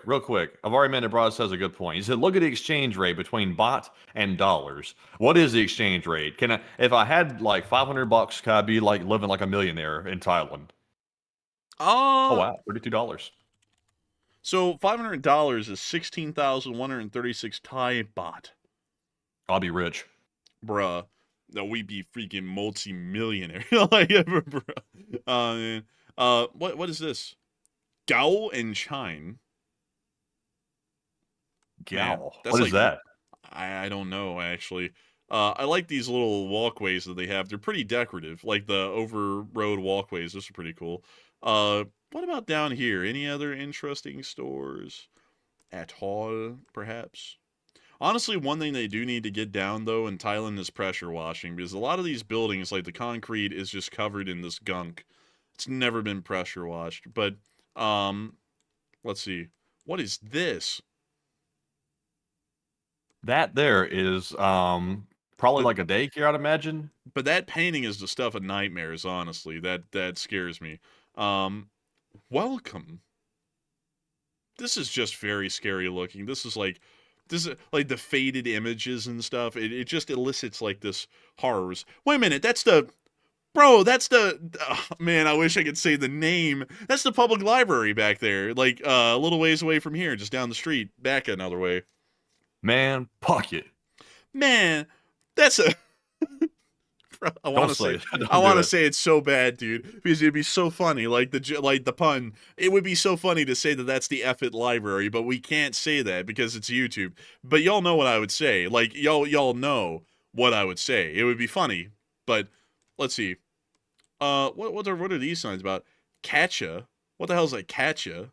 I've already met Brad says a good point. He said, look at the exchange rate between baht and dollars. What is the exchange rate? If I had like $500, could I be like living like a millionaire in Thailand? Oh wow, $32. So $500 is 16,136 Thai baht. I'll be rich, bruh. No, we be freaking multi-millionaire. Bruh. What is this? Gao and Chine. Gao. What is that? I don't know actually. I like these little walkways that they have. They're pretty decorative, like the over-road walkways. Those are pretty cool. What about down here? Any other interesting stores at all, perhaps? Honestly, one thing they do need to get down, though, in Thailand is pressure washing, because a lot of these buildings, like the concrete, is just covered in this gunk. It's never been pressure washed. But, let's see. What is this? That there is, probably like a daycare, I'd imagine. But that painting is the stuff of nightmares, honestly. That scares me. Welcome. This is just very scary looking. This is like the faded images and stuff. It just elicits like this horrors. Wait a minute, that's the man, I wish I could say the name. That's the public library back there. Like a little ways away from here, just down the street, back another way. Man, pocket. Man, that's a I want to say it's so bad, dude, because it'd be so funny, like the pun. It would be so funny to say that that's the F-it library, but we can't say that because it's YouTube. But y'all know what I would say. Like y'all know what I would say. It would be funny, but let's see. What are these signs about? Catcha. What the hell is like catcha?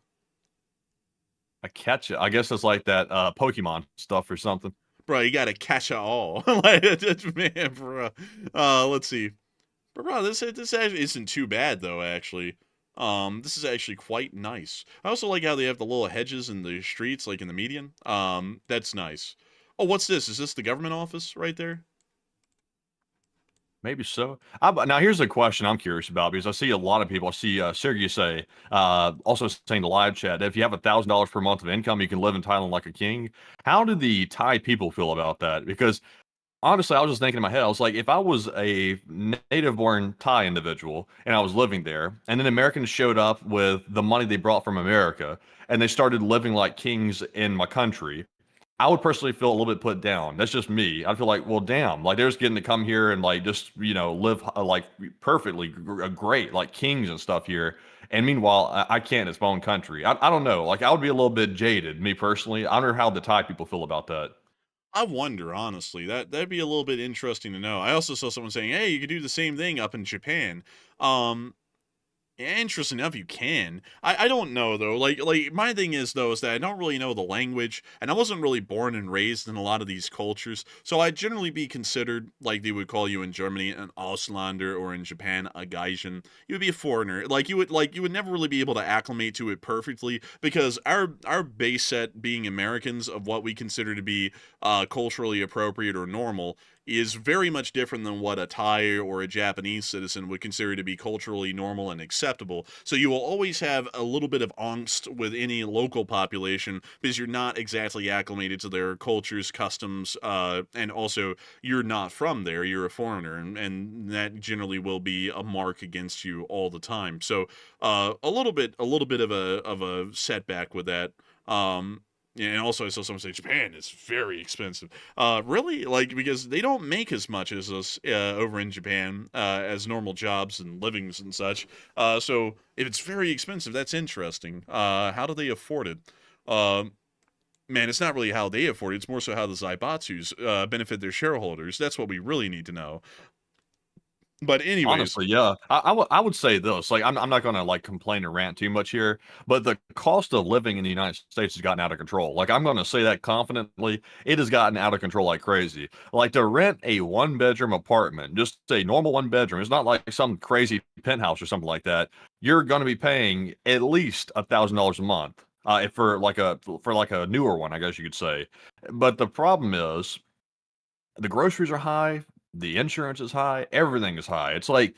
A catcha. I guess it's like that Pokemon stuff or something. Bro, you gotta catch it all. Man, bro. Let's see. Bro, this actually isn't too bad, though, actually. This is actually quite nice. I also like how they have the little hedges in the streets, like in the median. That's nice. Oh, what's this? Is this the government office right there? Maybe so. Now, here's a question I'm curious about, because I see a lot of people. I see Sergey say, also saying the live chat, that if you have $1,000 per month of income, you can live in Thailand like a king. How do the Thai people feel about that? Because honestly, I was just thinking in my head, I was like, if I was a native-born Thai individual and I was living there, and then Americans showed up with the money they brought from America, and they started living like kings in my country, I would personally feel a little bit put down. That's just me. I'd feel like, well, damn, like they're just getting to come here and like just, live like perfectly great, like kings and stuff here. And meanwhile, I can't. It's my own country. I don't know. Like I would be a little bit jaded, me personally. I wonder how the Thai people feel about that. I wonder, honestly. That'd be a little bit interesting to know. I also saw someone saying, hey, you could do the same thing up in Japan. Interesting enough, you can. I don't know though. Like my thing is though is that I don't really know the language, and I wasn't really born and raised in a lot of these cultures. So I'd generally be considered like they would call you in Germany an Auslander, or in Japan a Gaijin. You would be a foreigner. You would never really be able to acclimate to it perfectly, because our base set being Americans of what we consider to be culturally appropriate or normal is very much different than what a Thai or a Japanese citizen would consider to be culturally normal and acceptable. So you will always have a little bit of angst with any local population because you're not exactly acclimated to their cultures, customs, and also you're not from there. You're a foreigner, and that generally will be a mark against you all the time. So a little bit of a setback with that. And also, I saw someone say Japan is very expensive. Really? Like, because they don't make as much as us over in Japan as normal jobs and livings and such. So if it's very expensive, that's interesting. How do they afford it? Man, it's not really how they afford it. It's more so how the Zaibatsus benefit their shareholders. That's what we really need to know. But anyways, honestly, yeah, I would say this. Like, I'm not gonna like complain or rant too much here, but the cost of living in the United States has gotten out of control. Like, I'm gonna say that confidently. It has gotten out of control like crazy. Like, to rent a 1-bedroom apartment, just a normal 1-bedroom, it's not like some crazy penthouse or something like that. You're gonna be paying at least $1,000 a month, if for like a newer one, I guess you could say. But the problem is, the groceries are high. The insurance is high. Everything is high. It's like,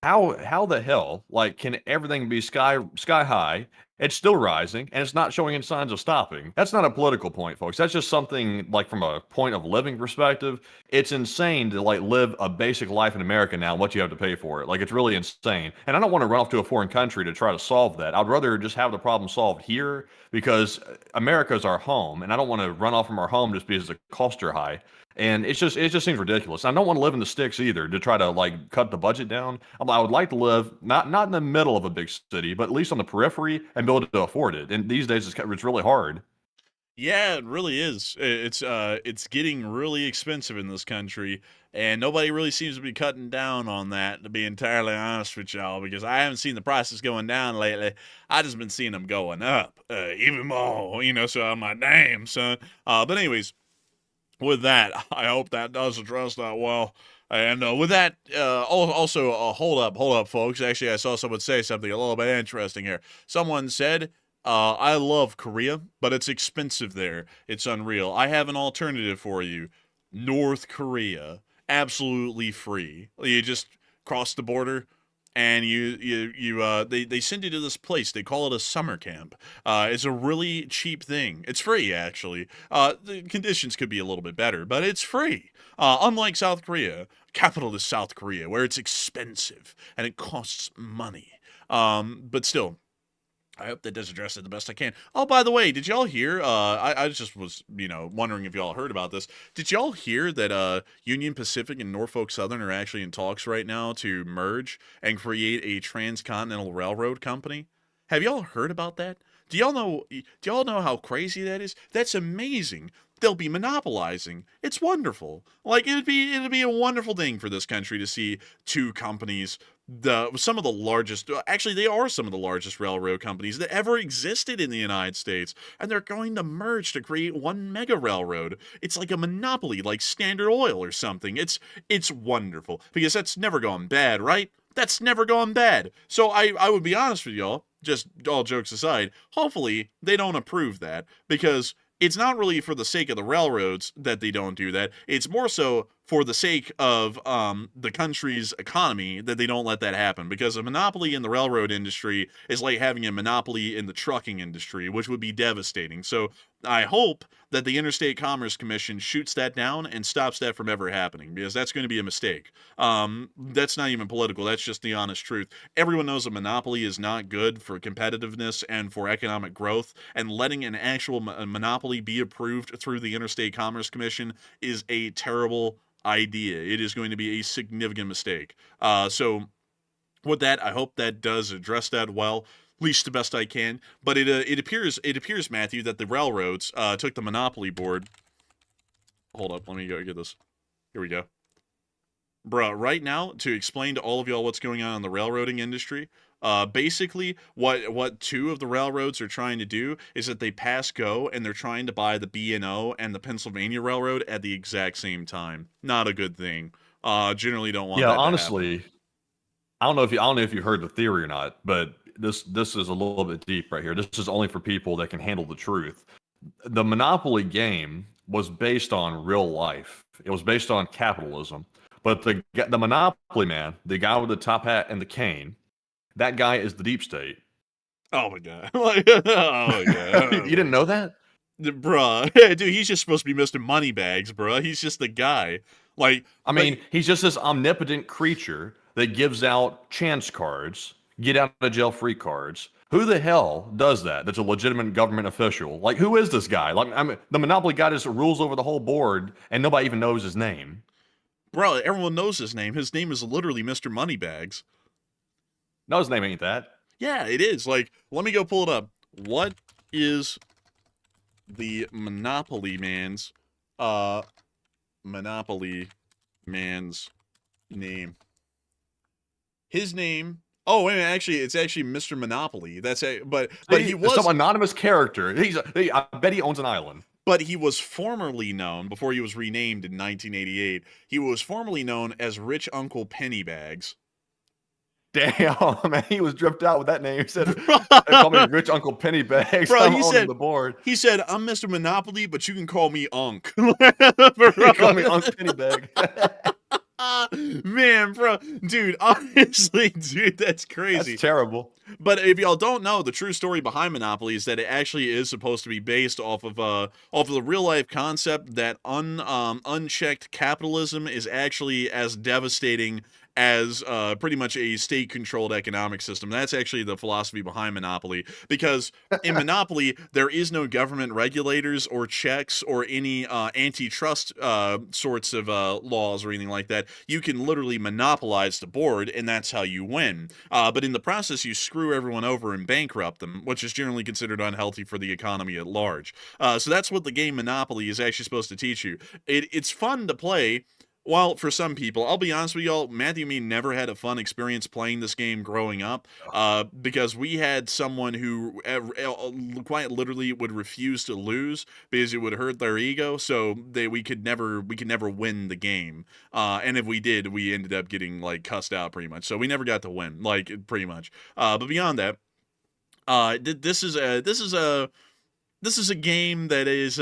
how the hell, like, can everything be sky high? It's still rising, and it's not showing any signs of stopping. That's not a political point, folks. That's just something, like, from a point of living perspective. It's insane to, like, live a basic life in America now, what you have to pay for it. Like, it's really insane. And I don't want to run off to a foreign country to try to solve that. I'd rather just have the problem solved here, because America is our home, and I don't want to run off from our home just because the costs are high. And it just seems ridiculous. I don't want to live in the sticks either to try to like cut the budget down. I would like to live not in the middle of a big city, but at least on the periphery and be able to afford it. And these days it's really hard. yeah, it really is. It's getting really expensive in this country, and nobody really seems to be cutting down on that, to be entirely honest with y'all, because I haven't seen the prices going down lately. I just been seeing them going up, even more, so I'm like, damn, son. But anyways, with that, I hope that does address that well. And with that, also, hold up, folks. Actually, I saw someone say something a little bit interesting here. Someone said, I love Korea, but it's expensive there. It's unreal. I have an alternative for you. North Korea. Absolutely free. You just cross the border, and they send you to this place. They call it a summer camp. It's a really cheap thing. It's free, actually. The conditions could be a little bit better, but it's free. Unlike South Korea, capitalist South Korea, where it's expensive and it costs money. But still, I hope that does address it the best I can. Oh, by the way, did y'all hear? I just was, wondering if y'all heard about this. Did y'all hear that Union Pacific and Norfolk Southern are actually in talks right now to merge and create a transcontinental railroad company? Have y'all heard about that? Do y'all know how crazy that is? That's amazing. They'll be monopolizing. It's wonderful. Like, it'd be a wonderful thing for this country to see two companies, some of the largest, actually they are some of the largest railroad companies that ever existed in the United States, and they're going to merge to create one mega railroad. It's like a monopoly, like Standard Oil or something. It's wonderful, because that's never gone bad, right? That's never gone bad. So I would be honest with y'all, just all jokes aside, hopefully they don't approve that, because it's not really for the sake of the railroads that they don't do that. It's more so for the sake of the country's economy that they don't let that happen. Because a monopoly in the railroad industry is like having a monopoly in the trucking industry, which would be devastating. So I hope that the Interstate Commerce Commission shoots that down and stops that from ever happening, because that's going to be a mistake. That's not even political. That's just the honest truth. Everyone knows a monopoly is not good for competitiveness and for economic growth, and letting an actual monopoly be approved through the Interstate Commerce Commission is a terrible idea. It is going to be a significant mistake. So with that, I hope that does address that well, at least the best I can. But it appears, Matthew, that the railroads took the monopoly board. Hold up, let me go get this. Here we go. Bruh, right now, to explain to all of y'all what's going on in the railroading industry, basically what two of the railroads are trying to do is that they pass go, and they're trying to buy the B&O and the Pennsylvania Railroad at the exact same time. Not a good thing. Generally don't want that to honestly, happen. I don't know if you heard the theory or not, but this is a little bit deep right here. This is only for people that can handle the truth. The Monopoly game was based on real life. It was based on capitalism. But the monopoly man, the guy with the top hat and the cane, that guy is the deep state. Oh my god! Oh my god! You didn't know that? Bruh, dude, he's just supposed to be Mr. Moneybags, bruh. He's just the guy. Like, I mean, he's just this omnipotent creature that gives out chance cards, get out of jail free cards. Who the hell does that? That's a legitimate government official. Like, who is this guy? Like, I mean, the monopoly guy just rules over the whole board, and nobody even knows his name. bro, everyone knows his name. His name is literally Mr. Moneybags. No, his name ain't that. Yeah, it is. Like, let me go pull it up. What is the Monopoly Man's name? His name. Oh wait a minute, actually, it's actually Mr. Monopoly. That's a, but he was some anonymous character. I bet he owns an island. But he was formerly known, before he was renamed in 1988, he was formerly known as Rich Uncle Pennybags. Damn, man, he was dripped out with that name. He said, they call me Rich Uncle Pennybags. Bro, I'm he owning said, the board. He said, I'm Mr. Monopoly, but you can call me Unc. Call me Unc Pennybag. Man, bro, dude, honestly, dude, that's crazy. That's terrible. But if y'all don't know, the true story behind Monopoly is that it actually is supposed to be based off of the real life concept that unchecked capitalism is actually as devastating as pretty much a state-controlled economic system. That's actually the philosophy behind Monopoly, because in Monopoly, there is no government regulators or checks or any antitrust sorts of laws or anything like that. You can literally monopolize the board, and that's how you win. But in the process, you screw everyone over and bankrupt them, which is generally considered unhealthy for the economy at large. So that's what the game Monopoly is actually supposed to teach you. It's fun to play. Well, for some people, I'll be honest with y'all, Matthew and me never had a fun experience playing this game growing up, because we had someone who quite literally would refuse to lose because it would hurt their ego, so we could never win the game. And if we did, we ended up getting like cussed out pretty much. So we never got to win, like pretty much. But beyond that, this is a game that is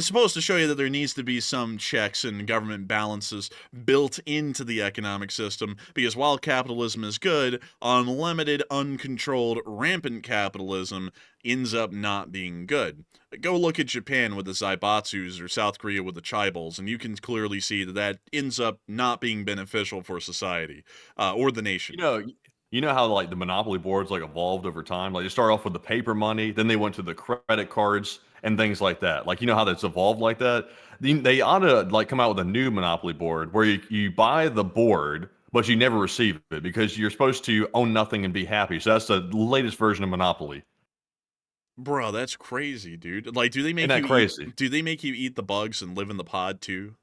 supposed to show you that there needs to be some checks and government balances built into the economic system, because while capitalism is good, unlimited, uncontrolled, rampant capitalism ends up not being good. Go look at Japan with the Zaibatsus or South Korea with the Chaebols, and you can clearly see that ends up not being beneficial for society or the nation. You know how like the monopoly boards like evolved over time? Like they start off with the paper money, then they went to the credit cards and things like that. Like, you know how that's evolved like that? They ought to like come out with a new monopoly board where you buy the board, but you never receive it because you're supposed to own nothing and be happy. So that's the latest version of Monopoly. Bro, that's crazy, dude. Like, do they make do they make you eat the bugs and live in the pod too?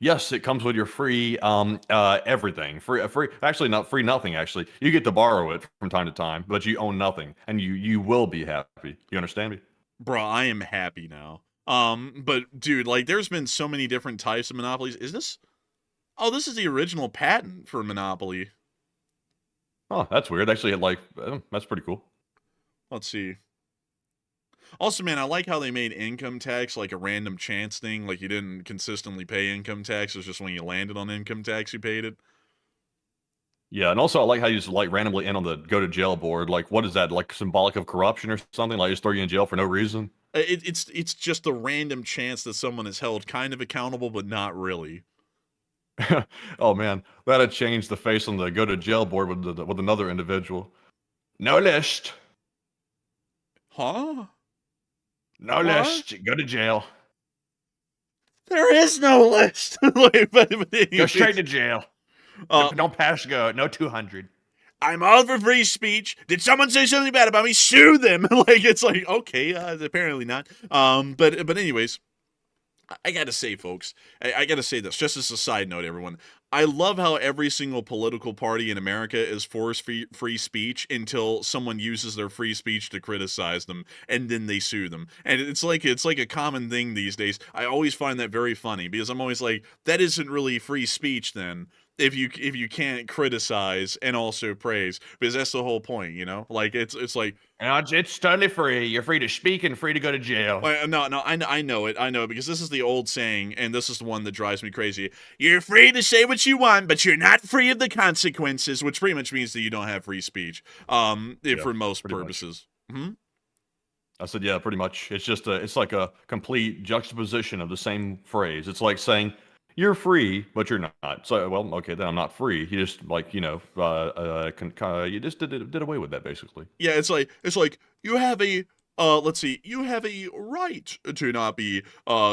Yes, it comes with your free everything. Free, actually not free nothing, actually. You get to borrow it from time to time, but you own nothing, and you will be happy. You understand me? Bro, I am happy now. But dude, like there's been so many different types of monopolies. Is this? Oh, this is the original patent for Monopoly. Oh, that's weird. Actually, like that's pretty cool. Let's see. Also, man, I like how they made income tax like a random chance thing. Like you didn't consistently pay income tax. It was just when you landed on income tax, you paid it. Yeah, and also I like how you just like randomly end on the go to jail board. Like, what is that? Like symbolic of corruption or something? Like just throw you in jail for no reason? It's just a random chance that someone is held kind of accountable, but not really. Oh man, that'd change the face on the go to jail board with another individual. No list. Huh? No list. Go to jail. There is no list. Go straight to jail. Don't pass go. No 200. I'm all for free speech. Did someone say something bad about me? Sue them. Like it's like okay, apparently not. But anyways, I gotta say, folks, I gotta say this just as a side note, everyone. I love how every single political party in America is for free speech until someone uses their free speech to criticize them, and then they sue them. And it's like a common thing these days. I always find that very funny because I'm always like, that isn't really free speech then. if you can't criticize and also praise, because that's the whole point, you know. Like it's like, It's totally free. You're free to speak and free to go to jail. no, I know it, because this is the old saying, and this is the one that drives me crazy. You're free to say what you want, but you're not free of the consequences, which pretty much means that you don't have free speech, for most purposes. I said, yeah, pretty much. It's like a complete juxtaposition of the same phrase. It's like saying, you're free, but you're not. So, well, okay, then I'm not free. You just like, you just did away with that, basically. Yeah, it's like you have a let's see, you have a right to not be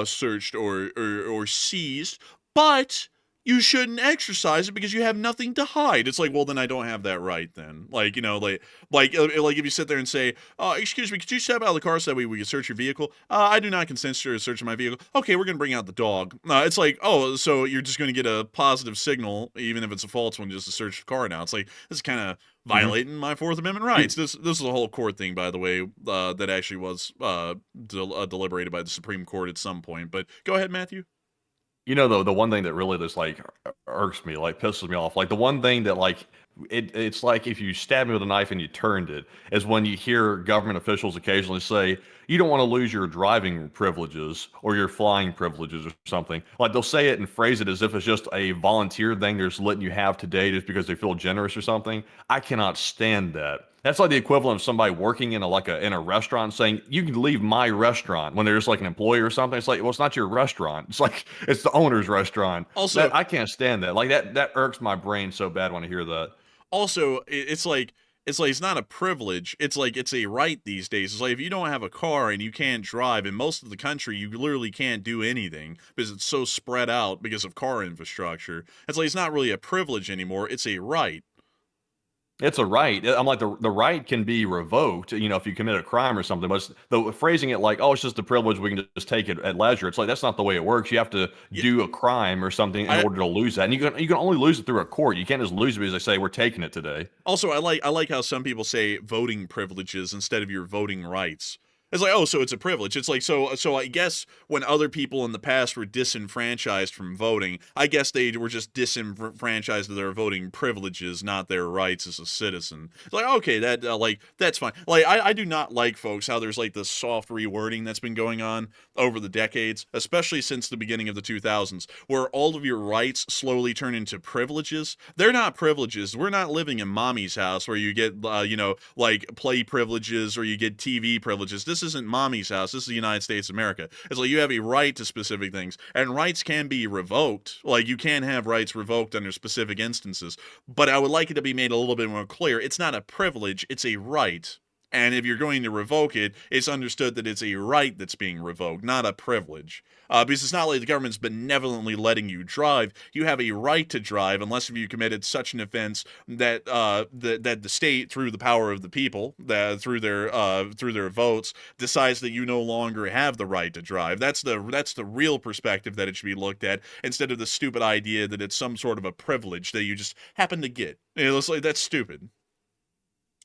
searched or seized, but you shouldn't exercise it because you have nothing to hide. It's like, well, then I don't have that right then. Like, you know, like if you sit there and say, excuse me, could you step out of the car so that we can search your vehicle? I do not consent to a search of my vehicle. Okay, we're going to bring out the dog. It's like, oh, so you're just going to get a positive signal, even if it's a false one, just to search the car now. It's like, this is kind of violating my Fourth Amendment rights. This is a whole court thing, by the way, that actually was deliberated by the Supreme Court at some point. But go ahead, Matthew. You know, the one thing that really just like irks me, like pisses me off, like the one thing that like it's like if you stabbed me with a knife and you turned it, is when you hear government officials occasionally say, you don't want to lose your driving privileges or your flying privileges or something. Like they'll say it and phrase it as if it's just a volunteer thing they're just letting you have today just because they feel generous or something. I cannot stand that. That's like the equivalent of somebody working in a restaurant saying, you can leave my restaurant when they're just like an employee or something. It's like, well, it's not your restaurant. It's like, it's the owner's restaurant. Also, I can't stand that. Like that irks my brain so bad when I hear that. Also, it's like it's not a privilege. It's like it's a right these days. It's like if you don't have a car and you can't drive, in most of the country, you literally can't do anything because it's so spread out because of car infrastructure. It's like it's not really a privilege anymore. It's a right. It's a right. I'm like, the right can be revoked, you know, if you commit a crime or something. But the phrasing it like, oh, it's just a privilege, we can just take it at leisure. It's like, that's not the way it works. You have to do a crime or something in order to lose that. And you can only lose it through a court. You can't just lose it because they say, we're taking it today. Also, I like how some people say voting privileges instead of your voting rights. It's like, oh, so it's a privilege. It's like, so I guess when other people in the past were disenfranchised from voting, I guess they were just disenfranchised of their voting privileges, not their rights as a citizen. It's like, okay, that's fine. Like, I do not like, folks, how there's like this soft rewording that's been going on over the decades, especially since the beginning of the 2000s, where all of your rights slowly turn into privileges. They're not privileges. We're not living in mommy's house where you get, like play privileges or you get TV privileges. This isn't mommy's house. This is the United States of America. It's like you have a right to specific things, and rights can be revoked. Like you can have rights revoked under specific instances, but I would like it to be made a little bit more clear. It's not a privilege, it's a right. And if you're going to revoke it, it's understood that it's a right that's being revoked, not a privilege. Because it's not like the government's benevolently letting you drive. You have a right to drive unless if you committed such an offense that that the state, through the power of the people, that through their votes, decides that you no longer have the right to drive. That's the real perspective that it should be looked at, instead of the stupid idea that it's some sort of a privilege that you just happen to get. It's like, that's stupid.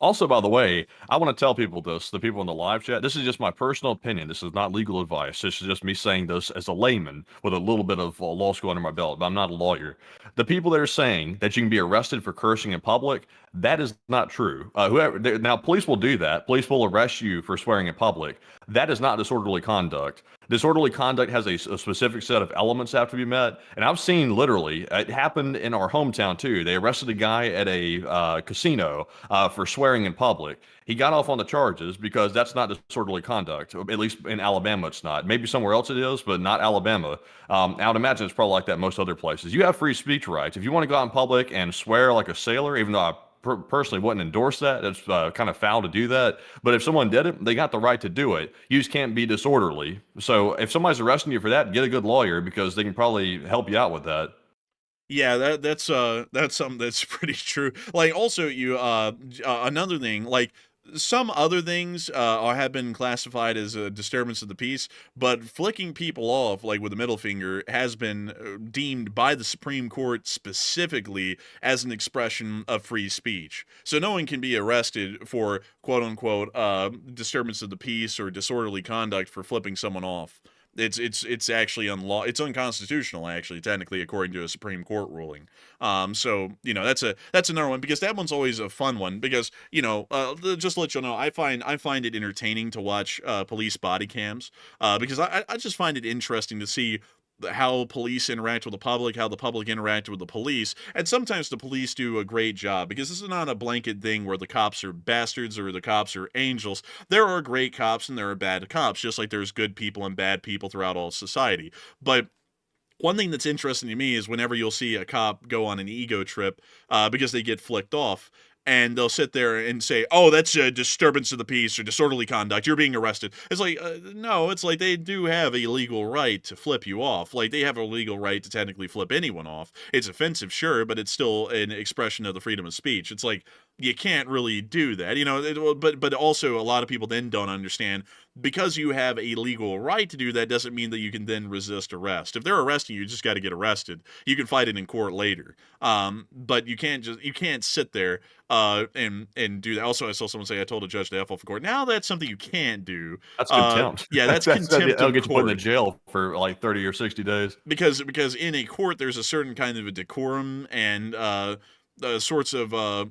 Also, by the way, I want to tell people this, the people in the live chat, this is just my personal opinion. This is not legal advice. This is just me saying this as a layman with a little bit of law school under my belt, but I'm not a lawyer. The people that are saying that you can be arrested for cursing in public, that is not true. Now, police will do that. Police will arrest you for swearing in public. That is not disorderly conduct. Disorderly conduct has a specific set of elements that have to be met. And I've seen literally, it happened in our hometown too. They arrested a guy at a casino for swearing in public. He got off on the charges because that's not disorderly conduct. At least in Alabama, it's not. Maybe somewhere else it is, but not Alabama. I would imagine it's probably like that most other places. You have free speech rights. If you want to go out in public and swear like a sailor, even though I personally wouldn't endorse that. It's kind of foul to do that. But if someone did it, they got the right to do it. You just can't be disorderly. So if somebody's arresting you for that, get a good lawyer because they can probably help you out with that. Yeah, that's something that's pretty true. Like also another thing, like some other things have been classified as a disturbance of the peace, but flicking people off, like with the middle finger, has been deemed by the Supreme Court specifically as an expression of free speech. So no one can be arrested for quote-unquote disturbance of the peace or disorderly conduct for flipping someone off. it's actually it's unconstitutional, actually, technically, according to a Supreme Court ruling. So that's another one, because that one's always a fun one, because just to let you know, I find it entertaining to watch police body cams, because I just find it interesting to see how police interact with the public, how the public interact with the police, and sometimes the police do a great job, because this is not a blanket thing where the cops are bastards or the cops are angels. There are great cops and there are bad cops, just like there's good people and bad people throughout all society. But one thing that's interesting to me is whenever you'll see a cop go on an ego trip because they get flicked off, and they'll sit there and say, "Oh, that's a disturbance of the peace or disorderly conduct. You're being arrested." It's like, no, it's like they do have a legal right to flip you off. Like, they have a legal right to technically flip anyone off. It's offensive, sure, but it's still an expression of the freedom of speech. It's like, you can't really do that, but also a lot of people then don't understand, because you have a legal right to do that doesn't mean that you can then resist arrest. If they're arresting you, you just got to get arrested. You can fight it in court later. But you can't sit there and do that. Also, I saw someone say, I told a judge to F off the court. Now that's something you can't do. That's contempt. Yeah, that's contempt. That'll get you put in the jail for like 30 or 60 days. Because in a court, there's a certain kind of a decorum and sorts of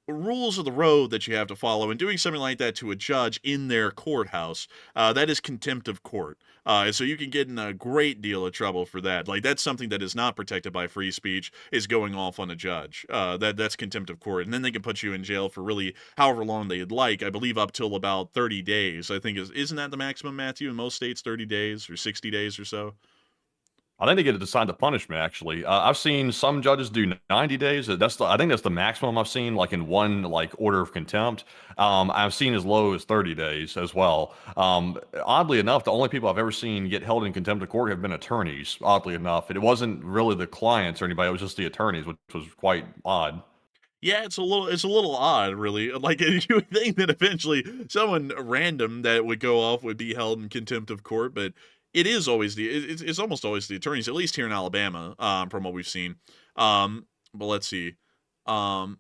rules of the road that you have to follow, and doing something like that to a judge in their courthouse, that is contempt of court. So you can get in a great deal of trouble for that. Like, that's something that is not protected by free speech, is going off on a judge. That's contempt of court. And then they can put you in jail for really however long they'd like. I believe up till about 30 days. I think isn't that the maximum, Matthew? In most states, 30 days or 60 days or so? I think they get to decide the punishment, actually. I've seen some judges do 90 days. I think that's the maximum I've seen, like in one order of contempt. I've seen as low as 30 days as well. Oddly enough, the only people I've ever seen get held in contempt of court have been attorneys, oddly enough. It wasn't really the clients or anybody, it was just the attorneys, which was quite odd. Yeah, it's a little odd, really. Like, you would think that eventually someone random that would go off would be held in contempt of court, but it is always it's almost always the attorneys, at least here in Alabama, from what we've seen. But let's see. I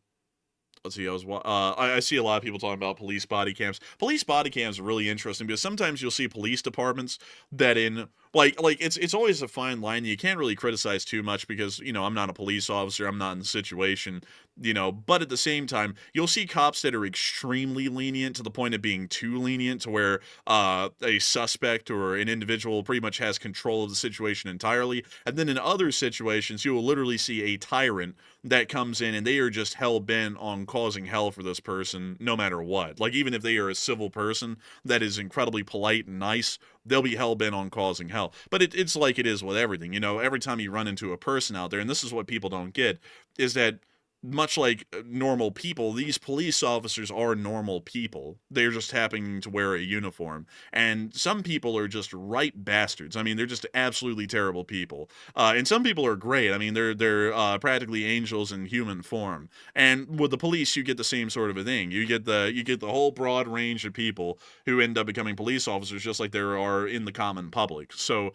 see a lot of people talking about police body cams. Police body cams are really interesting, because sometimes you'll see police departments that it's always a fine line. You can't really criticize too much, because I'm not a police officer, I'm not in the situation, but at the same time, you'll see cops that are extremely lenient to the point of being too lenient, to where a suspect or an individual pretty much has control of the situation entirely. And then in other situations, you will literally see a tyrant that comes in and they are just hell-bent on causing hell for this person no matter what. Like, even if they are a civil person that is incredibly polite and nice, they'll be hell-bent on causing hell. But it's like it is with everything. Every time you run into a person out there, and this is what people don't get, is that much like normal people, these police officers are normal people. They're just happening to wear a uniform. And some people are just right bastards. I mean, they're just absolutely terrible people. And some people are great. I mean, they're practically angels in human form. And with the police, you get the same sort of a thing. You get the whole broad range of people who end up becoming police officers, just like there are in the common public. So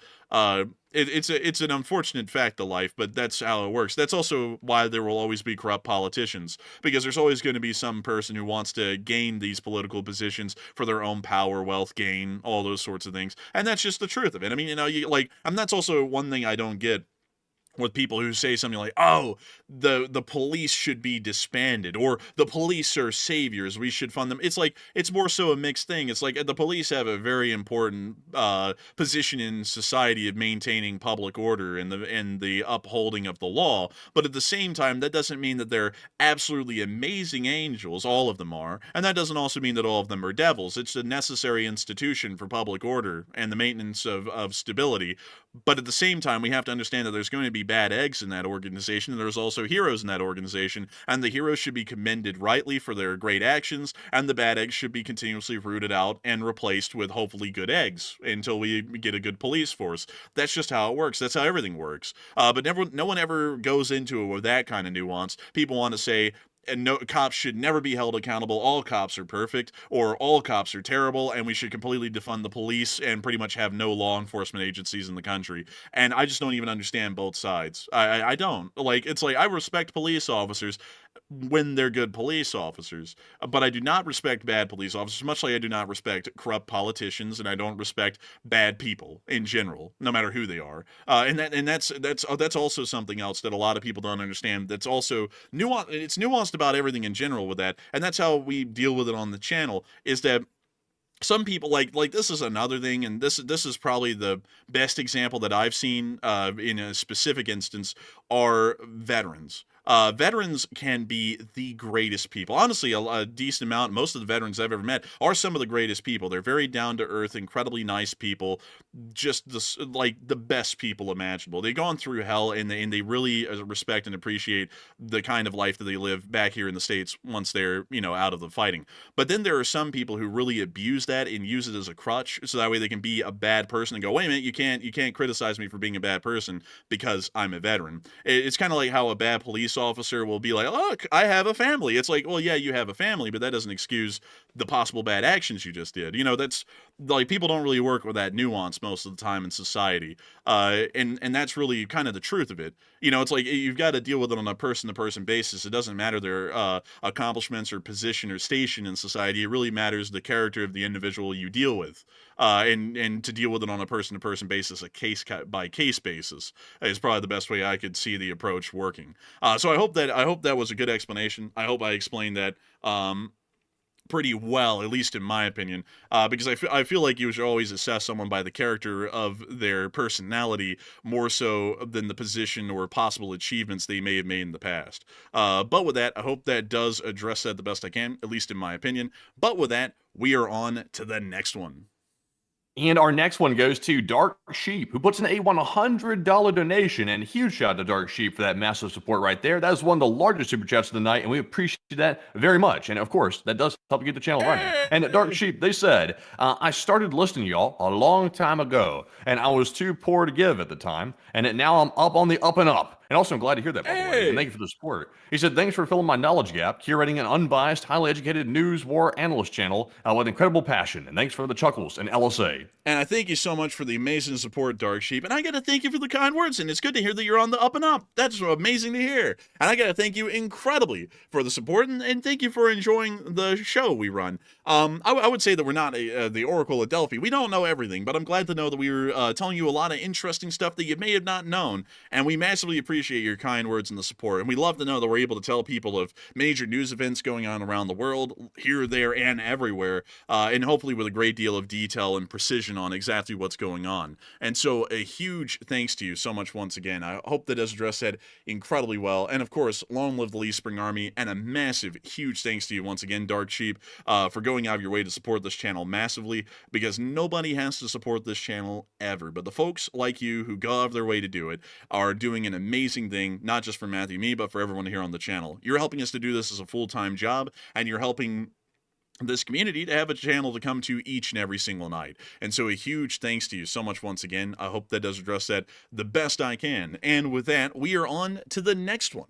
it's an unfortunate fact of life, but that's how it works. That's also why there will always be corrupt politicians, because there's always going to be some person who wants to gain these political positions for their own power, wealth gain, all those sorts of things. And that's just the truth of it. I mean, and that's also one thing I don't get with people who say something like, "Oh, the police should be disbanded," or "the police are saviors, we should fund them." It's like, it's more so a mixed thing. It's like the police have a very important position in society of maintaining public order and the upholding of the law, but at the same time, that doesn't mean that they're absolutely amazing angels. All of them are, and that doesn't also mean that all of them are devils. It's a necessary institution for public order and the maintenance of stability. But at the same time, we have to understand that there's going to be bad eggs in that organization, and there's also heroes in that organization, and the heroes should be commended rightly for their great actions, and the bad eggs should be continuously rooted out and replaced with hopefully good eggs until we get a good police force. That's just how it works. That's how everything works. But no one ever goes into it with that kind of nuance. People want to say, and no, cops should never be held accountable, all cops are perfect, or all cops are terrible, and we should completely defund the police and pretty much have no law enforcement agencies in the country. And I just don't even understand both sides. I don't. Like, it's like, I respect police officers, when they're good police officers. But I do not respect bad police officers, much like I do not respect corrupt politicians, and I don't respect bad people in general, no matter who they are. That's also something else that a lot of people don't understand. That's also nuanced. It's nuanced about everything in general with that, and that's how we deal with it on the channel. Is that some people like this is another thing, and this is probably the best example that I've seen in a specific instance are veterans. Veterans can be the greatest people. Honestly, a decent amount, most of the veterans I've ever met are some of the greatest people. They're very down to earth, incredibly nice people, just like the best people imaginable. They've gone through hell, and they really respect and appreciate the kind of life that they live back here in the States once they're, out of the fighting. But then there are some people who really abuse that and use it as a crutch, so that way they can be a bad person and go, wait a minute, you can't criticize me for being a bad person because I'm a veteran. It's kind of like how a bad police officer will be like, look, I have a family. It's like, well, yeah, you have a family, but that doesn't excuse the possible bad actions you just did. That's like, people don't really work with that nuance most of the time in society. And that's really kind of the truth of it. It's like you've got to deal with it on a person-to-person basis. It doesn't matter their accomplishments or position or station in society. It really matters the character of the individual you deal with. And to deal with it on a person-to-person basis, a case-by-case basis, is probably the best way I could see the approach working. So I hope that was a good explanation. I hope I explained that pretty well, at least in my opinion, because I feel like you should always assess someone by the character of their personality more so than the position or possible achievements they may have made in the past. But with that, I hope that does address that the best I can, at least in my opinion. But with that, we are on to the next one. And our next one goes to Dark Sheep, who puts in a $100 donation, and huge shout out to Dark Sheep for that massive support right there. That is one of the largest super chats of the night, and we appreciate that very much. And of course, that does help get the channel running. And Dark Sheep, they said, I started listening to y'all a long time ago, and I was too poor to give at the time, and now I'm up on the up and up. And also, I'm glad to hear that, by the way. And thank you for the support. He said, thanks for filling my knowledge gap, curating an unbiased, highly educated news war analyst channel with incredible passion. And thanks for the chuckles and LSA. And I thank you so much for the amazing support, Dark Sheep. And I got to thank you for the kind words. And it's good to hear that you're on the up and up. That's amazing to hear. And I got to thank you incredibly for the support. And thank you for enjoying the show we run. I would say that we're not the Oracle of Delphi. We don't know everything. But I'm glad to know that we were telling you a lot of interesting stuff that you may have not known. And we massively appreciate your kind words and the support. And we love to know that we're able to tell people of major news events going on around the world, here, there, and everywhere. And hopefully with a great deal of detail and precision on exactly what's going on. And so a huge thanks to you so much once again. I hope that does address that incredibly well. And of course, long live the Lee Spring Army, and a massive, huge thanks to you once again, Dark Sheep, for going out of your way to support this channel massively, because nobody has to support this channel ever. But the folks like you who go out of their way to do it are doing an amazing thing, not just for Matthew and me, but for everyone here on the channel. You're helping us to do this as a full-time job, and you're helping this community to have a channel to come to each and every single night. And so a huge thanks to you so much once again. I hope that does address that the best I can. And with that, we are on to the next one.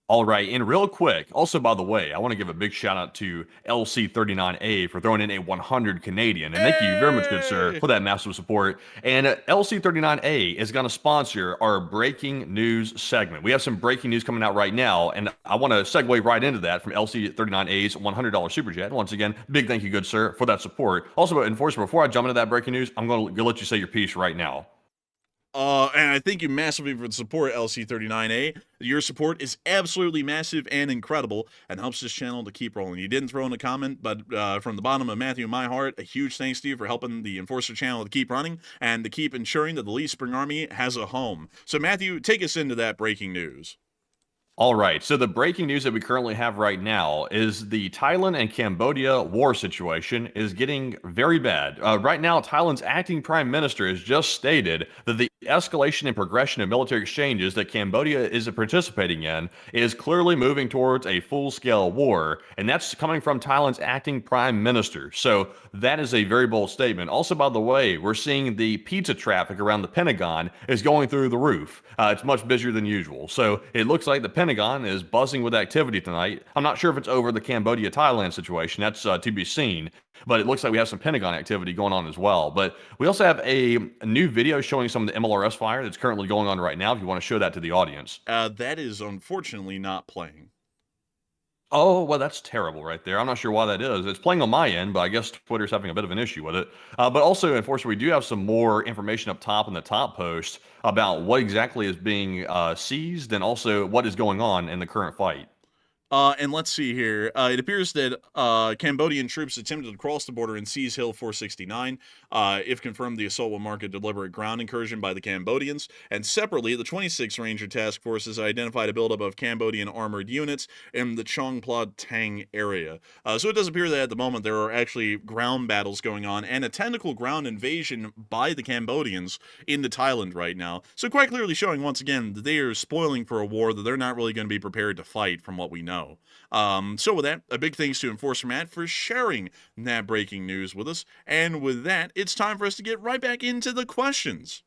All right, and real quick, also, by the way, I want to give a big shout out to LC39A for throwing in a 100 Canadian. And thank you very much, good sir, for that massive support. And LC39A is going to sponsor our breaking news segment. We have some breaking news coming out right now, and I want to segue right into that from LC39A's $100 super chat. Once again, big thank you, good sir, for that support. Also, Enforcer, before I jump into that breaking news, I'm going to let you say your piece right now. And I thank you massively for the support, LC39A. Your support is absolutely massive and incredible, and helps this channel to keep rolling. You didn't throw in a comment, but from the bottom of Matthew and my heart, a huge thanks to you for helping the Enforcer channel to keep running and to keep ensuring that the Lee Spring Army has a home. So Matthew, take us into that breaking news. All right, so the breaking news that we currently have right now is the Thailand and Cambodia war situation is getting very bad. Right now, Thailand's acting prime minister has just stated that the escalation and progression of military exchanges that Cambodia is participating in is clearly moving towards a full-scale war, and that's coming from Thailand's acting prime minister. So that is a very bold statement. Also, by the way, we're seeing the pizza traffic around the Pentagon is going through the roof. It's much busier than usual. So it looks like the Pentagon is buzzing with activity tonight. I'm not sure if it's over the Cambodia-Thailand situation. That's to be seen. But it looks like we have some Pentagon activity going on as well. But we also have a new video showing some of the MLRS fire that's currently going on right now, if you want to show that to the audience. That is unfortunately not playing. Oh, well, that's terrible right there. I'm not sure why that is. It's playing on my end, but I guess Twitter's having a bit of an issue with it. But also, Enforcer, we do have some more information up top in the top post about what exactly is being seized and also what is going on in the current fight. And let's see here. It appears that Cambodian troops attempted to cross the border and seize Hill 469. If confirmed, the assault will mark a deliberate ground incursion by the Cambodians. And separately, the 26th Ranger Task Force has identified a buildup of Cambodian armored units in the Chongpla Tang area. So it does appear that at the moment there are actually ground battles going on and a technical ground invasion by the Cambodians into Thailand right now. So quite clearly showing once again that they are spoiling for a war that they're not really going to be prepared to fight from what we know. So with that, a big thanks to Enforcer Matt for sharing that breaking news with us. And with that, it's time for us to get right back into the questions.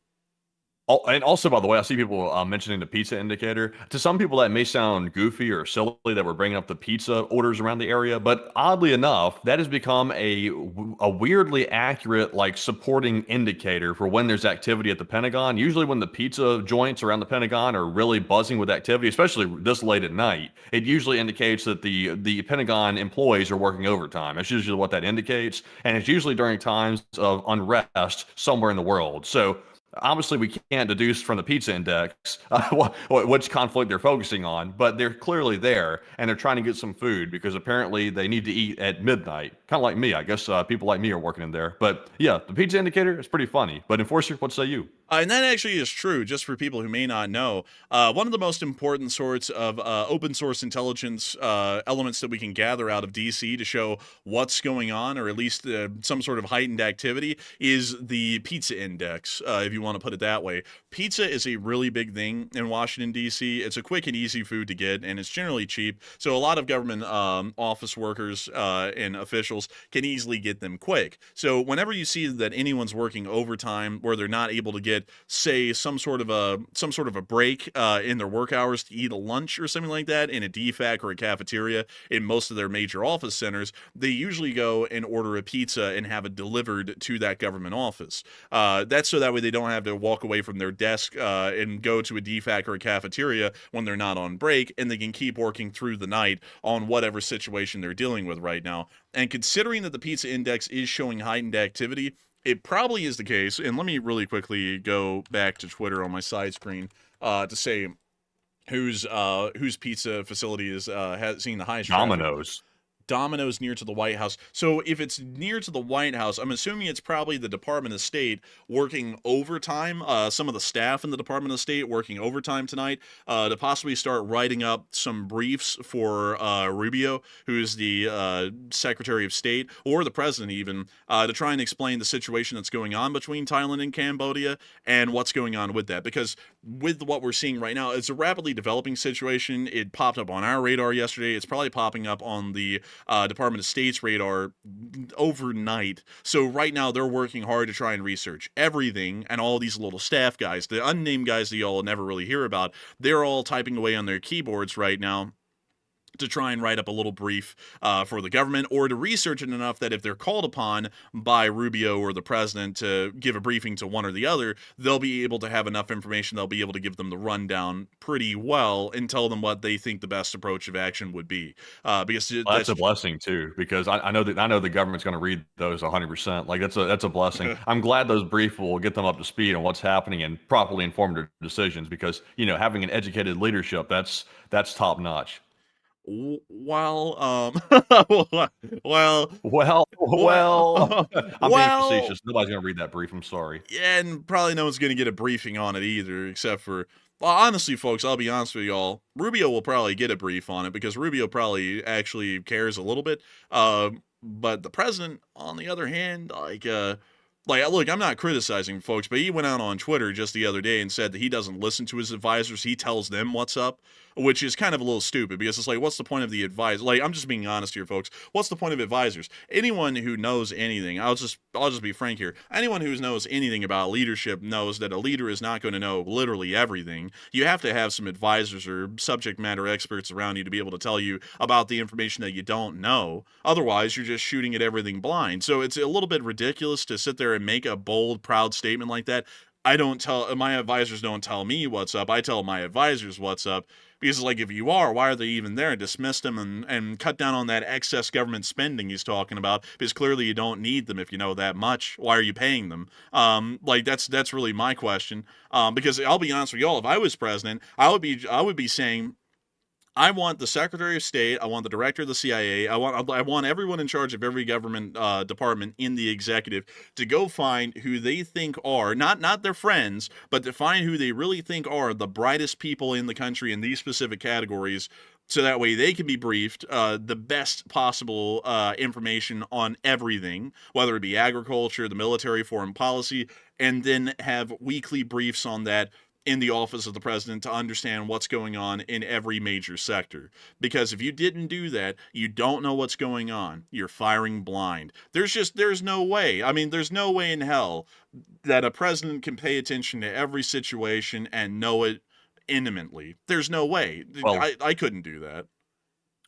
Oh, and also, by the way, I see people mentioning the pizza indicator. To some people, that may sound goofy or silly that we're bringing up the pizza orders around the area, but oddly enough, that has become a weirdly accurate, like, supporting indicator for when there's activity at the Pentagon. Usually when the pizza joints around the Pentagon are really buzzing with activity, especially this late at night, it usually indicates that the Pentagon employees are working overtime. That's usually what that indicates, and it's usually during times of unrest somewhere in the world. So obviously, we can't deduce from the pizza index which conflict they're focusing on, but they're clearly there, and they're trying to get some food because apparently they need to eat at midnight. Kind of like me, I guess. People like me are working in there. But yeah, the pizza indicator is pretty funny. But Enforcer, what say you? And that actually is true, just for people who may not know. One of the most important sorts of open source intelligence elements that we can gather out of DC to show what's going on, or at least some sort of heightened activity, is the pizza index, if you want to put it that way. Pizza is a really big thing in Washington, D.C. It's a quick and easy food to get, and it's generally cheap. So a lot of government office workers and officials can easily get them quick. So whenever you see that anyone's working overtime where they're not able to get, say, some sort of a break in their work hours to eat a lunch or something like that in a DFAC or a cafeteria in most of their major office centers, they usually go and order a pizza and have it delivered to that government office. That's so that way they don't have to walk away from their desk and go to a DFAC or a cafeteria when they're not on break, and they can keep working through the night on whatever situation they're dealing with right now. And considering that the pizza index is showing heightened activity, it probably is the case, and let me really quickly go back to Twitter on my side screen to say whose pizza facility is seeing the highest traffic. Domino's near to the White House. So if it's near to the White House, I'm assuming it's probably the Department of State working overtime, some of the staff in the Department of State working overtime tonight to possibly start writing up some briefs for Rubio, who's the Secretary of State, or the President even, to try and explain the situation that's going on between Thailand and Cambodia and what's going on with that. Because with what we're seeing right now, it's a rapidly developing situation. It popped up on our radar yesterday. It's probably popping up on the Department of State's radar overnight. So right now they're working hard to try and research everything, and all these little staff guys, the unnamed guys that y'all never really hear about, they're all typing away on their keyboards right now to try and write up a little brief for the government, or to research it enough that if they're called upon by Rubio or the president to give a briefing to one or the other, they'll be able to have enough information. They'll be able to give them the rundown pretty well and tell them what they think the best approach of action would be. Because that's a blessing too, because I know the government's going to read those 100%. Like that's a blessing. I'm glad those briefs will get them up to speed on what's happening and properly inform their decisions, because having an educated leadership, that's top notch. Well, I'm being facetious. Nobody's gonna read that brief. I'm sorry. Yeah, and probably no one's gonna get a briefing on it either, except for, well, honestly, folks, I'll be honest with y'all. Rubio will probably get a brief on it because Rubio probably actually cares a little bit. But the president, on the other hand, look, I'm not criticizing folks, but he went out on Twitter just the other day and said that he doesn't listen to his advisors. He tells them what's up, which is kind of a little stupid, because it's like, what's the point of the advisor? Like, I'm just being honest here, folks. What's the point of advisors? Anyone who knows anything, I'll just be frank here. Anyone who knows anything about leadership knows that a leader is not going to know literally everything. You have to have some advisors or subject matter experts around you to be able to tell you about the information that you don't know. Otherwise, you're just shooting at everything blind. So it's a little bit ridiculous to sit there and make a bold, proud statement like that. I don't tell my advisors don't tell me what's up. I tell my advisors what's up because, like, if you are, why are they even there? Dismiss them and cut down on that excess government spending he's talking about, because clearly you don't need them if you know that much. Why are you paying them? Like, that's really my question. Because I'll be honest with y'all, if I was president, I would be saying, I want the Secretary of State, I want the Director of the CIA, I want everyone in charge of every government department in the executive to go find who they think are, not their friends, but to find who they really think are the brightest people in the country in these specific categories, so that way they can be briefed the best possible information on everything, whether it be agriculture, the military, foreign policy, and then have weekly briefs on that in the office of the president to understand what's going on in every major sector. Because if you didn't do that, you don't know what's going on. You're firing blind. There's no way. I mean, there's no way in hell that a president can pay attention to every situation and know it intimately. There's no way. Well, I couldn't do that.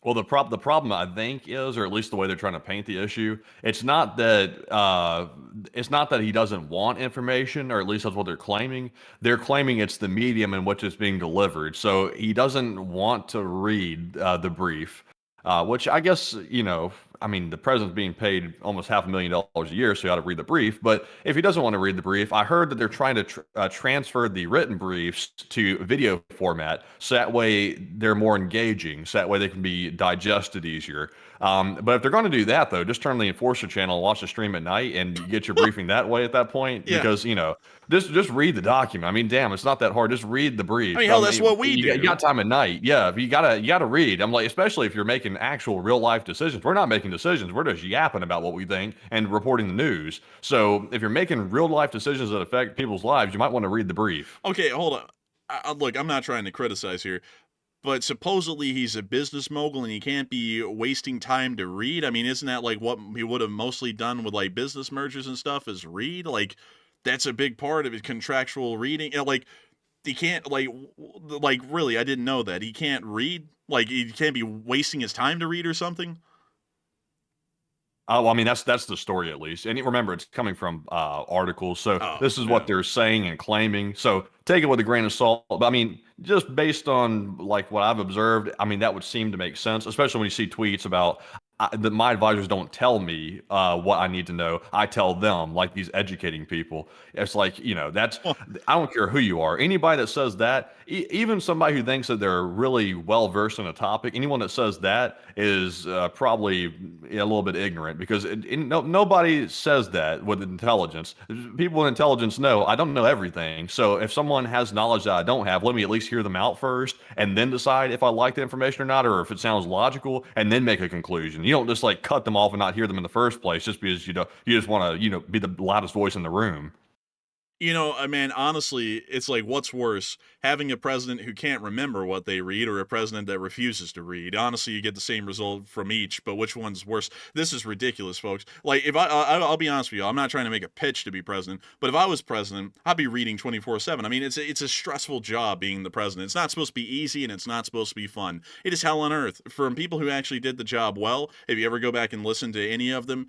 Well, the problem I think is, or at least the way they're trying to paint the issue, it's not that he doesn't want information, or at least that's what they're claiming. They're claiming it's the medium in which it's being delivered. So he doesn't want to read the brief, which I guess, I mean, the president's being paid almost $500,000 a year, so he ought to read the brief. But if he doesn't want to read the brief, I heard that they're trying to transfer the written briefs to video format, so that way they're more engaging, so that way they can be digested easier. But if they're going to do that, though, just turn the Enforcer channel and watch the stream at night and get your briefing that way at that point. Yeah. Because, just read the document. I mean, damn, it's not that hard. Just read the brief. I mean, hell, that's what we do. You got time at night. Yeah, you gotta read. I'm like, especially if you're making actual real life decisions. We're not making decisions. We're just yapping about what we think and reporting the news. So if you're making real life decisions that affect people's lives, you might want to read the brief. Okay, hold on. Look, I'm not trying to criticize here, but supposedly he's a business mogul and he can't be wasting time to read. I mean, isn't that like what he would have mostly done with like business mergers and stuff, is read? Like, that's a big part of his contractual reading. Like, he can't, like really, I didn't know that. He can't read? Like, he can't be wasting his time to read or something? Well, I mean, that's the story, at least. And remember, it's coming from articles. So this is what they're saying and claiming. So take it with a grain of salt. But I mean, just based on like what I've observed, I mean, that would seem to make sense, especially when you see tweets about that my advisors don't tell me what I need to know. I tell them, like these educating people. It's like, that's, I don't care who you are. Anybody that says that, even somebody who thinks that they're really well-versed in a topic, anyone that says that is probably a little bit ignorant, because nobody says that with intelligence. People with intelligence know I don't know everything. So if someone has knowledge that I don't have, let me at least hear them out first and then decide if I like the information or not, or if it sounds logical, and then make a conclusion. You don't just like cut them off and not hear them in the first place just because you just want to be the loudest voice in the room. Man, honestly, it's like, what's worse, having a president who can't remember what they read, or a president that refuses to read? Honestly, you get the same result from each, but which one's worse? This is ridiculous, folks. Like, if I'll be honest with you, I'm not trying to make a pitch to be president, but if I was president, I'd be reading 24/7. I mean, it's a stressful job being the president. It's not supposed to be easy, and it's not supposed to be fun. It is hell on earth. For people who actually did the job well, if you ever go back and listen to any of them,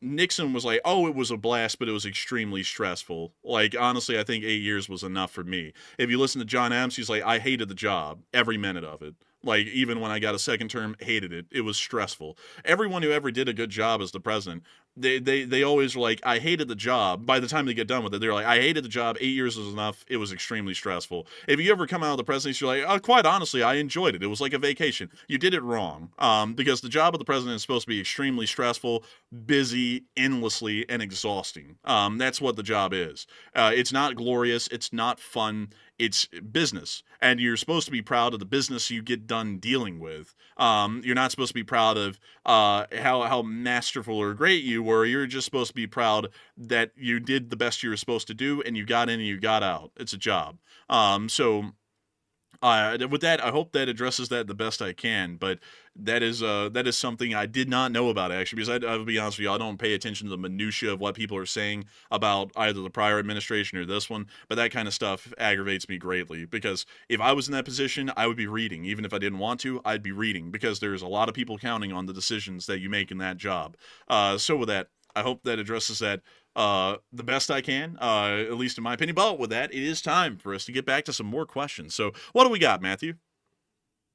Nixon was like, oh, it was a blast, but it was extremely stressful. Like, honestly, I think 8 years was enough for me. If you listen to John Adams, he's like, I hated the job, every minute of it. Like, even when I got a second term, hated it. It was stressful. Everyone who ever did a good job as the president, they always were like, I hated the job. By the time they get done with it, they're like, I hated the job. 8 years was enough. It was extremely stressful. If you ever come out of the presidency, you're like, quite honestly, I enjoyed it. It was like a vacation. You did it wrong. Because the job of the president is supposed to be extremely stressful, busy, endlessly, and exhausting. That's what the job is. It's not glorious. It's not fun. It's business, and you're supposed to be proud of the business you get done dealing with. You're not supposed to be proud of how masterful or great you were. You're just supposed to be proud that you did the best you were supposed to do, and you got in and you got out. It's a job. With that, I hope that addresses that the best I can. But that is something I did not know about, actually, because I'll be honest with you, I don't pay attention to the minutia of what people are saying about either the prior administration or this one. But that kind of stuff aggravates me greatly, because if I was in that position, I would be reading. Even if I didn't want to, I'd be reading, because there's a lot of people counting on the decisions that you make in that job. So with that, I hope that addresses that the best I can, at least in my opinion. But with that, it is time for us to get back to some more questions. So what do we got, Matthew?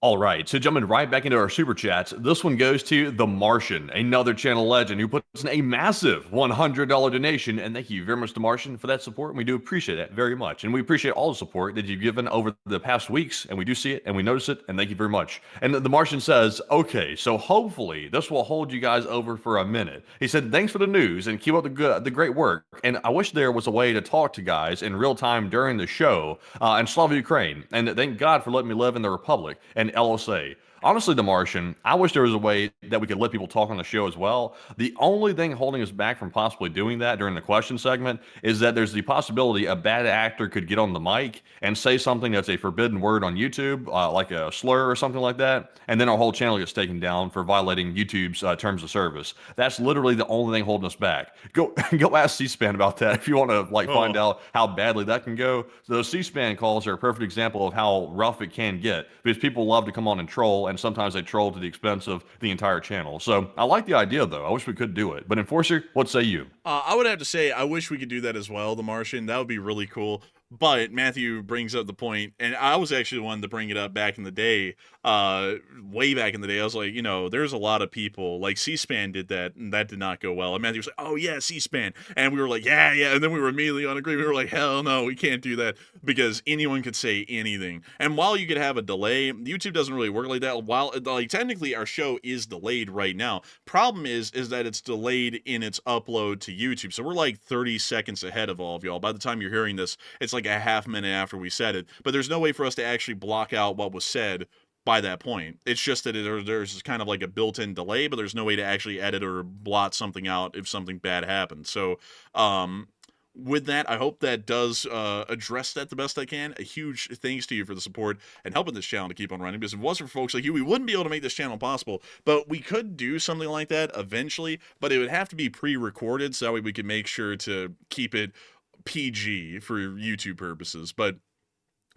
All right, so jumping right back into our super chats, this one goes to The Martian, another channel legend who puts in a massive $100 donation, and thank you very much to Martian for that support, and we do appreciate that very much, and we appreciate all the support that you've given over the past weeks, and we do see it, and we notice it, and thank you very much. And The Martian says, okay, so hopefully this will hold you guys over for a minute. He said, thanks for the news, and keep up the great work, and I wish there was a way to talk to guys in real time during the show, and Slava Ukraine, and thank God for letting me live in the Republic, and LSA. Honestly, The Martian, I wish there was a way that we could let people talk on the show as well. The only thing holding us back from possibly doing that during the question segment is that there's the possibility a bad actor could get on the mic and say something that's a forbidden word on YouTube, like a slur or something like that, and then our whole channel gets taken down for violating YouTube's terms of service. That's literally the only thing holding us back. Go ask C-SPAN about that if you want to find out how badly that can go. So those C-SPAN calls are a perfect example of how rough it can get because people love to come on and troll, and sometimes they troll to the expense of the entire channel. So I like the idea, though. I wish we could do it. But Enforcer, what say you? I would have to say I wish we could do that as well, The Martian. That would be really cool. But Matthew brings up the point, and I was actually the one to bring it up back in the day, way back in the day. I was like, there's a lot of people, like C-SPAN did that, and that did not go well. And Matthew was like, oh yeah, C-SPAN. And we were like, yeah. And then we were immediately on agreement. We were like, hell no, we can't do that because anyone could say anything. And while you could have a delay, YouTube doesn't really work like that. While, technically our show is delayed right now. Problem is that it's delayed in its upload to YouTube. So we're like 30 seconds ahead of all of y'all. By the time you're hearing this, it's like a half minute after we said it, but there's no way for us to actually block out what was said by that point. It's just that there's kind of like a built-in delay, but there's no way to actually edit or blot something out if something bad happens. So with that, I hope that does address that the best I can. A huge thanks to you for the support and helping this channel to keep on running, because if it wasn't for folks like you, we wouldn't be able to make this channel possible. But we could do something like that eventually, but it would have to be pre-recorded, so that way we could make sure to keep it PG for YouTube purposes. But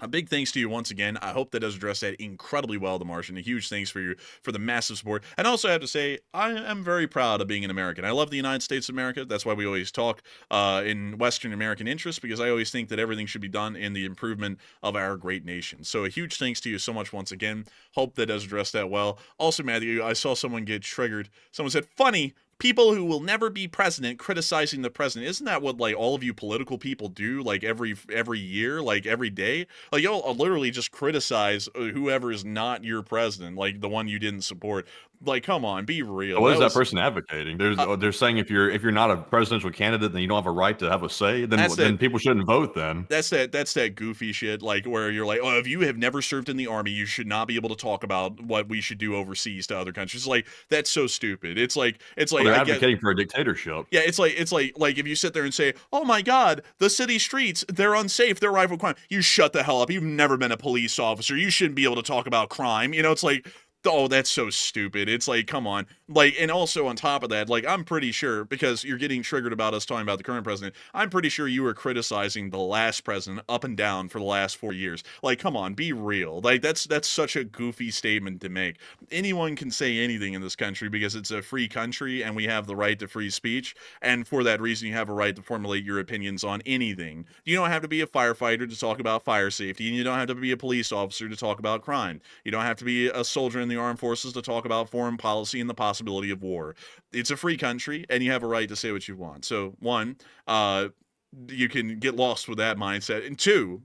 a big thanks to you once again. I hope that does address that incredibly well, The Martian. A huge thanks for the massive support. And also I have to say, I am very proud of being an American. I love the United States of America. That's why we always talk in Western American interests, because I always think that everything should be done in the improvement of our great nation. So a huge thanks to you so much once again. Hope that does address that well. Also, Matthew, I saw someone get triggered. Someone said, funny, people who will never be president criticizing the president. Isn't that what all of you political people do every year, every day? You'll literally just criticize whoever is not your president, the one you didn't support. Come on, be real. What is that person advocating? They're saying if you're not a presidential candidate, then you don't have a right to have a say. Then people shouldn't vote. Then that's that goofy shit, where you're like, oh, if you have never served in the army, you should not be able to talk about what we should do overseas to other countries. That's so stupid. It's like they're advocating for a dictatorship. Yeah, it's like if you sit there and say, oh my God, the city streets, they're unsafe, they're rife with crime. You shut the hell up. You've never been a police officer. You shouldn't be able to talk about crime. It's like, oh, that's so stupid. It's like, come on. And also on top of that, I'm pretty sure, because you're getting triggered about us talking about the current president, I'm pretty sure you were criticizing the last president up and down for the last 4 years. Come on, be real. That's such a goofy statement to make. Anyone can say anything in this country because it's a free country and we have the right to free speech. And for that reason, you have a right to formulate your opinions on anything. You don't have to be a firefighter to talk about fire safety, and you don't have to be a police officer to talk about crime. You don't have to be a soldier in the armed forces to talk about foreign policy and the possibility of war. It's a free country, and you have a right to say what you want. So, one, you can get lost with that mindset. And two,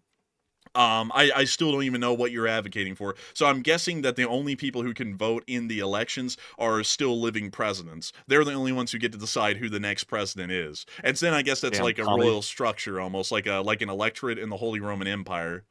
I still don't even know what you're advocating for. So I'm guessing that the only people who can vote in the elections are still living presidents. They're the only ones who get to decide who the next president is. And then I guess that's like a royal structure, almost like an electorate in the Holy Roman Empire.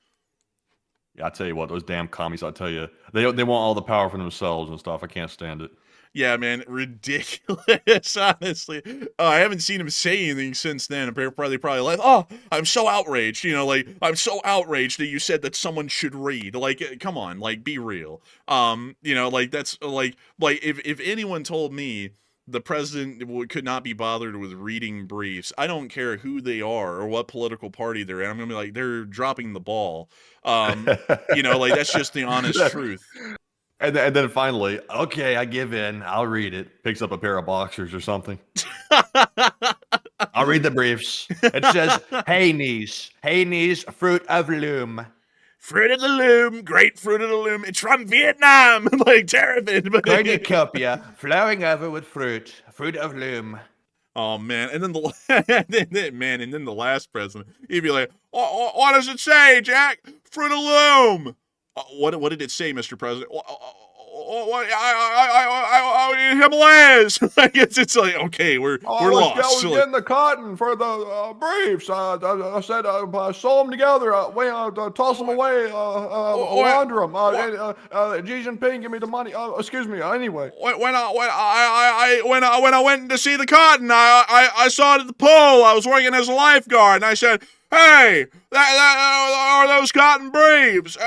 Yeah, I tell you what, those damn commies, I tell you, they want all the power for themselves and stuff. I can't stand it. Yeah, man, ridiculous, honestly. I haven't seen him say anything since then. Probably like, oh, I'm so outraged, I'm so outraged that you said that someone should read. Come on, be real. That's if anyone told me the president could not be bothered with reading briefs, I don't care who they are or what political party they're in, I'm gonna be like, they're dropping the ball. That's just the honest truth. And then finally, okay, I give in. I'll read it. Picks up a pair of boxers or something. I'll read the briefs. It says, hey, niece, fruit of loom. Fruit of the loom, grapefruit of the loom. It's from Vietnam, like Terrapin. Cornucopia, flowing over with fruit of loom. Oh man, and then and then the last president, he'd be like, "What does it say, Jack? Fruit of loom." What did it say, Mr. President? Himalayas. Like it's like, okay, we're lost. I was getting the cotton for the briefs. I said sew them together, toss them away, launder them. Xi Jinping, give me the money. Excuse me. Anyway, when I went to see the cotton, I saw it at the pool. I was working as a lifeguard, and I said, "Hey, that are those cotton briefs?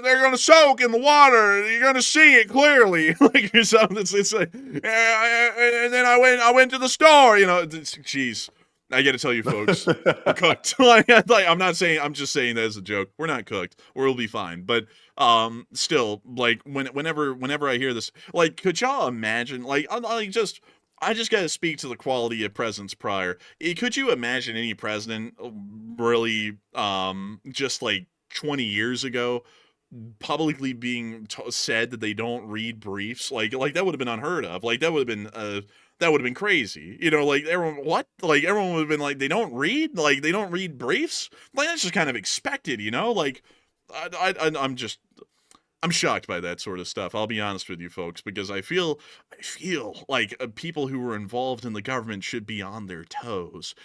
They're gonna soak in the water. You're gonna see it clearly." Like something. It's like, and then I went to the store. Jeez, I got to tell you, folks, we're cooked. I'm not saying. I'm just saying that as a joke. We're not cooked. We'll be fine. But still, like whenever I hear this, like, could y'all imagine? Like, I just got to speak to the quality of presidents prior. Could you imagine any president really, just like 20 years ago, publicly being said that they don't read briefs? Like that would have been unheard of. Like that would have been crazy. Like everyone, what? Like everyone would have been like, they don't read? Like they don't read briefs? Like that's just kind of expected, Like I'm shocked by that sort of stuff. I'll be honest with you folks, because I feel like people who were involved in the government should be on their toes,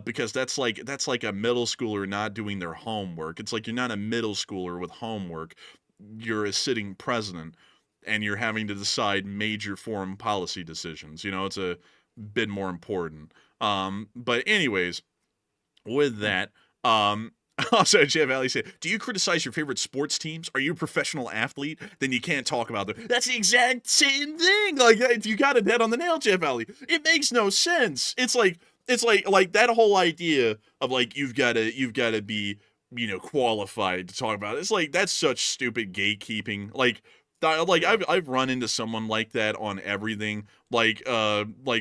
because that's like a middle schooler not doing their homework. It's like you're not a middle schooler with homework. You're a sitting president, and you're having to decide major foreign policy decisions. It's a bit more important. But anyways, with that, also, Jeff Alley said, "Do you criticize your favorite sports teams? Are you a professional athlete? Then you can't talk about them." That's the exact same thing. Like, you got it dead on the nail, Jeff Alley. It makes no sense. It's like that whole idea of like you've got to be qualified to talk about it. It's like that's such stupid gatekeeping. Like I've run into someone like that on everything. Like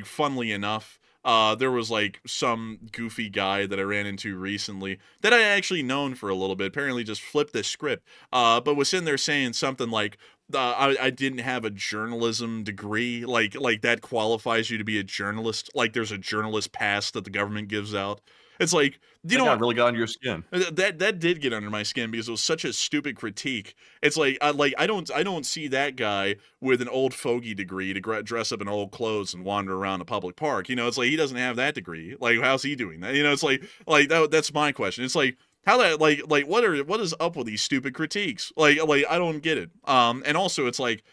funnily enough, there was like some goofy guy that I ran into recently that I actually known for a little bit, apparently just flipped the script, but was sitting there saying something like, I didn't have a journalism degree, like that qualifies you to be a journalist, like there's a journalist pass that the government gives out. It's like, that really got under your skin. That did get under my skin because it was such a stupid critique. It's like I don't see that guy with an old fogey degree to dress up in old clothes and wander around a public park. It's like he doesn't have that degree. Like, how's he doing that? It's like that's my question. It's like, how that like what is up with these stupid critiques? Like I don't get it. And also it's like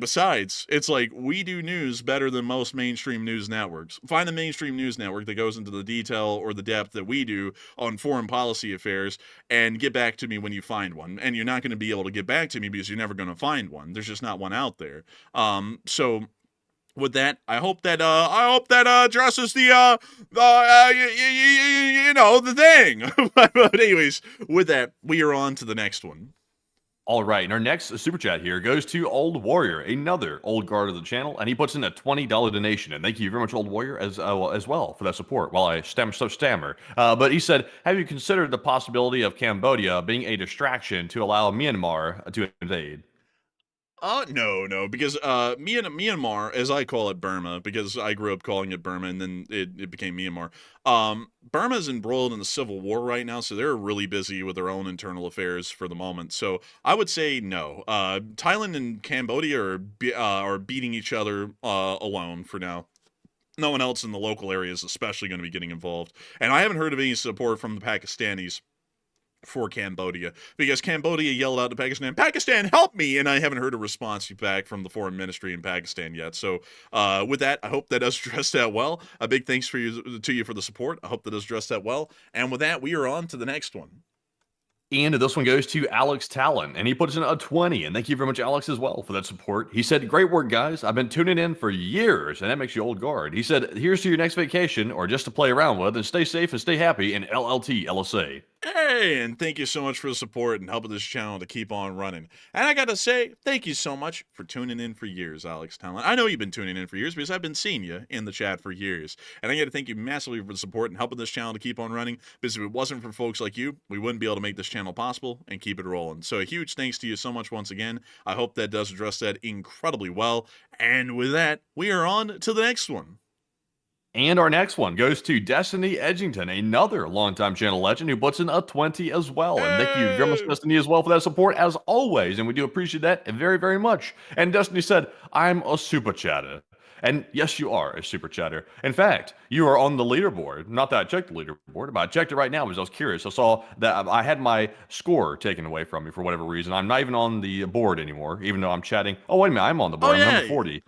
besides, it's like we do news better than most mainstream news networks. Find a mainstream news network that goes into the detail or the depth that we do on foreign policy affairs and get back to me when you find one. And you're not going to be able to get back to me because you're never going to find one. There's just not one out there. So with that, I hope that addresses the thing. But anyways, with that, we are on to the next one. All right, and our next super chat here goes to Old Warrior, another old guard of the channel, and he puts in a $20 donation. And thank you very much, Old Warrior, as well for that support. While I stammer, but he said, "Have you considered the possibility of Cambodia being a distraction to allow Myanmar to invade?" No, because Myanmar, as I call it, Burma, because I grew up calling it Burma, and then it became Myanmar. Burma's embroiled in the civil war right now, so they're really busy with their own internal affairs for the moment. So I would say no. Thailand and Cambodia are beating each other alone for now. No one else in the local area is especially going to be getting involved, and I haven't heard of any support from the Pakistanis for Cambodia, because Cambodia yelled out to Pakistan, help me, and I haven't heard a response back from the foreign ministry in Pakistan yet. So with that, I hope that does address that well. A big thanks to you for the support. I hope that does address that well. And with that, we are on to the next one. And this one goes to Alex Talon, and he puts in a 20. And thank you very much, Alex, as well, for that support. He said, "Great work, guys. I've been tuning in for years," and that makes you old guard. He said, "Here's to your next vacation, or just to play around with, and stay safe and stay happy in LLT LSA." Hey, and thank you so much for the support and helping this channel to keep on running. And I gotta say, thank you so much for tuning in for years, Alex Talent. I know you've been tuning in for years because I've been seeing you in the chat for years. And I gotta thank you massively for the support and helping this channel to keep on running, because if it wasn't for folks like you, we wouldn't be able to make this channel possible and keep it rolling. So a huge thanks to you so much once again. I hope that does address that incredibly well. And with that, we are on to the next one. And our next one goes to Destiny Edgington, another longtime channel legend who puts in a 20 as well. And thank you very much, Destiny, as well for that support as always. And we do appreciate that very, very much. And Destiny said, I'm a super chatter. And yes, you are a super chatter. In fact, you are on the leaderboard. Not that I checked the leaderboard, but I checked it right now because I was curious. I saw that I had my score taken away from me for whatever reason. I'm not even on the board anymore, even though I'm chatting. Oh, wait a minute, I'm on the board. I'm number 40.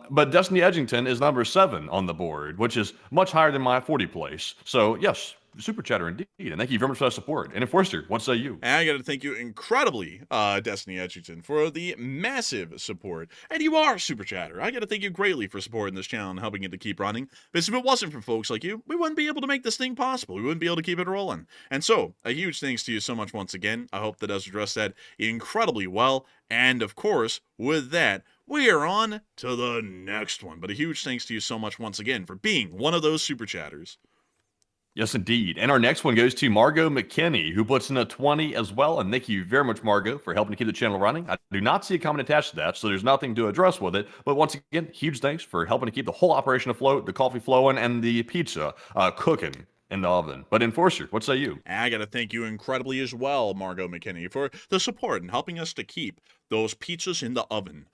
But Destiny Edgington is number 7 on the board, which is much higher than my 40 place. So, yes, super chatter indeed. And thank you very much for that support. And Enforcer, what say you? And I got to thank you incredibly, Destiny Edgington, for the massive support. And you are super chatter. I got to thank you greatly for supporting this channel and helping it to keep running. Because if it wasn't for folks like you, we wouldn't be able to make this thing possible. We wouldn't be able to keep it rolling. And so, a huge thanks to you so much once again. I hope that does address that incredibly well. And of course, with that, we are on to the next one. But a huge thanks to you so much once again for being one of those super chatters. Yes, indeed. And our next one goes to Margot McKinney, who puts in a 20 as well. And thank you very much, Margot, for helping to keep the channel running. I do not see a comment attached to that, so there's nothing to address with it. But once again, huge thanks for helping to keep the whole operation afloat, the coffee flowing, and the pizza cooking in the oven. But Enforcer, what say you? And I got to thank you incredibly as well, Margot McKinney, for the support and helping us to keep those pizzas in the oven.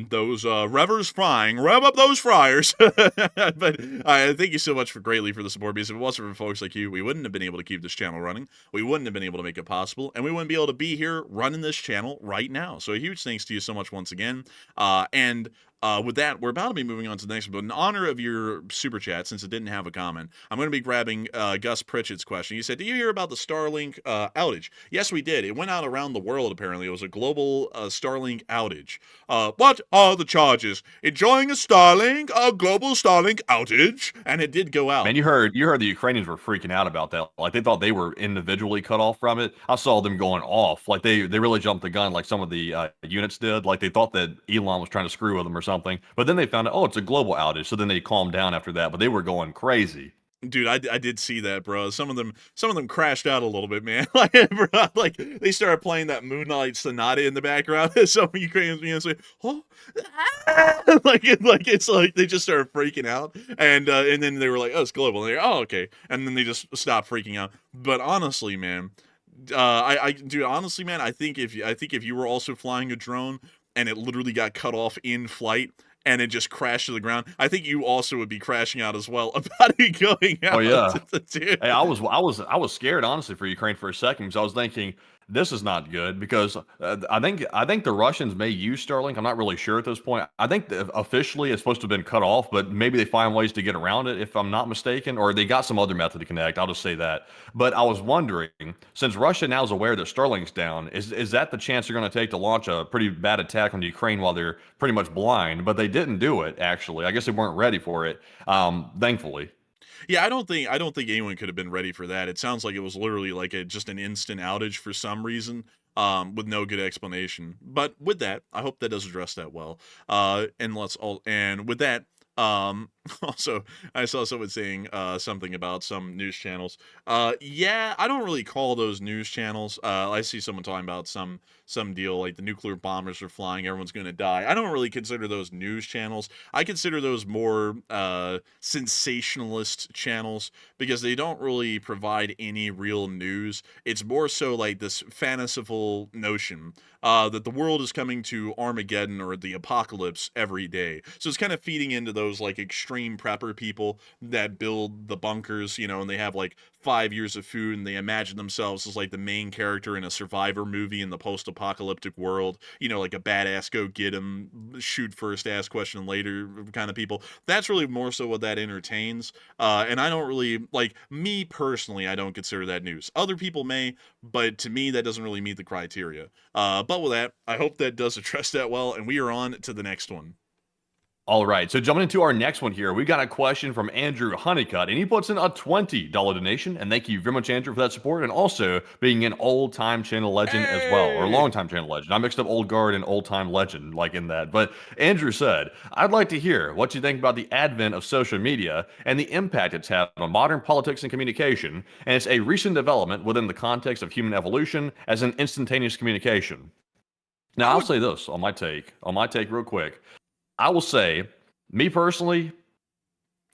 Those revers frying, rev up those fryers. But thank you so much greatly for the support, because if it wasn't for folks like you, we wouldn't have been able to keep this channel running. We wouldn't have been able to make it possible, and we wouldn't be able to be here running this channel right now. So a huge thanks to you so much once again. With that, we're about to be moving on to the next one, but in honor of your super chat, since it didn't have a comment, I'm going to be grabbing Gus Pritchett's question. He said, "Do you hear about the Starlink outage?" Yes, we did. It went out around the world, apparently. It was a global Starlink outage. What are the charges? Enjoying a global Starlink outage? And it did go out. Man, you heard the Ukrainians were freaking out about that. Like, they thought they were individually cut off from it. I saw them going off. Like, they really jumped the gun like some of the units did. Like, they thought that Elon was trying to screw with them or something. But then they found out, oh, it's a global outage. So then they calmed down after that. But they were going crazy. Dude, I did see that, bro. Some of them crashed out a little bit, man. like they started playing that Moonlight Sonata in the background. Some Ukrainians say, "Oh," it's like they just started freaking out, and then they were like, "Oh, it's global." And they're, "Oh, okay," and then they just stopped freaking out. But honestly, man, honestly, man, I think if you were also flying a drone and it literally got cut off in flight, and it just crashed to the ground, I think you also would be crashing out as well about it going out. Oh yeah. Dude. Hey, I was scared, honestly, for Ukraine for a second, because I was thinking, this is not good, because I think the Russians may use Starlink. I'm not really sure at this point. I think officially it's supposed to have been cut off, but maybe they find ways to get around it, if I'm not mistaken, or they got some other method to connect. I'll just say that. But I was wondering, since Russia now is aware that Starlink's down, is that the chance they're going to take to launch a pretty bad attack on Ukraine while they're pretty much blind? But they didn't do it, actually. I guess they weren't ready for it, thankfully. Yeah, I don't think anyone could have been ready for that. It sounds like it was literally like just an instant outage for some reason, with no good explanation. But with that, I hope that does address that well. And with that, also, I saw someone saying something about some news channels. Yeah, I don't really call those news channels. I see someone talking about some deal like the nuclear bombers are flying, everyone's going to die. I don't really consider those news channels. I consider those more sensationalist channels, because they don't really provide any real news. It's more so like this fanciful notion that the world is coming to Armageddon or the apocalypse every day. So it's kind of feeding into those like extreme prepper people that build the bunkers, and they have like 5 years of food, and they imagine themselves as like the main character in a Survivor movie in the post-apocalyptic world, like a badass go get him, shoot first, ask question later kind of people. That's really more so what that entertains. And I don't really, like, me personally, I don't consider that news. Other people may, but to me, that doesn't really meet the criteria. But with that, I hope that does address that well, and we are on to the next one. All right, so jumping into our next one here, we got a question from Andrew Honeycutt, and he puts in a $20 donation. And thank you very much, Andrew, for that support, and also being an old-time channel legend as well, or long-time channel legend. I mixed up old guard and old-time legend, like in that. But Andrew said, "I'd like to hear what you think about the advent of social media and the impact it's had on modern politics and communication, and it's a recent development within the context of human evolution as an instantaneous communication." Now, I'll say this on my take real quick. I will say, me personally,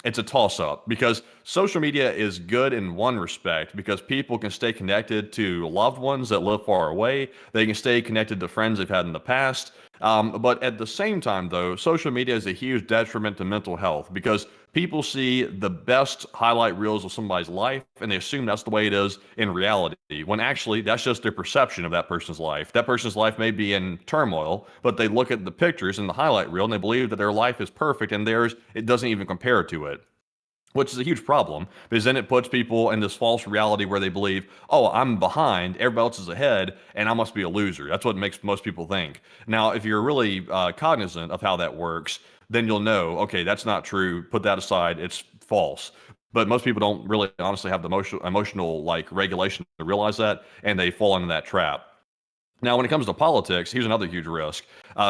it's a toss-up because social media is good in one respect because people can stay connected to loved ones that live far away. They can stay connected to friends they've had in the past. But at the same time, though, social media is a huge detriment to mental health because people see the best highlight reels of somebody's life and they assume that's the way it is in reality, when actually that's just their perception of that person's life. That person's life may be in turmoil, but they look at the pictures in the highlight reel and they believe that their life is perfect and theirs, it doesn't even compare to it. Which is a huge problem because then it puts people in this false reality where they believe, oh, I'm behind, everybody else is ahead, and I must be a loser. That's what makes most people think. Now, if you're really cognizant of how that works, then you'll know, okay, that's not true. Put that aside. It's false. But most people don't really honestly have the emotional like regulation to realize that, and they fall into that trap. Now, when it comes to politics, here's another huge risk.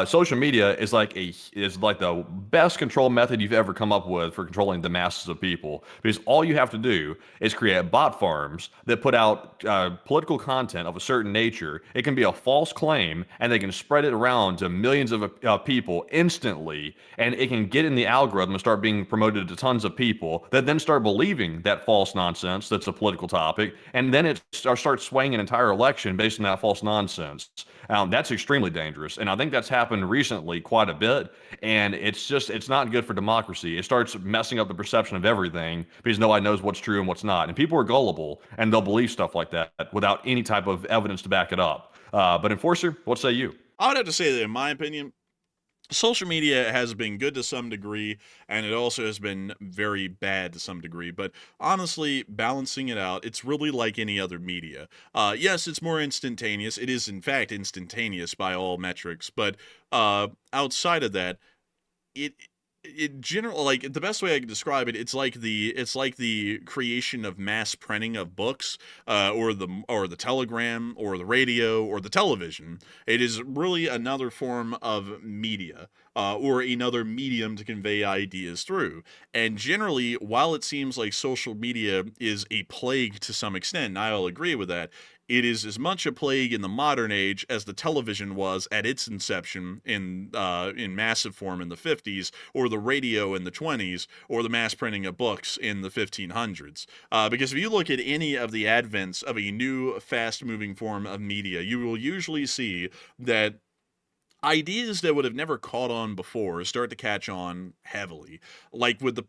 Social media is like the best control method you've ever come up with for controlling the masses of people, because all you have to do is create bot farms that put out political content of a certain nature. It can be a false claim, and they can spread it around to millions of people instantly, and it can get in the algorithm and start being promoted to tons of people that then start believing that false nonsense that's a political topic, and then it starts swaying an entire election based on that false nonsense. That's extremely dangerous, and I think that's happened recently quite a bit, and it's not good for democracy. It starts messing up the perception of everything because nobody knows what's true and what's not, and people are gullible, and they'll believe stuff like that without any type of evidence to back it up. But Enforcer, what say you? I would have to say that, in my opinion, social media has been good to some degree, and it also has been very bad to some degree. But honestly, balancing it out, it's really like any other media. Yes, it's more instantaneous. It is, in fact, instantaneous by all metrics. But outside of that, it general, like, the best way I can describe it, it's like the creation of mass printing of books, or the telegram, or the radio, or the television. It is really another form of media, or another medium to convey ideas through. And generally, while it seems like social media is a plague to some extent, and I'll agree with that, it is as much a plague in the modern age as the television was at its inception in massive form in the 50s, or the radio in the 20s, or the mass printing of books in the 1500s. Because if you look at any of the advents of a new, fast-moving form of media, you will usually see that ideas that would have never caught on before start to catch on heavily. Like with the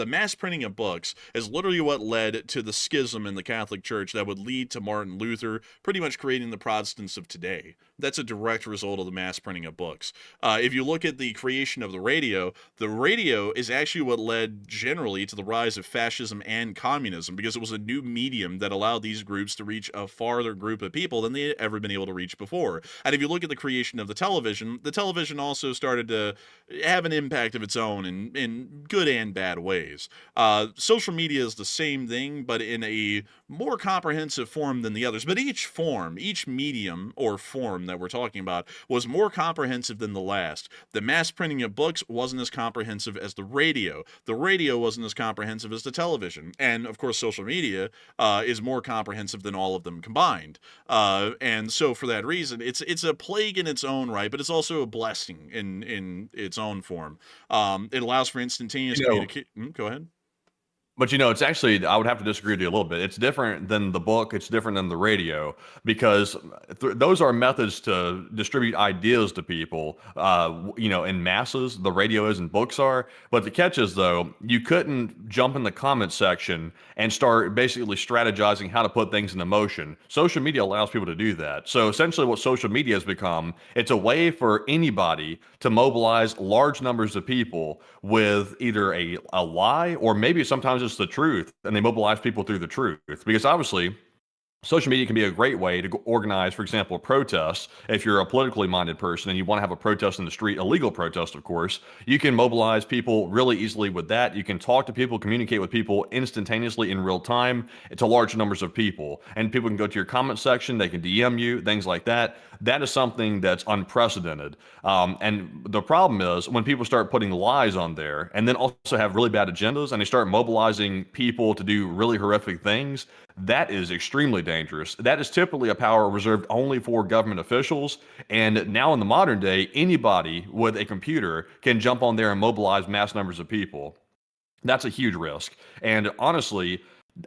mass printing of books is literally what led to the schism in the Catholic Church that would lead to Martin Luther pretty much creating the Protestants of today. That's a direct result of the mass printing of books. If you look at the creation of the radio is actually what led generally to the rise of fascism and communism, because it was a new medium that allowed these groups to reach a farther group of people than they had ever been able to reach before. And if you look at the creation of the television also started to have an impact of its own in good and bad ways. Social media is the same thing, but in a more comprehensive form than the others. But each medium or form that we're talking about was more comprehensive than the last. The mass printing of books wasn't as comprehensive as the radio. The radio wasn't as comprehensive as the television. And of course, social media is more comprehensive than all of them combined. And so for that reason, it's a plague in its own right, but it's also a blessing in its own form. It allows for instantaneous communication. Go ahead. But it's actually, I would have to disagree with you a little bit. It's different than the book. It's different than the radio, because those are methods to distribute ideas to people, in masses. The radio is and books are. But the catch is, though, you couldn't jump in the comment section and start basically strategizing how to put things into motion. Social media allows people to do that. So essentially what social media has become, it's a way for anybody to mobilize large numbers of people with either a lie, or maybe sometimes it's the truth, and they mobilize people through the truth. Because obviously, Social media can be a great way to organize, for example, protests. If you're a politically minded person and you want to have a protest in the street, a legal protest, of course, you can mobilize people really easily with that. You can talk to people, communicate with people instantaneously in real time to large numbers of people. And people can go to your comment section, they can DM you, things like that. That is something that's unprecedented. And the problem is when people start putting lies on there and then also have really bad agendas and they start mobilizing people to do really horrific things, that is extremely dangerous. That is typically a power reserved only for government officials. And now in the modern day, anybody with a computer can jump on there and mobilize mass numbers of people. That's a huge risk. And honestly,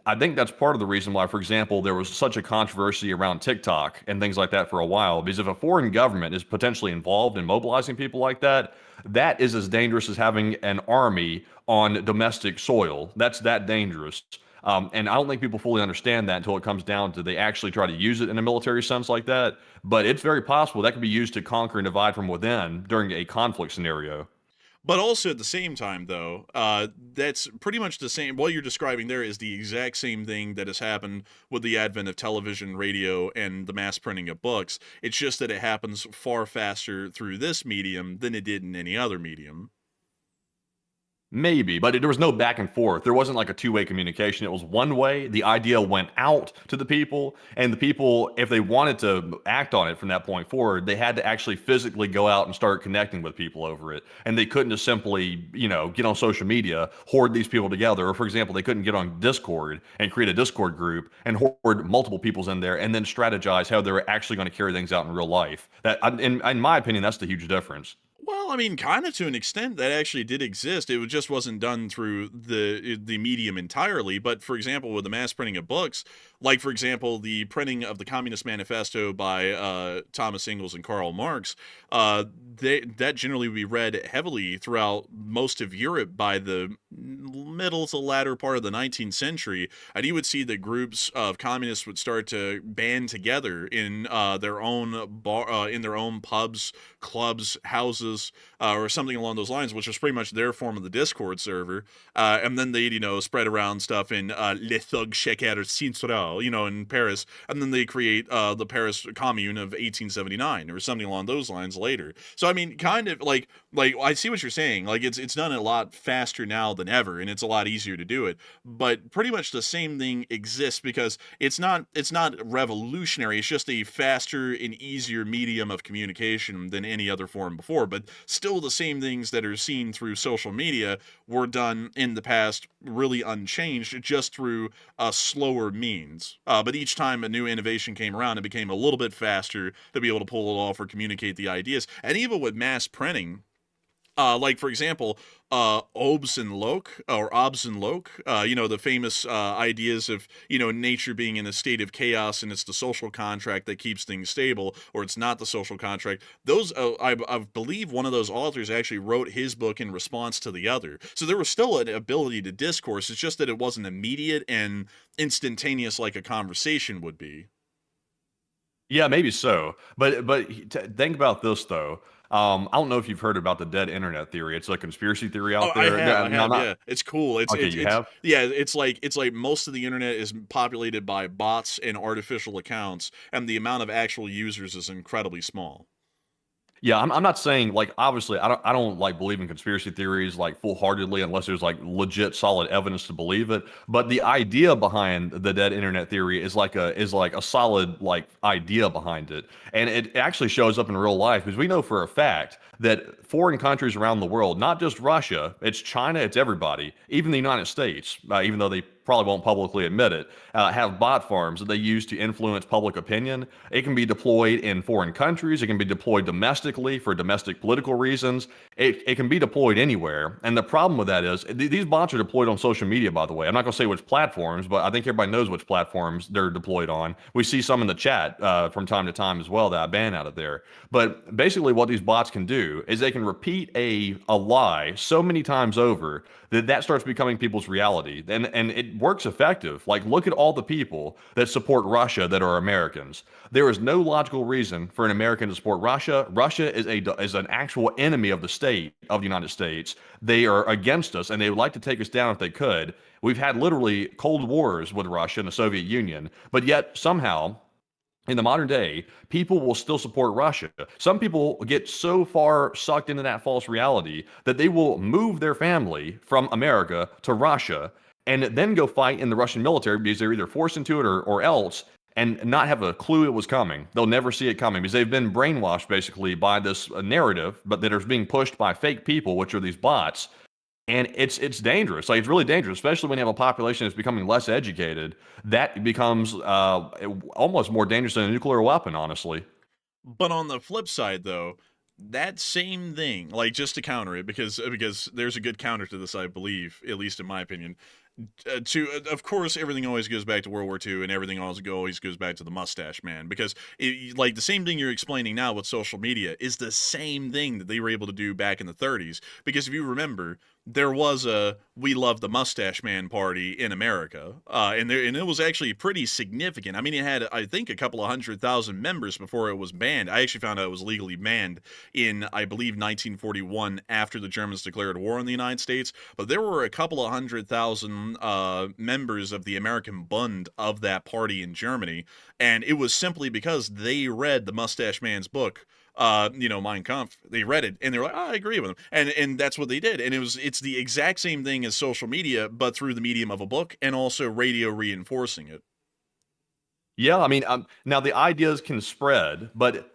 I think that's part of the reason why, for example, there was such a controversy around TikTok and things like that for a while, because if a foreign government is potentially involved in mobilizing people like that, that is as dangerous as having an army on domestic soil. That's that dangerous. And I don't think people fully understand that until it comes down to they actually try to use it in a military sense like that. But it's very possible that could be used to conquer and divide from within during a conflict scenario. But also at the same time, though, that's pretty much the same. What you're describing there is the exact same thing that has happened with the advent of television, radio, and the mass printing of books. It's just that it happens far faster through this medium than it did in any other medium. Maybe, but there was no back and forth. There wasn't like a two-way communication. It was one way. The idea went out to the people, and the people, if they wanted to act on it from that point forward, they had to actually physically go out and start connecting with people over it. And they couldn't just simply, get on social media, hoard these people together. Or for example, they couldn't get on Discord and create a Discord group and hoard multiple peoples in there and then strategize how they were actually going to carry things out in real life. That, in my opinion, that's the huge difference. Well, I mean, kind of to an extent, that actually did exist. It just wasn't done through the medium entirely. But for example, with the mass printing of books, like for example, the printing of the Communist Manifesto by Thomas Ingalls and Karl Marx, that generally would be read heavily throughout most of Europe by the middle to latter part of the 19th century, and you would see that groups of communists would start to band together in their own in their own pubs, clubs, houses, or something along those lines, which was pretty much their form of the Discord server. And then they'd, spread around stuff in Le Thug Sheker Central, in Paris. And then they create the Paris Commune of 1879 or something along those lines later. So, I mean, kind of like I see what you're saying. Like, it's done a lot faster now than ever, and it's a lot easier to do it. But pretty much the same thing exists because it's not revolutionary. It's just a faster and easier medium of communication than any other form before. But still the same things that are seen through social media were done in the past really unchanged, just through slower means. But each time a new innovation came around, it became a little bit faster to be able to pull it off or communicate the ideas. And even with mass printing, like for example, Obs and Locke, the famous ideas of, nature being in a state of chaos and it's the social contract that keeps things stable, or it's not the social contract. Those, I believe one of those authors actually wrote his book in response to the other. So there was still an ability to discourse. It's just that it wasn't immediate and instantaneous like a conversation would be. Yeah, maybe so. But think about this though. I don't know if you've heard about the dead internet theory. It's a conspiracy theory out there. I have, yeah. It's cool. You have? Yeah, it's like most of the internet is populated by bots and artificial accounts, and the amount of actual users is incredibly small. Yeah, I'm not saying like obviously I don't like believe in conspiracy theories like full-heartedly unless there's like legit solid evidence to believe it. But the idea behind the dead internet theory is like a solid like idea behind it, and it actually shows up in real life because we know for a fact that foreign countries around the world, not just Russia, it's China, it's everybody, even the United States, even though they probably won't publicly admit it, have bot farms that they use to influence public opinion. It can be deployed in foreign countries. It can be deployed domestically for domestic political reasons. It can be deployed anywhere. And the problem with that is these bots are deployed on social media, by the way. I'm not going to say which platforms, but I think everybody knows which platforms they're deployed on. We see some in the chat from time to time as well that I ban out of there. But basically what these bots can do is they can repeat a lie so many times over that starts becoming people's reality. And it works effective. Like, look at all the people that support Russia that are Americans. There is no logical reason for an American to support Russia. Russia is an actual enemy of the state of the United States. They are against us, and they would like to take us down if they could. We've had literally cold wars with Russia and the Soviet Union, but yet somehow in the modern day, people will still support Russia. Some people get so far sucked into that false reality that they will move their family from America to Russia and then go fight in the Russian military because they're either forced into it or else, and not have a clue it was coming. They'll never see it coming because they've been brainwashed basically by this narrative, but that is being pushed by fake people, which are these bots. And it's dangerous. Like, it's really dangerous, especially when you have a population that's becoming less educated. That becomes almost more dangerous than a nuclear weapon, honestly. But on the flip side, though, that same thing, like, just to counter it, because there's a good counter to this, I believe, at least in my opinion. Of course, everything always goes back to World War II, and everything always goes back to the mustache man, because like the same thing you're explaining now with social media is the same thing that they were able to do back in the 30s. Because if you remember, there was a "We Love the Mustache Man" party in America, and it was actually pretty significant. I mean, it had, I think, a couple of 100,000 members before it was banned. I actually found out it was legally banned in, I believe, 1941, after the Germans declared war on the United States. But there were a couple of 100,000 members of the American Bund of that party in Germany, and it was simply because they read the Mustache Man's book, Mein Kampf. They read it and they're like, I agree with him, and that's what they did. And it's the exact same thing as social media, but through the medium of a book and also radio reinforcing it. Yeah, I mean, now the ideas can spread, but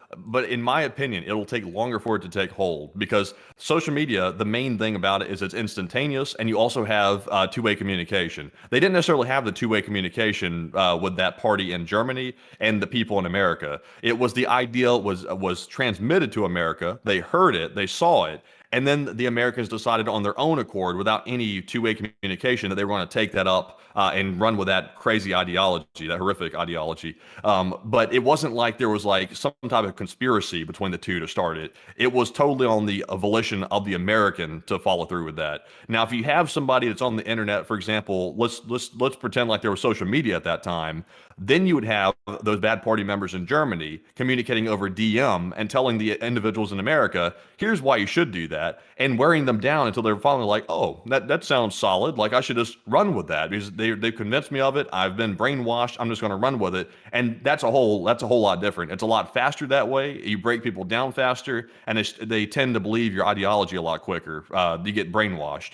in my opinion, it'll take longer for it to take hold because social media, the main thing about it is it's instantaneous, and you also have two-way communication. They didn't necessarily have the two-way communication with that party in Germany and the people in America. It was the idea was transmitted to America. They heard it, they saw it, and then the Americans decided on their own accord, without any two-way communication, that they were going to take that up and run with that crazy ideology, that horrific ideology. But it wasn't like there was like some type of conspiracy between the two to start it. It was totally on the volition of the American to follow through with that. Now, if you have somebody that's on the internet, for example, let's pretend like there was social media at that time, then you would have those bad party members in Germany communicating over DM and telling the individuals in America, here's why you should do that, and wearing them down until they're finally like, oh, that sounds solid. Like, I should just run with that because they've convinced me of it. I've been brainwashed. I'm just going to run with it. And that's a whole lot different. It's a lot faster that way. You break people down faster, and they tend to believe your ideology a lot quicker. You get brainwashed.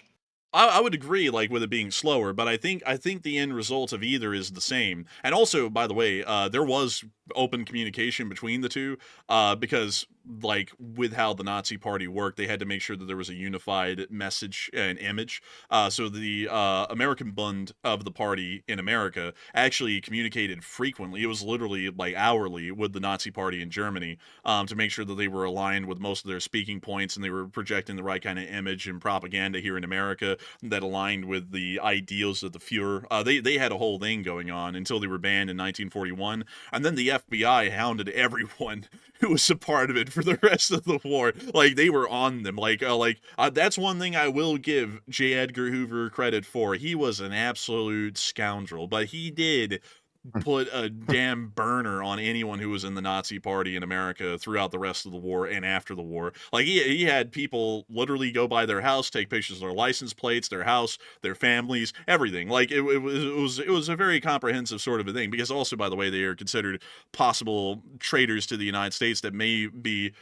I would agree, like, with it being slower, but I think the end result of either is the same. And also, by the way, there was open communication between the two, because, like, with how the Nazi Party worked, they had to make sure that there was a unified message and image. So the American Bund of the party in America actually communicated frequently. It was literally like hourly with the Nazi Party in Germany, to make sure that they were aligned with most of their speaking points and they were projecting the right kind of image and propaganda here in America that aligned with the ideals of the Fuhrer. They had a whole thing going on until they were banned in 1941, and then the FBI hounded everyone who was a part of it for the rest of the war. Like, they were on them. That's one thing I will give J. Edgar Hoover credit for. He was an absolute scoundrel, but he did put a damn burner on anyone who was in the Nazi Party in America throughout the rest of the war and after the war. Like, he had people literally go by their house, take pictures of their license plates, their house, their families, everything. Like, it was a very comprehensive sort of a thing, because also, by the way, they are considered possible traitors to the United States that may be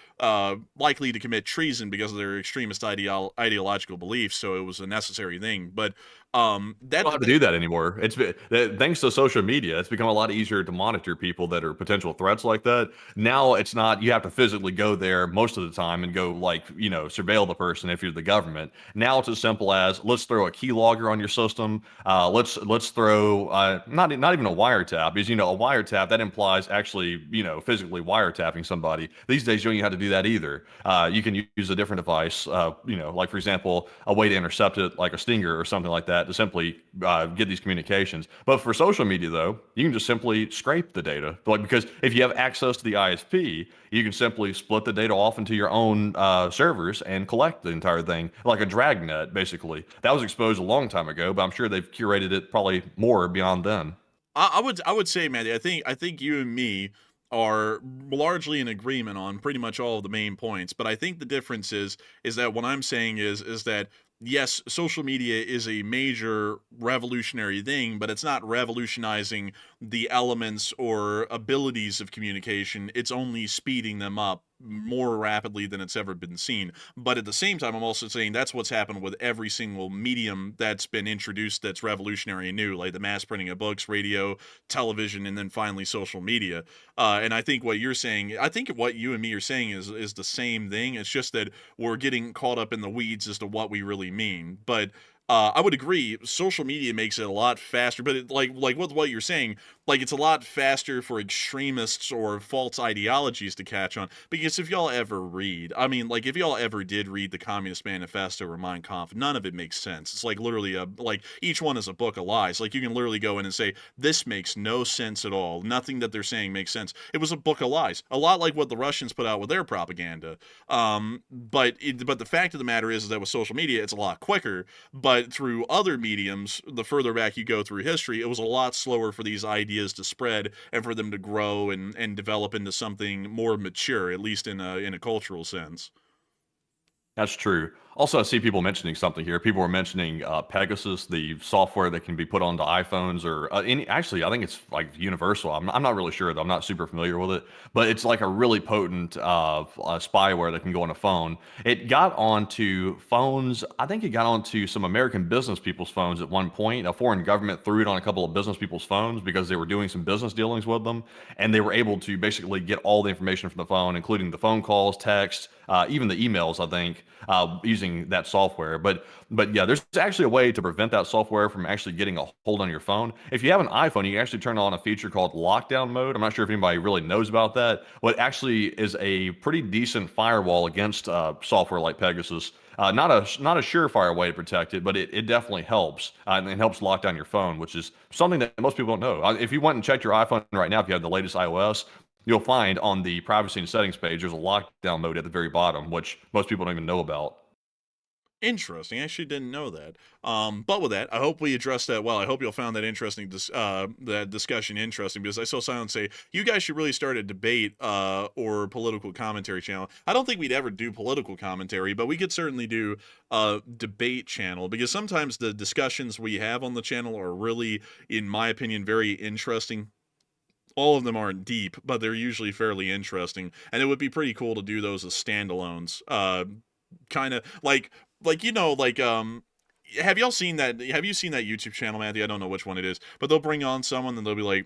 likely to commit treason because of their extremist ideological beliefs. So it was a necessary thing. But that don't have to do that anymore. It's thanks to social media, it's become a lot easier to monitor people that are potential threats like that. Now it's not, you have to physically go there most of the time and go, like, surveil the person if you're the government. Now it's as simple as, let's throw a keylogger on your system. Let's throw not even a wiretap, because a wiretap, that implies actually physically wiretapping somebody. These days you don't even have to do that either. You can use a different device, like, for example, a way to intercept it, like a stinger or something like that, to simply get these communications. But for social media, though, you can just simply scrape the data. Because if you have access to the ISP, you can simply split the data off into your own servers and collect the entire thing, like a dragnet, basically. That was exposed a long time ago, but I'm sure they've curated it probably more beyond then. I would say, Matty, I think you and me are largely in agreement on pretty much all of the main points. But I think the difference is that what I'm saying is that yes, social media is a major revolutionary thing, but it's not revolutionizing the elements or abilities of communication. It's only speeding them up more rapidly than it's ever been seen. But at the same time, I'm also saying that's what's happened with every single medium that's been introduced that's revolutionary and new, like the mass printing of books, radio, television, and then finally social media. And I think what you're saying, I think what you and me are saying is the same thing. It's just that we're getting caught up in the weeds as to what we really mean. But I would agree, social media makes it a lot faster. But like with what you're saying, like it's a lot faster for extremists or false ideologies to catch on. Because if y'all ever read, I mean, like if y'all ever did read the Communist Manifesto or Mein Kampf, none of it makes sense. It's like literally like each one is a book of lies. Like you can literally go in and say this makes no sense at all. Nothing that they're saying makes sense. It was a book of lies, a lot like what the Russians put out with their propaganda. But the fact of the matter is that with social media, it's a lot quicker. But through other mediums, the further back you go through history, it was a lot slower for these ideas to spread and for them to grow and develop into something more mature, at least in a cultural sense. That's true. Also, I see people mentioning something here. People were mentioning Pegasus, the software that can be put onto iPhones or actually, I think it's like universal. I'm not really sure, though. I'm not super familiar with it, but it's like a really potent spyware that can go on a phone. It got onto phones. I think it got onto some American business people's phones at one point. A foreign government threw it on a couple of business people's phones because they were doing some business dealings with them, and they were able to basically get all the information from the phone, including the phone calls, text, even the emails, I think, using that software. But yeah, there's actually a way to prevent that software from actually getting a hold on your phone. If you have an iPhone, you can actually turn on a feature called lockdown mode. I'm not sure if anybody really knows about that, but actually is a pretty decent firewall against software like Pegasus. Not a surefire way to protect it, but it definitely helps, and it helps lock down your phone, which is something that most people don't know. If you went and checked your iPhone right now, if you have the latest iOS, you'll find on the privacy and settings page, there's a lockdown mode at the very bottom, which most people don't even know about. Interesting. I actually didn't know that. But with that, I hope we addressed that well. I hope you'll found that interesting, that discussion interesting, because I saw Silence say, you guys should really start a debate or political commentary channel. I don't think we'd ever do political commentary, but we could certainly do a debate channel, because sometimes the discussions we have on the channel are really, in my opinion, very interesting. All of them aren't deep, but they're usually fairly interesting, and it would be pretty cool to do those as standalones. Kind of like have y'all seen that? Have you seen that YouTube channel, Matthew? I don't know which one it is, but they'll bring on someone and they'll be like,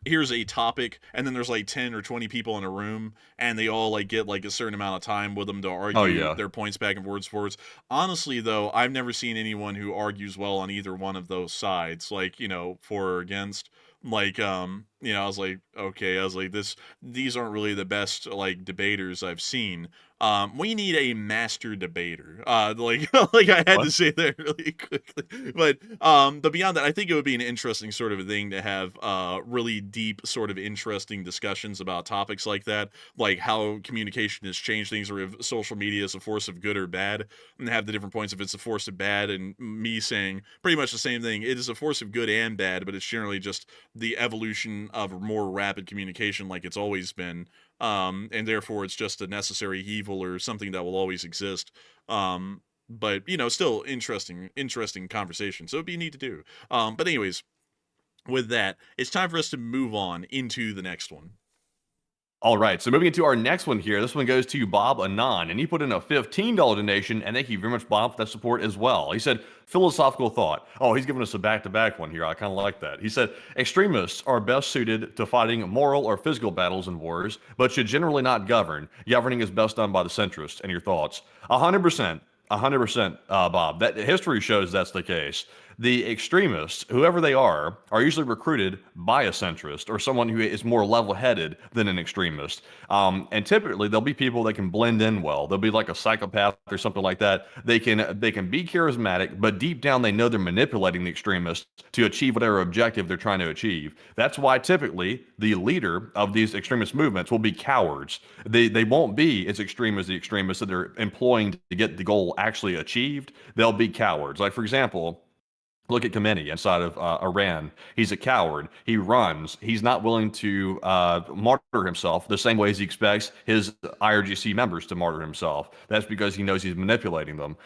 here's a topic, and then there's like 10 or 20 people in a room, and they all like get like a certain amount of time with them to argue their points back and forwards. Honestly, though, I've never seen anyone who argues well on either one of those sides, like, for or against. Like, I was like, okay, these aren't really the best like debaters I've seen. We need a master debater. Like I had to say that really quickly. But beyond that, I think it would be an interesting sort of thing to have really deep, sort of interesting discussions about topics like that, like how communication has changed things, or if social media is a force of good or bad, and have the different points if it's a force of bad, and me saying pretty much the same thing. It is a force of good and bad, but it's generally just the evolution of more rapid communication, like it's always been. And therefore it's just a necessary evil or something that will always exist. But still interesting conversation. So it'd be neat to do. But anyways, with that, it's time for us to move on into the next one. All right, so moving into our next one here. This one goes to Bob Anon, and he put in a $15 donation, and thank you very much, Bob, for that support as well. He said, philosophical thought. Oh, he's giving us a back-to-back one here. I kind of like that. He said, extremists are best suited to fighting moral or physical battles and wars, but should generally not govern. Governing is best done by the centrists. And your thoughts? 100%. 100%, Bob. That history shows that's the case. The extremists, whoever they are usually recruited by a centrist or someone who is more level-headed than an extremist. And typically, there'll be people that can blend in well. They'll be like a psychopath or something like that. They can be charismatic, but deep down they know they're manipulating the extremists to achieve whatever objective they're trying to achieve. That's why typically the leader of these extremist movements will be cowards. They won't be as extreme as the extremists that they're employing to get the goal actually achieved. They'll be cowards. Like, for example, Look at Khamenei inside of Iran. He's a coward. He runs. He's not willing to martyr himself the same way as he expects his IRGC members to martyr himself. That's because he knows he's manipulating them.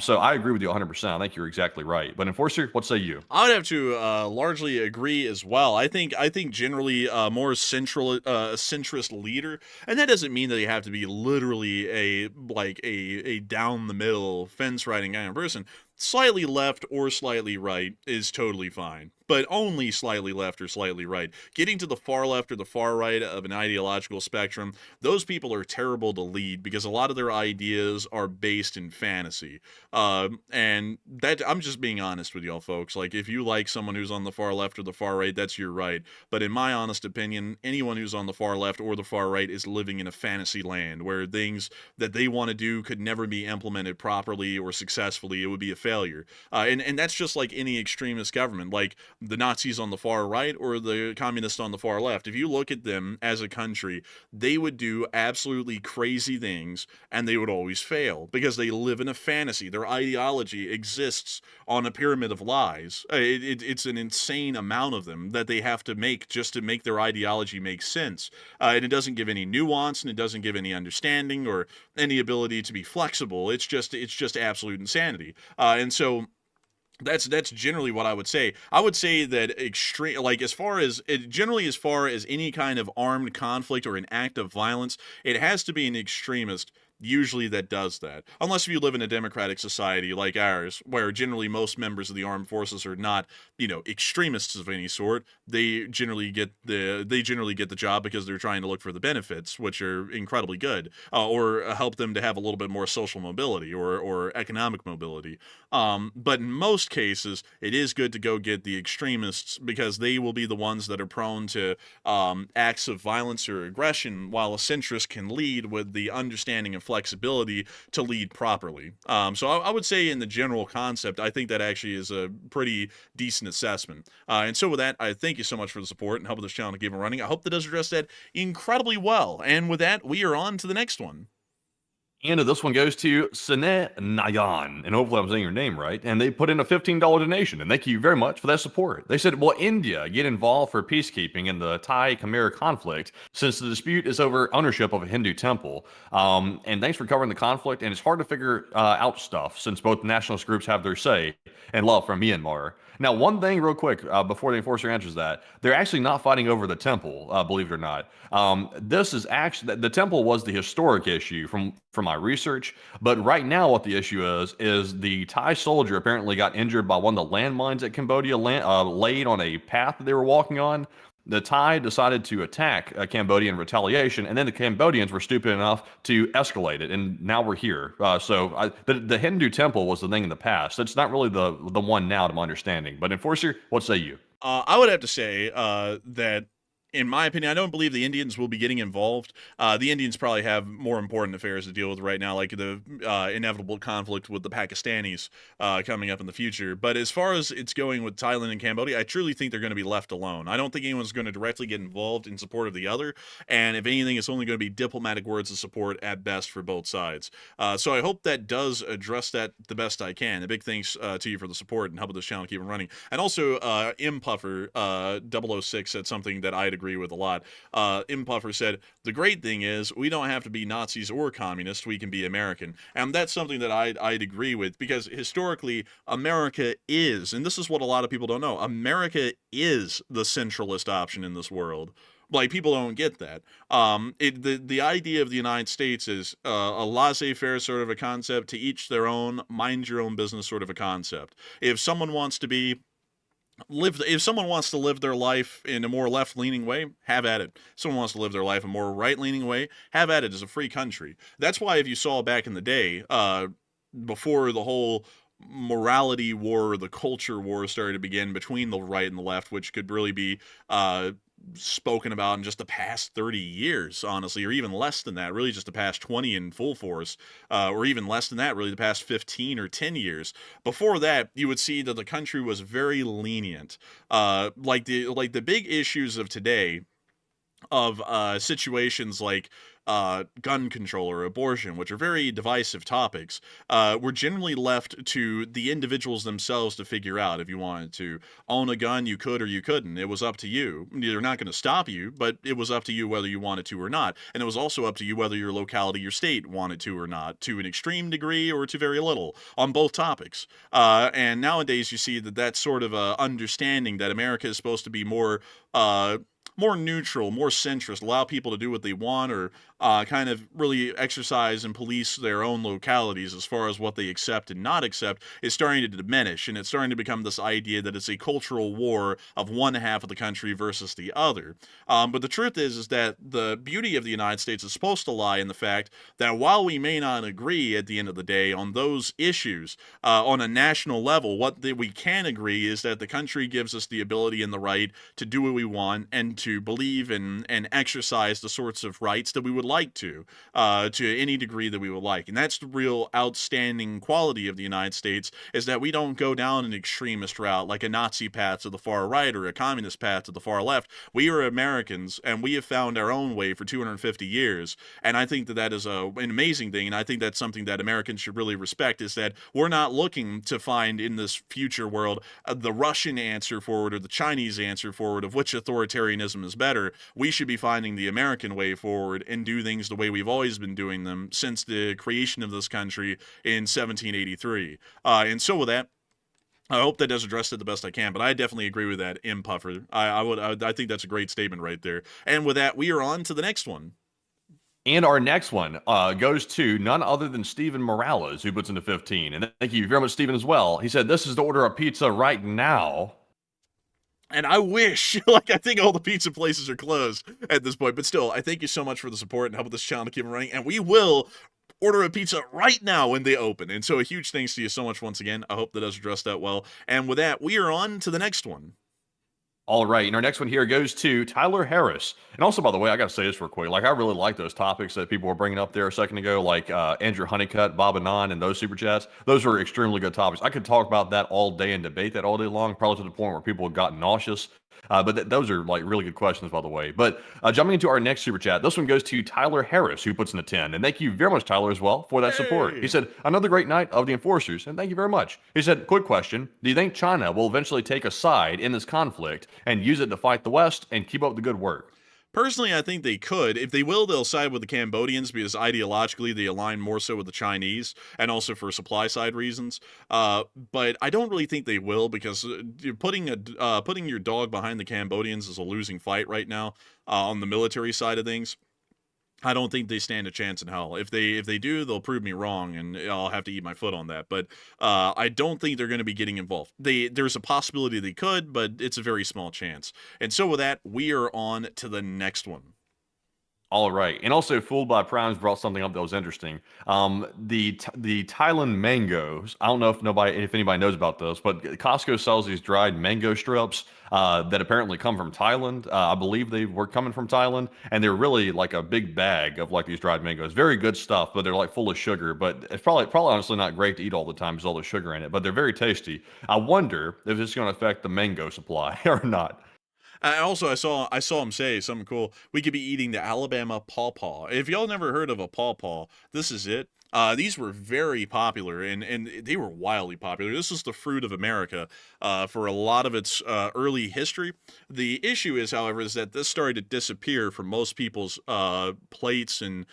So I agree with you 100%. I think you're exactly right. But Enforcer, what say you? I would have to largely agree as well. I think generally a more centrist leader, and that doesn't mean that you have to be literally a down the middle fence riding kind of person. Slightly left or slightly right is totally fine, but only slightly left or slightly right. Getting to the far left or the far right of an ideological spectrum, those people are terrible to lead because a lot of their ideas are based in fantasy. And that, I'm just being honest with y'all folks. Like, if you like someone who's on the far left or the far right, that's your right. But in my honest opinion, anyone who's on the far left or the far right is living in a fantasy land where things that they want to do could never be implemented properly or successfully. It would be a failure. And that's just like any extremist government, like the Nazis on the far right or the communists on the far left. If you look at them as a country, they would do absolutely crazy things and they would always fail because they live in a fantasy. Their ideology exists on a pyramid of lies. It's an insane amount of them that they have to make just to make their ideology make sense. And it doesn't give any nuance and it doesn't give any understanding or any ability to be flexible. It's just absolute insanity. And so that's generally what I would say. I would say that extreme, like as far as any kind of armed conflict or an act of violence, it has to be an extremist usually that does that. Unless if you live in a democratic society like ours, where generally most members of the armed forces are not, extremists of any sort. They generally get the job because they're trying to look for the benefits, which are incredibly good, or help them to have a little bit more social mobility or economic mobility. But in most cases, it is good to go get the extremists because they will be the ones that are prone to acts of violence or aggression, while a centrist can lead with the understanding and flexibility to lead properly. So I would say in the general concept, I think that actually is a pretty decent assessment. And so with that, I thank you so much for the support and helping this channel to keep it running. I hope that does address that incredibly well. And with that, we are on to the next one. And this one goes to Sine Nayan, and hopefully I'm saying your name right. And they put in a $15 donation, and thank you very much for that support. They said, will India get involved for peacekeeping in the Thai-Khmer conflict since the dispute is over ownership of a Hindu temple? And thanks for covering the conflict, and it's hard to figure out stuff since both nationalist groups have their say and love from Myanmar. Now, one thing real quick before the enforcer answers that, they're actually not fighting over the temple, believe it or not. This is actually, the temple was the historic issue from my research, but right now what the issue is the Thai soldier apparently got injured by one of the landmines that Cambodia laid on a path that they were walking on. The Thai decided to attack Cambodia in retaliation, and then the Cambodians were stupid enough to escalate it, and now we're here. The Hindu temple was the thing in the past. It's not really the one now, to my understanding. But Enforcer, what say you? I would have to say that, in my opinion, I don't believe the Indians will be getting involved. The Indians probably have more important affairs to deal with right now, like the inevitable conflict with the Pakistanis coming up in the future. But as far as it's going with Thailand and Cambodia, I truly think they're going to be left alone. I don't think anyone's going to directly get involved in support of the other. And if anything, it's only going to be diplomatic words of support at best for both sides. So I hope that does address that the best I can. A big thanks to you for the support and helping this channel keep it running. And also, Impuffer 006 said something that I'd agree with a lot. Impuffer said, the great thing is we don't have to be Nazis or communists, we can be American. And that's something that I'd agree with, because historically America is, and this is what a lot of people don't know, America is the centralist option in this world. Like, people don't get that. The idea of the United States is a laissez-faire sort of a concept, to each their own, mind your own business sort of a concept. If someone wants to live their life in a more left-leaning way, have at it. Someone wants to live their life in a more right-leaning way, have at it. It's a free country. That's why, if you saw back in the day, before the whole morality war or the culture war started to begin between the right and the left, which could really be spoken about in just the past 30 years, honestly, or even less than that, really just the past 20 in full force, or even less than that, really the past 15 or 10 years. Before that, you would see that the country was very lenient. Like the big issues of today situations like gun control or abortion, which are very divisive topics, were generally left to the individuals themselves to figure out. If you wanted to own a gun, you could or you couldn't. It was up to you. They're not going to stop you, but it was up to you whether you wanted to or not. And it was also up to you whether your locality, your state wanted to or not, to an extreme degree or to very little on both topics. And nowadays you see that that sort of understanding that America is supposed to be more neutral, more centrist, allow people to do what they want, or kind of really exercise and police their own localities as far as what they accept and not accept, is starting to diminish. And it's starting to become this idea that it's a cultural war of one half of the country versus the other. But the truth is that the beauty of the United States is supposed to lie in the fact that while we may not agree at the end of the day on those issues, on a national level, what we can agree is that the country gives us the ability and the right to do what we want and to believe in and exercise the sorts of rights that we would like to any degree that we would like. And that's the real outstanding quality of the United States, is that we don't go down an extremist route like a Nazi path to the far right or a communist path to the far left. We are Americans, and we have found our own way for 250 years. And I think that that is an amazing thing, and I think that's something that Americans should really respect, is that we're not looking to find in this future world the Russian answer forward or the Chinese answer forward of which authoritarianism is better. We should be finding the American way forward and do things the way we've always been doing them since the creation of this country in 1783. And so with that, I hope that does address it the best I can, but I definitely agree with that, M. Puffer. I think that's a great statement right there. And with that, we are on to the next one. And our next one goes to none other than Steven Morales, who puts into 15. And thank you very much, Steven, as well. He said, "This is to order a pizza right now." And I wish, like, I think all the pizza places are closed at this point. But still, I thank you so much for the support and helping this channel to keep running. And we will order a pizza right now when they open. And so a huge thanks to you so much once again. I hope that does address that well. And with that, we are on to the next one. All right, and our next one here goes to Tyler Harris. And also, by the way, I got to say this real quick. Like, I really like those topics that people were bringing up there a second ago, like Andrew Honeycutt, Bob Anon, and those super chats. Those were extremely good topics. I could talk about that all day and debate that all day long, probably to the point where people got nauseous. But those are like really good questions, by the way. But jumping into our next super chat, this one goes to Tyler Harris, who puts in a 10. And thank you very much, Tyler, as well, for that support. He said, "Another great night of the Enforcers." And thank you very much. He said, "Quick question. Do you think China will eventually take a side in this conflict and use it to fight the West and keep up the good work?" Personally, I think they could. If they will, they'll side with the Cambodians because ideologically they align more so with the Chinese, and also for supply side reasons. But I don't really think they will, because putting your dog behind the Cambodians is a losing fight right now on the military side of things. I don't think they stand a chance in hell. If they do, they'll prove me wrong, and I'll have to eat my foot on that. But I don't think they're going to be getting involved. There's a possibility they could, but it's a very small chance. And so with that, we are on to the next one. All right, and also Fooled by Primes brought something up that was interesting. The Thailand mangoes. I don't know if anybody knows about this, but Costco sells these dried mango strips that apparently come from Thailand. I believe they were coming from Thailand, and they're really like a big bag of like these dried mangoes. Very good stuff, but they're like full of sugar. But it's probably honestly not great to eat all the time because all the sugar in it. But they're very tasty. I wonder if it's going to affect the mango supply or not. Also, I saw him say something cool. We could be eating the Alabama pawpaw. If y'all never heard of a pawpaw, this is it. These were very popular, and they were wildly popular. This is the fruit of America for a lot of its early history. The issue is, however, is that this started to disappear from most people's plates and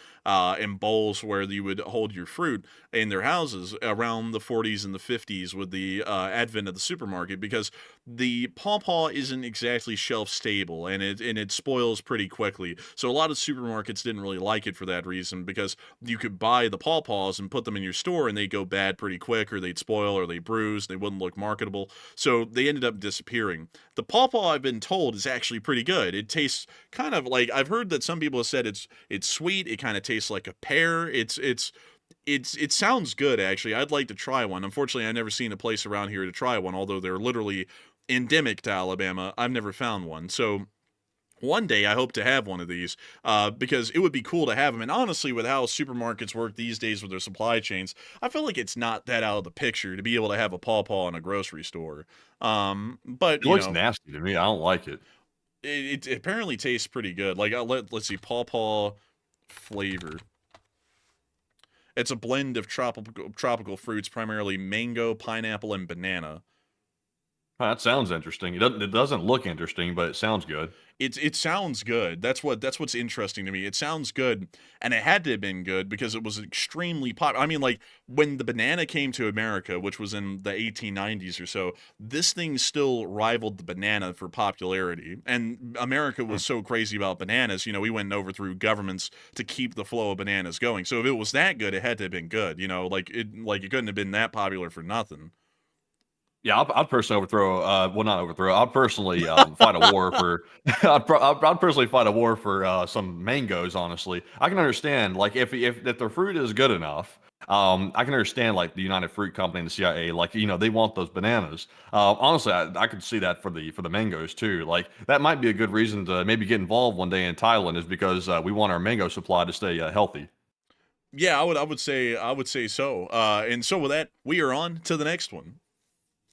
bowls where you would hold your fruit in their houses around the 40s and the 50s with the advent of the supermarket, because the pawpaw isn't exactly shelf stable, and it spoils pretty quickly. So a lot of supermarkets didn't really like it for that reason, because you could buy the pawpaws and put them in your store and they go bad pretty quick, or they'd spoil, or they bruise, they wouldn't look marketable. So they ended up disappearing. The pawpaw, I've been told, is actually pretty good. It tastes kind of like, I've heard that some people have said it's sweet. It kind of tastes like a pear. It sounds good, actually. I'd like to try one. Unfortunately, I've never seen a place around here to try one, although they're literally endemic to Alabama. I've never found one. So one day I hope to have one of these because it would be cool to have them. And honestly, with how supermarkets work these days with their supply chains, I feel like it's not that out of the picture to be able to have a pawpaw in a grocery store. But it looks nasty to me. I don't like it. it apparently tastes pretty good. Like let's see, pawpaw flavor. It's a blend of tropical fruits, primarily mango, pineapple, and banana. That sounds interesting. It doesn't look interesting, but it sounds good. It sounds good. That's what's interesting to me. It sounds good, and it had to have been good because it was extremely popular. I mean, like when the banana came to America, which was in the 1890s or so, this thing still rivaled the banana for popularity. And America was so crazy about bananas. You know, we went and overthrew governments to keep the flow of bananas going. So if it was that good, it had to have been good. You know, like it couldn't have been that popular for nothing. Yeah, I'd personally overthrow. Well, not overthrow. I'd personally fight a war for. I'd personally fight a war for some mangoes. Honestly, I can understand like if the fruit is good enough. I can understand like the United Fruit Company and the CIA. Like they want those bananas. Honestly, I could see that for the mangoes too. Like that might be a good reason to maybe get involved one day in Thailand is because we want our mango supply to stay healthy. Yeah, I would say so. And so with that, we are on to the next one.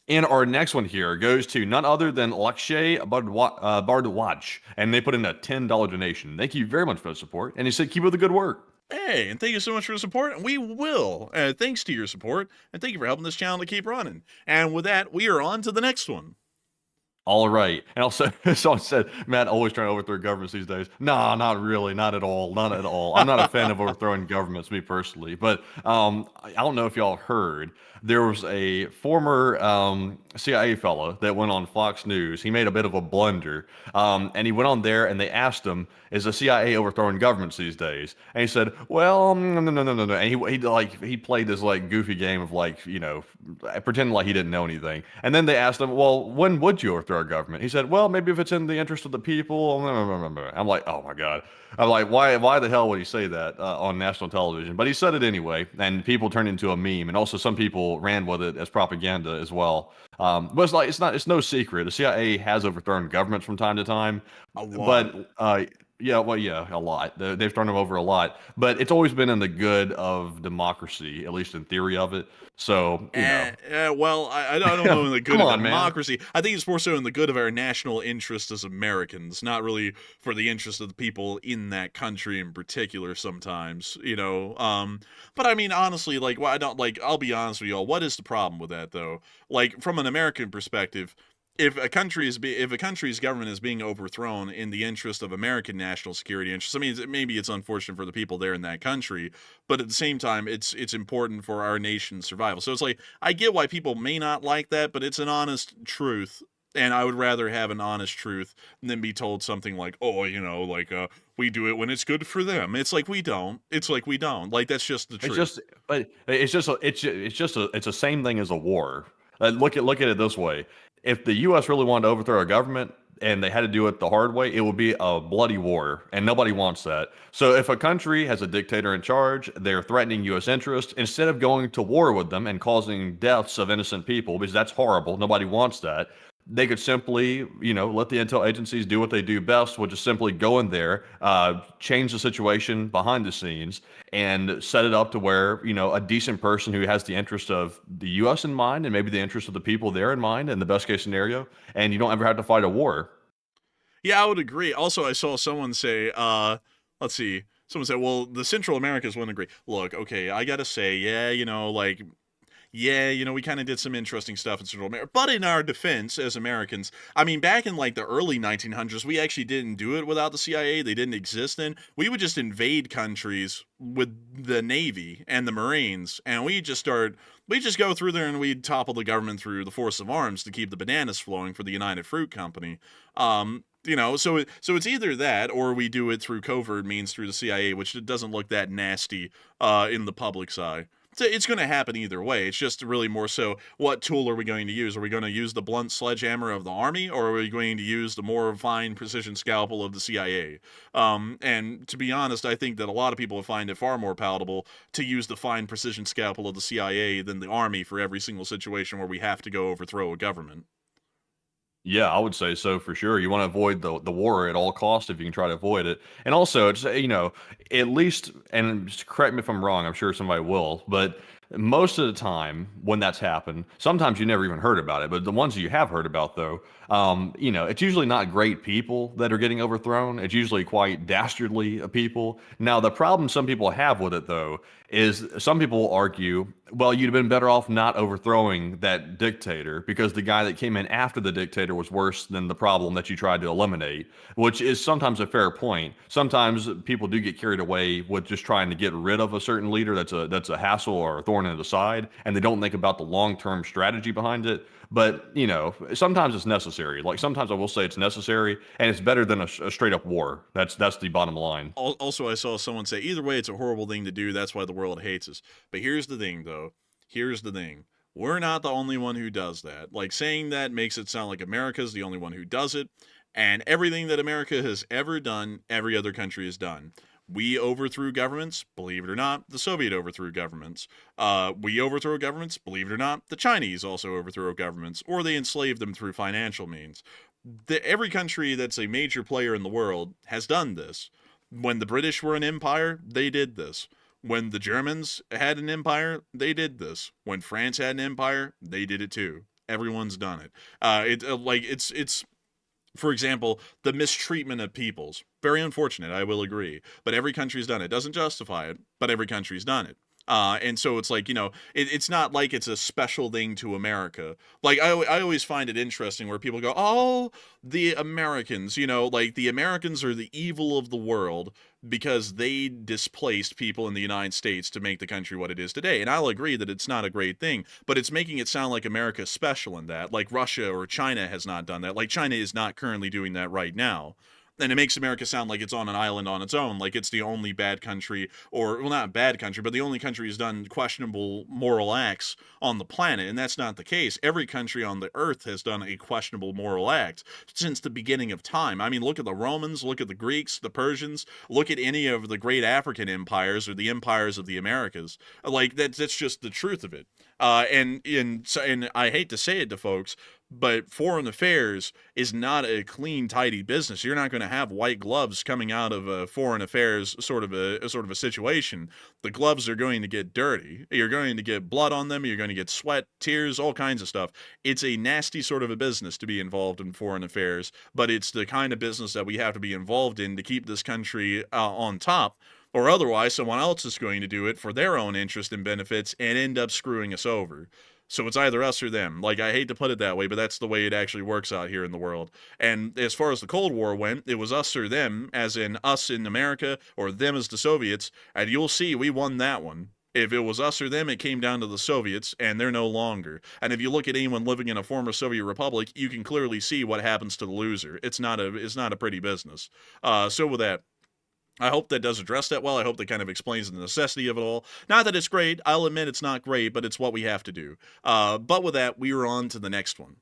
And our next one here goes to none other than Lakshay Bardwaj, and they put in a $10 donation. Thank you very much for the support. And he said, keep up the good work. Hey, and thank you so much for the support. And we will. Thanks to your support. And thank you for helping this channel to keep running. And with that, we are on to the next one. All right. And also, someone said, Matt always trying to overthrow governments these days. No, not really. Not at all. Not at all. I'm not a fan of overthrowing governments, me personally. But I don't know if y'all heard. There was a former CIA fellow that went on Fox News. He made a bit of a blunder. And he went on there and they asked him, is the CIA overthrowing governments these days? And he said, well, no. And he played this like goofy game of like, pretending like he didn't know anything. And then they asked him, well, when would you overthrow a government? He said, well, maybe if it's in the interest of the people. I'm like, oh my God. I'm like, why the hell would he say that on national television? But he said it anyway, and people turned into a meme, and also some people ran with it as propaganda as well. But it's no secret. The CIA has overthrown governments from time to time, a lot. But a lot. They've turned them over a lot, but it's always been in the good of democracy, at least in theory of it. So, well, I don't know in the good of democracy. Man. I think it's more so in the good of our national interest as Americans, not really for the interest of the people in that country in particular sometimes, But I mean, honestly, like, I'll be honest with y'all, what is the problem with that, though? Like, from an American perspective, if a country's government is being overthrown in the interest of American national security interests, I mean, maybe it's unfortunate for the people there in that country, but at the same time, it's important for our nation's survival. So it's like, I get why people may not like that, but it's an honest truth, and I would rather have an honest truth than be told something like, oh, we do it when it's good for them. It's like we don't. Like that's just the truth. It's the same thing as a war. Look at it this way. If the U.S. really wanted to overthrow a government and they had to do it the hard way, it would be a bloody war, and nobody wants that. So if a country has a dictator in charge, they're threatening U.S. interests, instead of going to war with them and causing deaths of innocent people, because that's horrible, nobody wants that, they could simply, let the intel agencies do what they do best, which is simply go in there, change the situation behind the scenes, and set it up to where, a decent person who has the interest of the U.S. in mind and maybe the interest of the people there in mind in the best case scenario, and you don't ever have to fight a war. Yeah, I would agree. Also, I saw someone say, let's see, someone said, well, the Central Americas wouldn't agree. Look, okay, I gotta say, we kind of did some interesting stuff in Central America. But in our defense as Americans, I mean, back in like the early 1900s, we actually didn't do it without the CIA. They didn't exist then. We would just invade countries with the Navy and the Marines, and we just go through there and we'd topple the government through the force of arms to keep the bananas flowing for the United Fruit Company. So it's either that or we do it through covert means through the CIA, which doesn't look that nasty in the public's eye. So it's going to happen either way. It's just really more so, what tool are we going to use? Are we going to use the blunt sledgehammer of the Army, or are we going to use the more fine precision scalpel of the CIA? And to be honest, I think that a lot of people find it far more palatable to use the fine precision scalpel of the CIA than the Army for every single situation where we have to go overthrow a government. Yeah, I would say so for sure. You want to avoid the war at all costs if you can try to avoid it. And also, it's, at least, and just correct me if I'm wrong, I'm sure somebody will, but most of the time when that's happened, sometimes you never even heard about it, but the ones you have heard about, though, it's usually not great people that are getting overthrown. It's usually quite dastardly people. Now, the problem some people have with it, though, is some people argue, well, you'd have been better off not overthrowing that dictator because the guy that came in after the dictator was worse than the problem that you tried to eliminate, which is sometimes a fair point. Sometimes people do get carried away with just trying to get rid of a certain leader that's a hassle or a thorn in the side, and they don't think about the long-term strategy behind it. But, sometimes it's necessary. Like sometimes I will say it's necessary, and it's better than a straight up war. That's the bottom line. Also, I saw someone say, either way, it's a horrible thing to do. That's why the world hates us. But here's the thing, though. Here's the thing. We're not the only one who does that. Like, saying that makes it sound like America's the only one who does it. And everything that America has ever done, every other country has done. We overthrew governments, believe it or not. The Soviet overthrew governments. We overthrow governments, believe it or not. The Chinese also overthrew governments, or they enslaved them through financial means. Every country that's a major player in the world has done this. When the British were an empire, they did this. When the Germans had an empire, they did this. When France had an empire, they did it too. Everyone's done it. It's for example, the mistreatment of peoples. Very unfortunate, I will agree. But every country's done it. Doesn't justify it, but every country's done it. And so it's like, it's not like it's a special thing to America. Like, I always find it interesting where people go, oh, the Americans, like the Americans are the evil of the world because they displaced people in the United States to make the country what it is today. And I'll agree that it's not a great thing, but it's making it sound like America's special in that. Like Russia or China has not done that. Like China is not currently doing that right now. And it makes America sound like it's on an island on its own, like it's the only bad country, or, well, not bad country, but the only country who's done questionable moral acts on the planet, and that's not the case. Every country on the earth has done a questionable moral act since the beginning of time. I mean, look at the Romans, look at the Greeks, the Persians, look at any of the great African empires or the empires of the Americas. Like, that's just the truth of it. And I hate to say it to folks, but foreign affairs is not a clean, tidy business. You're not going to have white gloves coming out of a foreign affairs sort of a situation. The gloves are going to get dirty. You're going to get blood on them. You're going to get sweat, tears, all kinds of stuff. It's a nasty sort of a business to be involved in foreign affairs, but it's the kind of business that we have to be involved in to keep this country on top. Or otherwise, someone else is going to do it for their own interest and benefits and end up screwing us over. So it's either us or them. Like, I hate to put it that way, but that's the way it actually works out here in the world. And as far as the Cold War went, it was us or them, as in us in America, or them as the Soviets, and you'll see we won that one. If it was us or them, it came down to the Soviets, and they're no longer. And if you look at anyone living in a former Soviet republic, you can clearly see what happens to the loser. It's not a pretty business. So with that, I hope that does address that well. I hope that kind of explains the necessity of it all. Not that it's great. I'll admit it's not great, but it's what we have to do. But with that, we are on to the next one.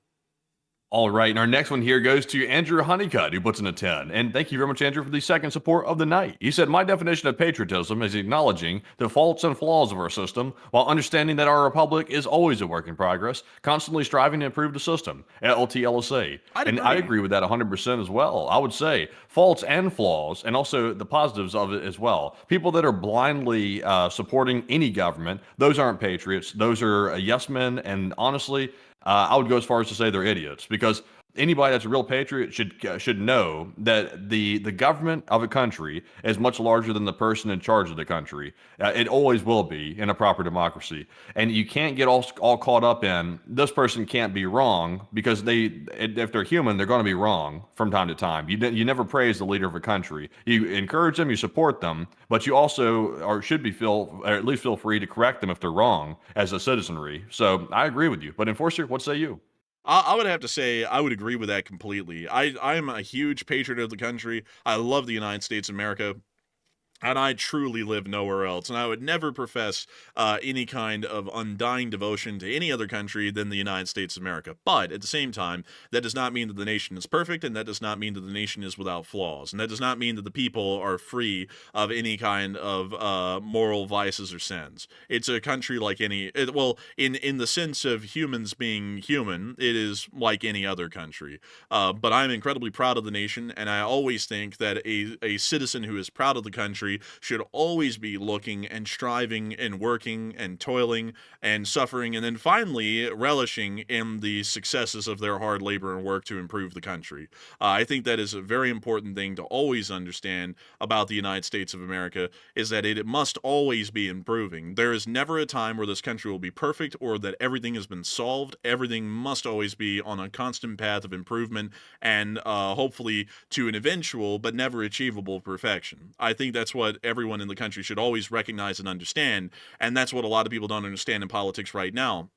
All right, and our next one here goes to Andrew Honeycutt, who puts in a 10. And thank you very much, Andrew, for the second support of the night. He said, my definition of patriotism is acknowledging the faults and flaws of our system while understanding that our republic is always a work in progress, constantly striving to improve the system. LTLSA. And I agree with that 100% as well. I would say faults and flaws, and also the positives of it as well. People that are blindly supporting any government, those aren't patriots. Those are yes men, and honestly, I would go as far as to say they're idiots, because anybody that's a real patriot should know that the government of a country is much larger than the person in charge of the country. It always will be in a proper democracy, and you can't get all caught up in this person can't be wrong, because if they're human, they're going to be wrong from time to time. You never praise the leader of a country. You encourage them, you support them, but you also should or at least feel free to correct them if they're wrong as a citizenry. So I agree with you. But Enforcer, what say you? I would have to say I would agree with that completely. I'm a huge patriot of the country. I love the United States of America. And I truly live nowhere else, and I would never profess any kind of undying devotion to any other country than the United States of America. But at the same time, that does not mean that the nation is perfect, and that does not mean that the nation is without flaws, and that does not mean that the people are free of any kind of moral vices or sins. It's a country like in the sense of humans being human, it is like any other country. But I'm incredibly proud of the nation, and I always think that a citizen who is proud of the country country should always be looking and striving and working and toiling and suffering, and then finally relishing in the successes of their hard labor and work to improve the country. I think that is a very important thing to always understand about the United States of America, is that it must always be improving. There is never a time where this country will be perfect or that everything has been solved. Everything must always be on a constant path of improvement and hopefully to an eventual but never achievable perfection. I think that's what everyone in the country should always recognize and understand, and that's what a lot of people don't understand in politics right now.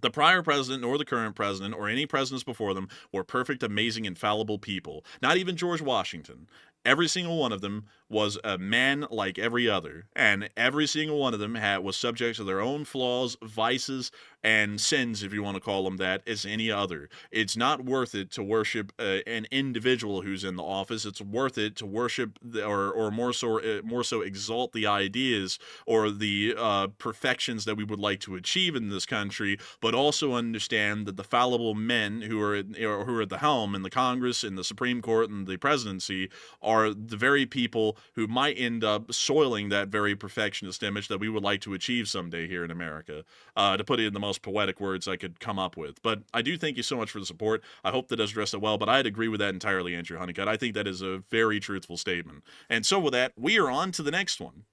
The prior president nor the current president or any presidents before them were perfect, amazing, infallible people. Not even George Washington. Every single one of them was a man like every other, and every single one of them was subject to their own flaws, vices, and sins, if you want to call them that, as any other. It's not worth it to worship an individual who's in the office. It's worth it to worship or more so exalt the ideas or the perfections that we would like to achieve in this country, but also understand that the fallible men who are at the helm in the Congress, in the Supreme Court, and the presidency are the very people who might end up soiling that very perfectionist image that we would like to achieve someday here in America, to put it in the most poetic words I could come up with. But I do thank you so much for the support. I hope that does address it well, but I'd agree with that entirely, Andrew Honeycutt. I think that is a very truthful statement. And so with that, we are on to the next one.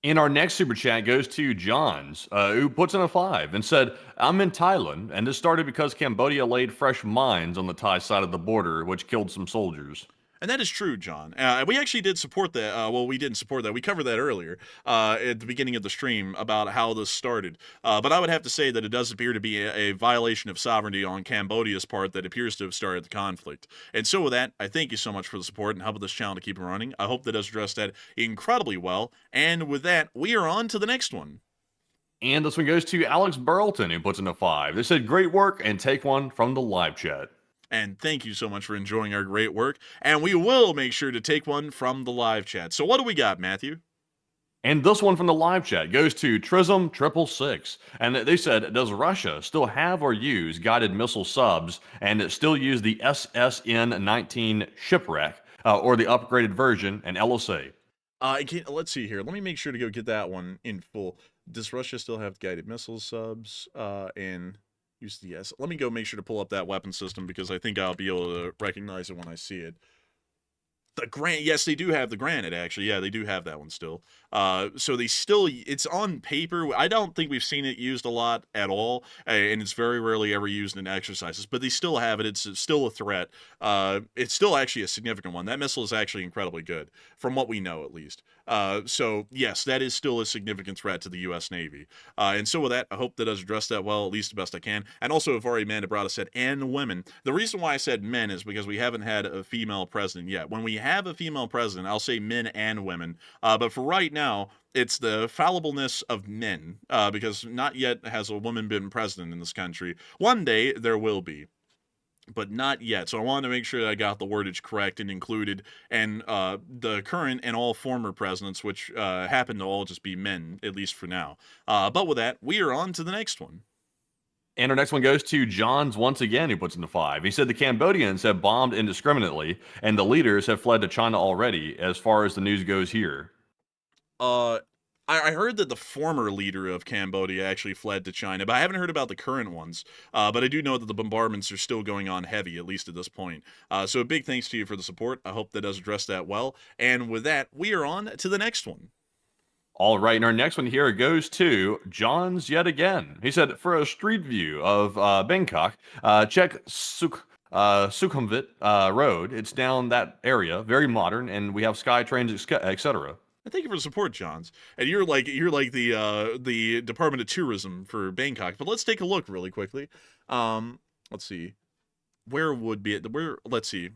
And our next super chat goes to Johns, who puts in a 5 and said, I'm in Thailand, and this started because Cambodia laid fresh mines on the Thai side of the border, which killed some soldiers. And that is true, John. We actually did support that. Well, we didn't support that. We covered that earlier at the beginning of the stream about how this started. But I would have to say that it does appear to be a violation of sovereignty on Cambodia's part that appears to have started the conflict. And so with that, I thank you so much for the support and helping this channel to keep it running. I hope that does address that incredibly well. And with that, we are on to the next one. And this one goes to Alex Burleton, who puts in a 5. They said, great work, and take one from the live chat. And thank you so much for enjoying our great work. And we will make sure to take one from the live chat. So what do we got, Matthew? And this one from the live chat goes to Trism666. And they said, does Russia still have or use guided missile subs and still use the SSN-19 shipwreck or the upgraded version and LSA? Let's see here. Let me make sure to go get that one in full. Does Russia still have guided missile subs and... Yes. Let me go make sure to pull up that weapon system because I think I'll be able to recognize it when I see it. The Granite, yes, they do have the Granite, actually. Yeah, they do have that one still. So they still, it's on paper. I don't think we've seen it used a lot at all, and it's very rarely ever used in exercises, but they still have it. It's still a threat. It's still actually a significant one. That missile is actually incredibly good, from what we know, at least. So, yes, that is still a significant threat to the U.S. Navy. And so with that, I hope that does address that well, at least the best I can. And also, I've already Mandabrata said, and women. The reason why I said men is because we haven't had a female president yet. When we have a female president, I'll say men and women. But for right now, it's the fallibleness of men, because not yet has a woman been president in this country. One day, there will be. But not yet. So I wanted to make sure that I got the wordage correct and included, and the current and all former presidents, which happen to all just be men, at least for now. But with that, we are on to the next one. And our next one goes to Johns once again, who puts in the 5. He said the Cambodians have bombed indiscriminately, and the leaders have fled to China already, as far as the news goes here. I heard that the former leader of Cambodia actually fled to China, but I haven't heard about the current ones. But I do know that the bombardments are still going on heavy, at least at this point. So a big thanks to you for the support. I hope that does address that well. And with that, we are on to the next one. All right, and our next one here goes to Johns yet again. He said, for a street view of Bangkok, check Sukhumvit Road. It's down that area, very modern, and we have sky trains, etc. Thank you for the support, Johns. And you're like the Department of Tourism for Bangkok. But let's take a look really quickly. Let's see. Where would be it? Let's see.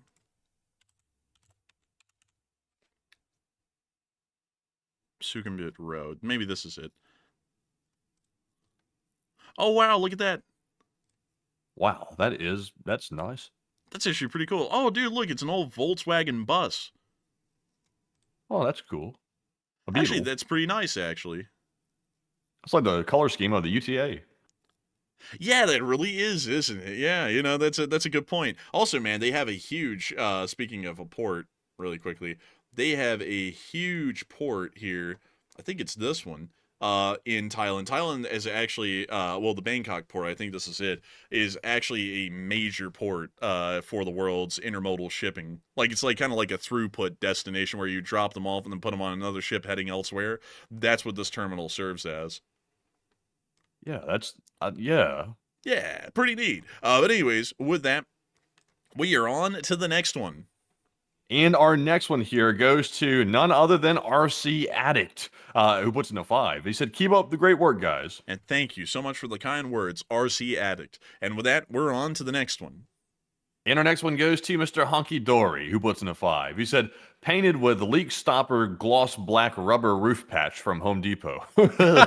Sukhumvit Road. Maybe this is it. Oh wow, look at that. Wow, that's nice. That's actually pretty cool. Oh dude, look, it's an old Volkswagen bus. Oh, that's cool. Actually, that's pretty nice, actually. It's like the color scheme of the UTA. Yeah, that really is, isn't it? Yeah, you know, that's a good point. Also, man, they have a huge, speaking of a port, really quickly, they have a huge port here. I think it's this one. In Thailand. Thailand is actually, well, the Bangkok port, I think this is it, is actually a major port for the world's intermodal shipping. Like, it's like kind of like a throughput destination where you drop them off and then put them on another ship heading elsewhere. That's what this terminal serves as. Yeah, that's, yeah. Yeah, pretty neat. But anyways, with that, we are on to the next one. And our next one here goes to none other than RC Addict, who puts in a 5. He said, keep up the great work, guys. And thank you so much for the kind words, RC Addict. And with that, we're on to the next one. And our next one goes to Mr. Hunky Dory, who puts in a 5. He said, painted with leak stopper gloss black rubber roof patch from Home Depot. Yeah,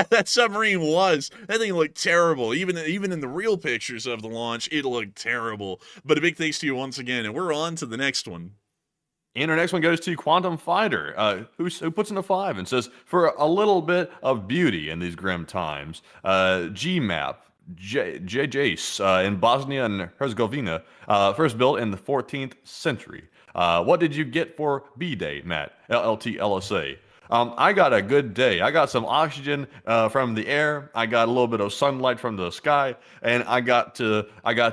that submarine was. That thing looked terrible. Even in the real pictures of the launch, it looked terrible. But a big thanks to you once again, and we're on to the next one. And our next one goes to Quantum Fighter, who puts in a 5 and says, for a little bit of beauty in these grim times, GMAP, JJace in Bosnia and Herzegovina, first built in the 14th century. What did you get for B-Day, Matt? LLT LSA. I got a good day. I got some oxygen from the air. I got a little bit of sunlight from the sky, and I got to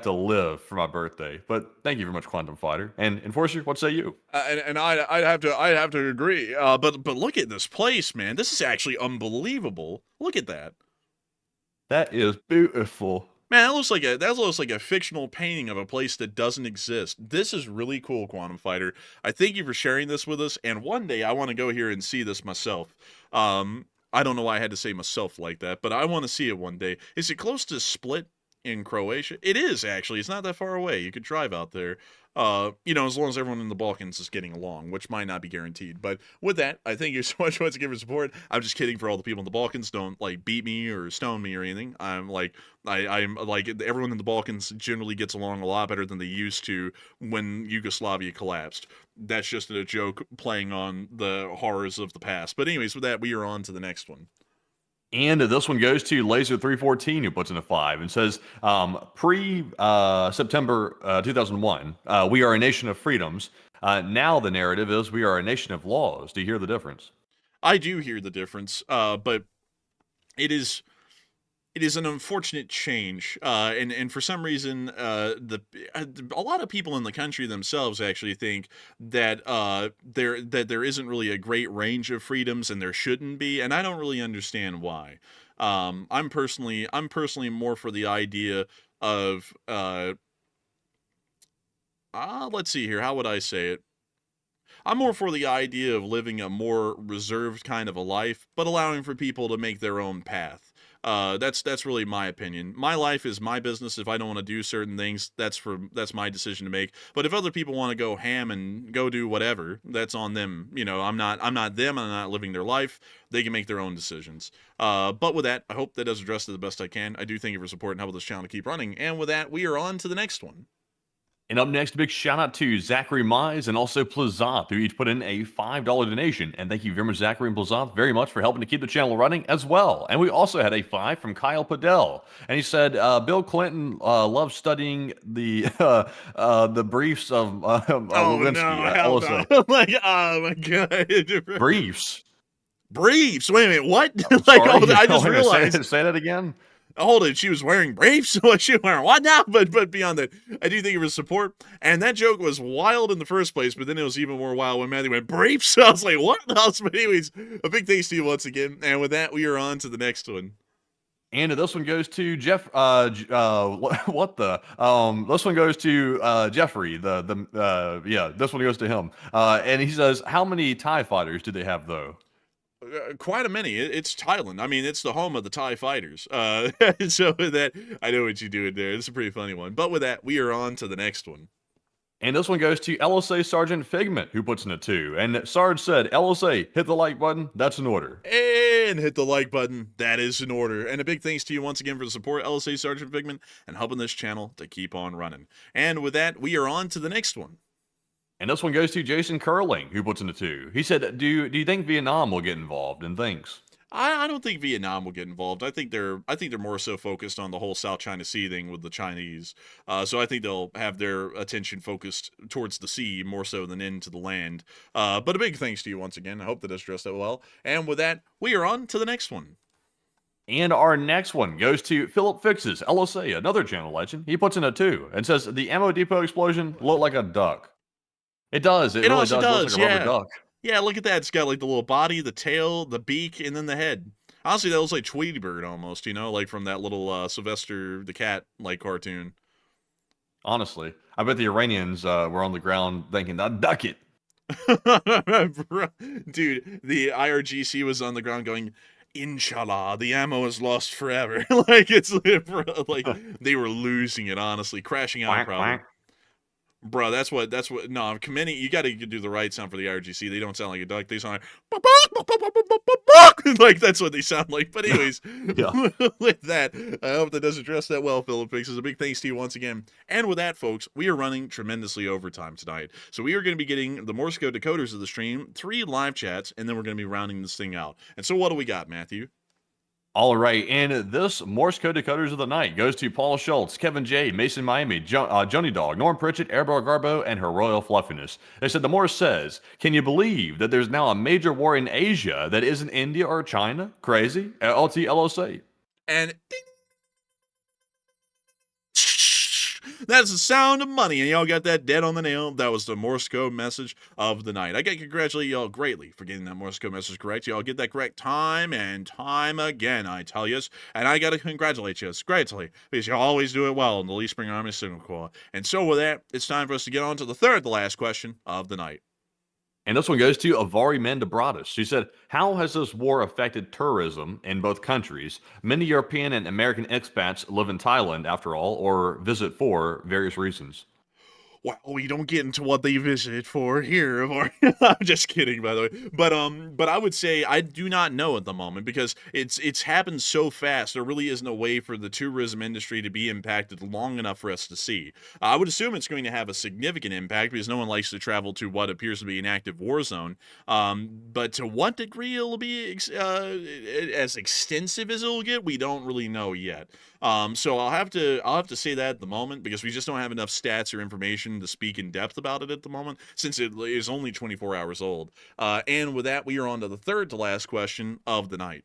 live for my birthday. But thank you very much, Quantum Fighter. And Enforcer, what say you? And I'd have to agree. But look at this place, man. This is actually unbelievable. Look at that. That is beautiful. Man, that looks like a fictional painting of a place that doesn't exist. This is really cool, Quantum Fighter. I thank you for sharing this with us, and one day I want to go here and see this myself. I don't know why I had to say myself like that, but I want to see it one day. Is it close to Split in Croatia? It is, actually. It's not that far away. You could drive out there. As long as everyone in the Balkans is getting along, which might not be guaranteed. But with that, I thank you so much once again for support. I'm just kidding for all the people in the Balkans. Don't beat me or stone me or anything. I'm everyone in the Balkans generally gets along a lot better than they used to when Yugoslavia collapsed. That's just a joke playing on the horrors of the past. But anyways, with that, we are on to the next one. And this one goes to Laser314, who puts in a 5 and says, pre-September 2001, we are a nation of freedoms. Now the narrative is we are a nation of laws. Do you hear the difference? I do hear the difference, but it is an unfortunate change, and for some reason, a lot of people in the country themselves actually think that there isn't really a great range of freedoms, and there shouldn't be, and I don't really understand why. I'm personally more for the idea of let's see here, how would I say it? I'm more for the idea of living a more reserved kind of a life, but allowing for people to make their own path. That's really my opinion. My life is my business. If I don't want to do certain things, that's my decision to make. But if other people want to go ham and go do whatever, that's on them. I'm not them. I'm not living their life. They can make their own decisions. But with that, I hope that does address it the best I can. I do thank you for support and helping this channel to keep running. And with that, we are on to the next one. And up next, a big shout out to Zachary Mize and also Plazoth, who each put in a $5 donation. And thank you very much, Zachary and Plazoth, very much for helping to keep the channel running as well. And we also had a 5 from Kyle Padell. And he said, Bill Clinton loves studying the briefs of Lewinsky. Oh my God. Briefs? Briefs? Wait a minute, what? I just realized. Say that again? Hold it, she was wearing briefs? Was she wearing what now? But beyond that, I do think of his support. And that joke was wild in the first place, but then it was even more wild when Matthew went, briefs? So I was like, what else? But anyways, a big thanks to you once again. And with that, we are on to the next one. And this one goes to Jeff. This one goes to Jeffrey. This one goes to him. And he says, how many TIE fighters do they have, though? Quite a many. It's Thailand. I mean, it's the home of the TIE fighters. So with that, I know what you're doing there. It's a pretty funny one. But with that, we are on to the next one. And this one goes to LSA Sergeant Figment, who puts in a 2. And Sarge said, LSA, hit the like button. That's an order. And hit the like button. That is an order. And a big thanks to you once again for the support, LSA Sergeant Figment, and helping this channel to keep on running. And with that, we are on to the next one. And this one goes to Jason Curling, who puts in a 2. He said, do you think Vietnam will get involved? And thanks. I don't think Vietnam will get involved. I think they're more so focused on the whole South China Sea thing with the Chinese. So I think they'll have their attention focused towards the sea more so than into the land. But a big thanks to you once again. I hope that addressed that well. And with that, we are on to the next one. And our next one goes to Philip Fixes, LSA, another channel legend. He puts in a 2 and says, the ammo depot explosion looked like a duck. It does. It really also does. Look like a rubber duck. Yeah, look at that. It's got like the little body, the tail, the beak, and then the head. Honestly, that looks like Tweety Bird almost, like from that little Sylvester the Cat like cartoon. Honestly, I bet the Iranians were on the ground thinking, duck it. Dude, the IRGC was on the ground going, Inshallah, the ammo is lost forever. Like like they were losing it, honestly, crashing out probably. Bro, that's what. No, I'm commending. You got to do the right sound for the IRGC. They don't sound like a duck. They sound like that's what they sound like. But anyways, with that, I hope that does address that well, Philip Fixes. A big thanks to you once again. And with that, folks, we are running tremendously overtime tonight. So we are going to be getting the Morse code decoders of the stream, 3 live chats, and then we're going to be rounding this thing out. And so what do we got, Matthew? All right, and this Morse code decoders of the night goes to Paul Schultz, Kevin J, Mason Miami, Johnny Dog, Norm Pritchett, Airbar Garbo, and her royal fluffiness. They said the Morse says, "Can you believe that there's now a major war in Asia that isn't India or China? Crazy." LTLOC. And ding. That's the sound of money, and y'all got that dead on the nail. That was the Morse code message of the night. I got to congratulate y'all greatly for getting that Morse code message correct. Y'all get that correct time and time again, I tell yous. And I got to congratulate yous greatly because you always do it well in the Lee Spring Army Signal Corps. And so with that, it's time for us to get on to the last question of the night. And this one goes to Avari Mandabratis. She said, how has this war affected tourism in both countries? Many European and American expats live in Thailand, after all, or visit for various reasons. Well, we don't get into what they visit for here. I'm just kidding, by the way. But I would say I do not know at the moment because it's happened so fast. There really isn't a way for the tourism industry to be impacted long enough for us to see. I would assume it's going to have a significant impact because no one likes to travel to what appears to be an active war zone. But to what degree it'll be as extensive as it'll get, we don't really know yet. So I'll have to say that at the moment because we just don't have enough stats or information to speak in depth about it at the moment since it is only 24 hours old. And with that, we are on to the third to last question of the night.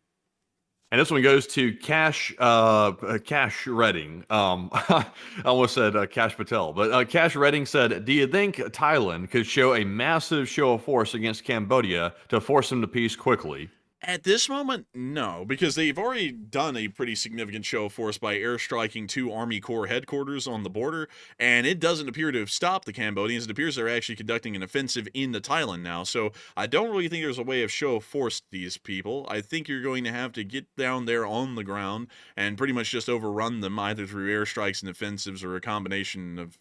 And this one goes to Cash Redding. I almost said Cash Patel, but Cash Redding said, do you think Thailand could show a massive show of force against Cambodia to force them to peace quickly? At this moment, no, because they've already done a pretty significant show of force by airstriking 2 Army Corps headquarters on the border, and it doesn't appear to have stopped the Cambodians. It appears they're actually conducting an offensive into Thailand now, so I don't really think there's a way of show of force to these people. I think you're going to have to get down there on the ground and pretty much just overrun them either through airstrikes and offensives or a combination of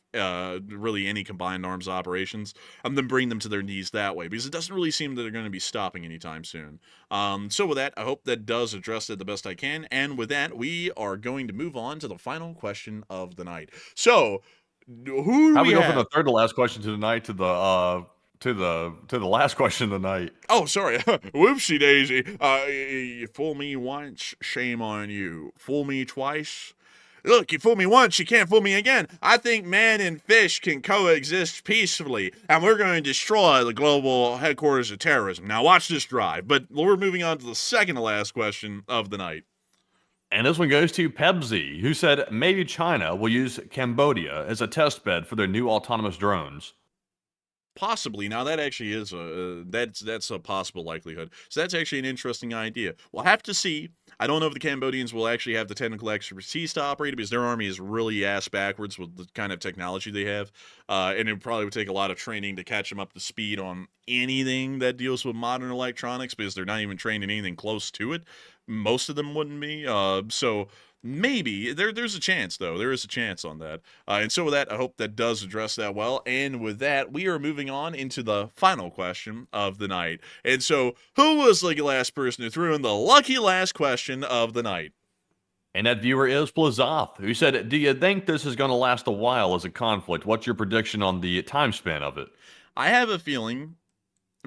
really any combined arms operations, and then bring them to their knees that way, because it doesn't really seem that they're going to be stopping anytime soon. So with that, I hope that does address it the best I can, and with that, we are going to move on to the final question of the night. So, who do we go have? from the third to last question to the night to the last question of the night. Oh, sorry. Whoopsie daisy. You fool me once, shame on you. Fool me twice. Look, you fool me once, you can't fool me again. I think man and fish can coexist peacefully, and we're going to destroy the global headquarters of terrorism. Now watch this drive. But we're moving on to the second to last question of the night. And this one goes to Pebsy, who said maybe China will use Cambodia as a test bed for their new autonomous drones. Possibly. Now that actually is that's a possible likelihood. So that's actually an interesting idea. We'll have to see. I don't know if the Cambodians will actually have the technical expertise to operate it because their army is really ass backwards with the kind of technology they have. And it probably would take a lot of training to catch them up to speed on anything that deals with modern electronics because they're not even trained in anything close to it. Most of them wouldn't be. So maybe there's a chance, though. There is a chance on that. And so with that, I hope that does address that well. And with that, we are moving on into the final question of the night. And so who was the last person who threw in the lucky last question of the night? And that viewer is Plazoth, who said, do you think this is going to last a while as a conflict? What's your prediction on the time span of it? I have a feeling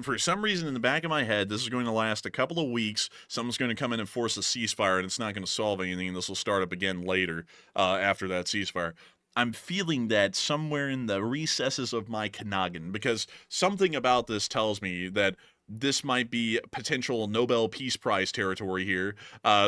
for some reason in the back of my head, this is going to last a couple of weeks. Someone's going to come in and force a ceasefire, and it's not going to solve anything, and this will start up again later after that ceasefire. I'm feeling that somewhere in the recesses of my noggin, because something about this tells me that this might be potential Nobel Peace Prize territory here.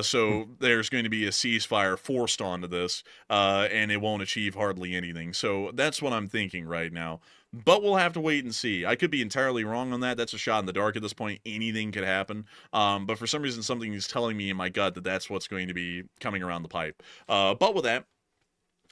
So there's going to be a ceasefire forced onto this, and it won't achieve hardly anything. So that's what I'm thinking right now. But we'll have to wait and see. I could be entirely wrong on that. That's a shot in the dark at this point. Anything could happen. But for some reason, something is telling me in my gut that that's what's going to be coming around the pipe. But with that,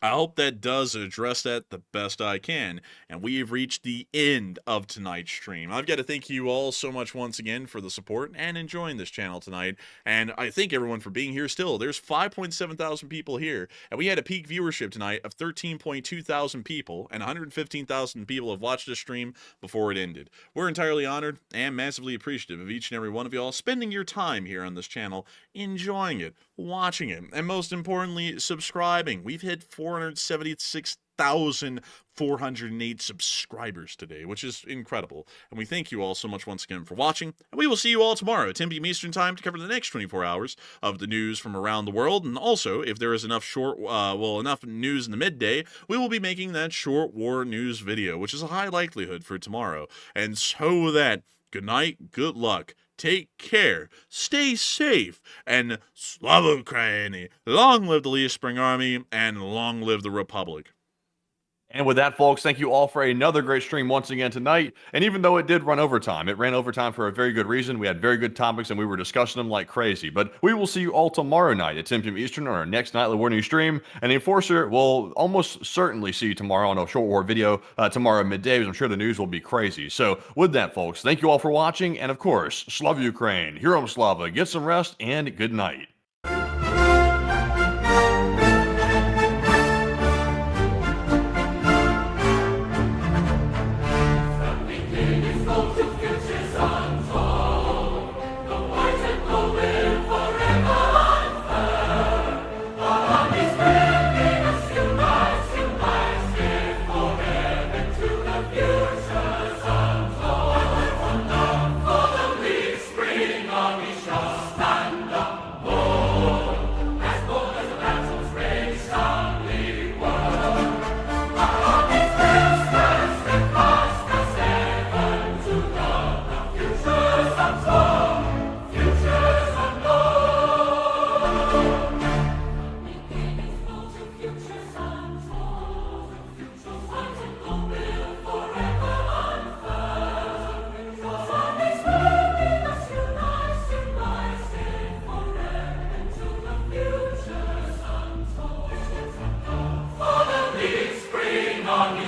I hope that does address that the best I can. And we have reached the end of tonight's stream. I've got to thank you all so much once again for the support and enjoying this channel tonight. And I thank everyone for being here still. There's 5.7 thousand people here. And we had a peak viewership tonight of 13.2 thousand people. And 115,000 people have watched this stream before it ended. We're entirely honored and massively appreciative of each and every one of y'all spending your time here on this channel, enjoying it, watching it, and most importantly, subscribing. We've hit 476,408 subscribers today, which is incredible. And we thank you all so much once again for watching. And we will see you all tomorrow at 10 p.m. Eastern Time to cover the next 24 hours of the news from around the world. And also, if there is enough enough news in the midday, we will be making that short war news video, which is a high likelihood for tomorrow. And so that, good night, good luck. Take care, stay safe, and Slava Ukraini! Long live the Leah Spring Army, and long live the Republic. And with that, folks, thank you all for another great stream once again tonight. And even though it did run overtime, it ran overtime for a very good reason. We had very good topics, and we were discussing them like crazy. But we will see you all tomorrow night at 10 p.m. Eastern on our next nightly war news stream. And the Enforcer will almost certainly see you tomorrow on a short war video tomorrow at midday, because I'm sure the news will be crazy. So with that, folks, thank you all for watching. And of course, Slava Ukraine, Hero Slava, get some rest, and good night.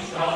On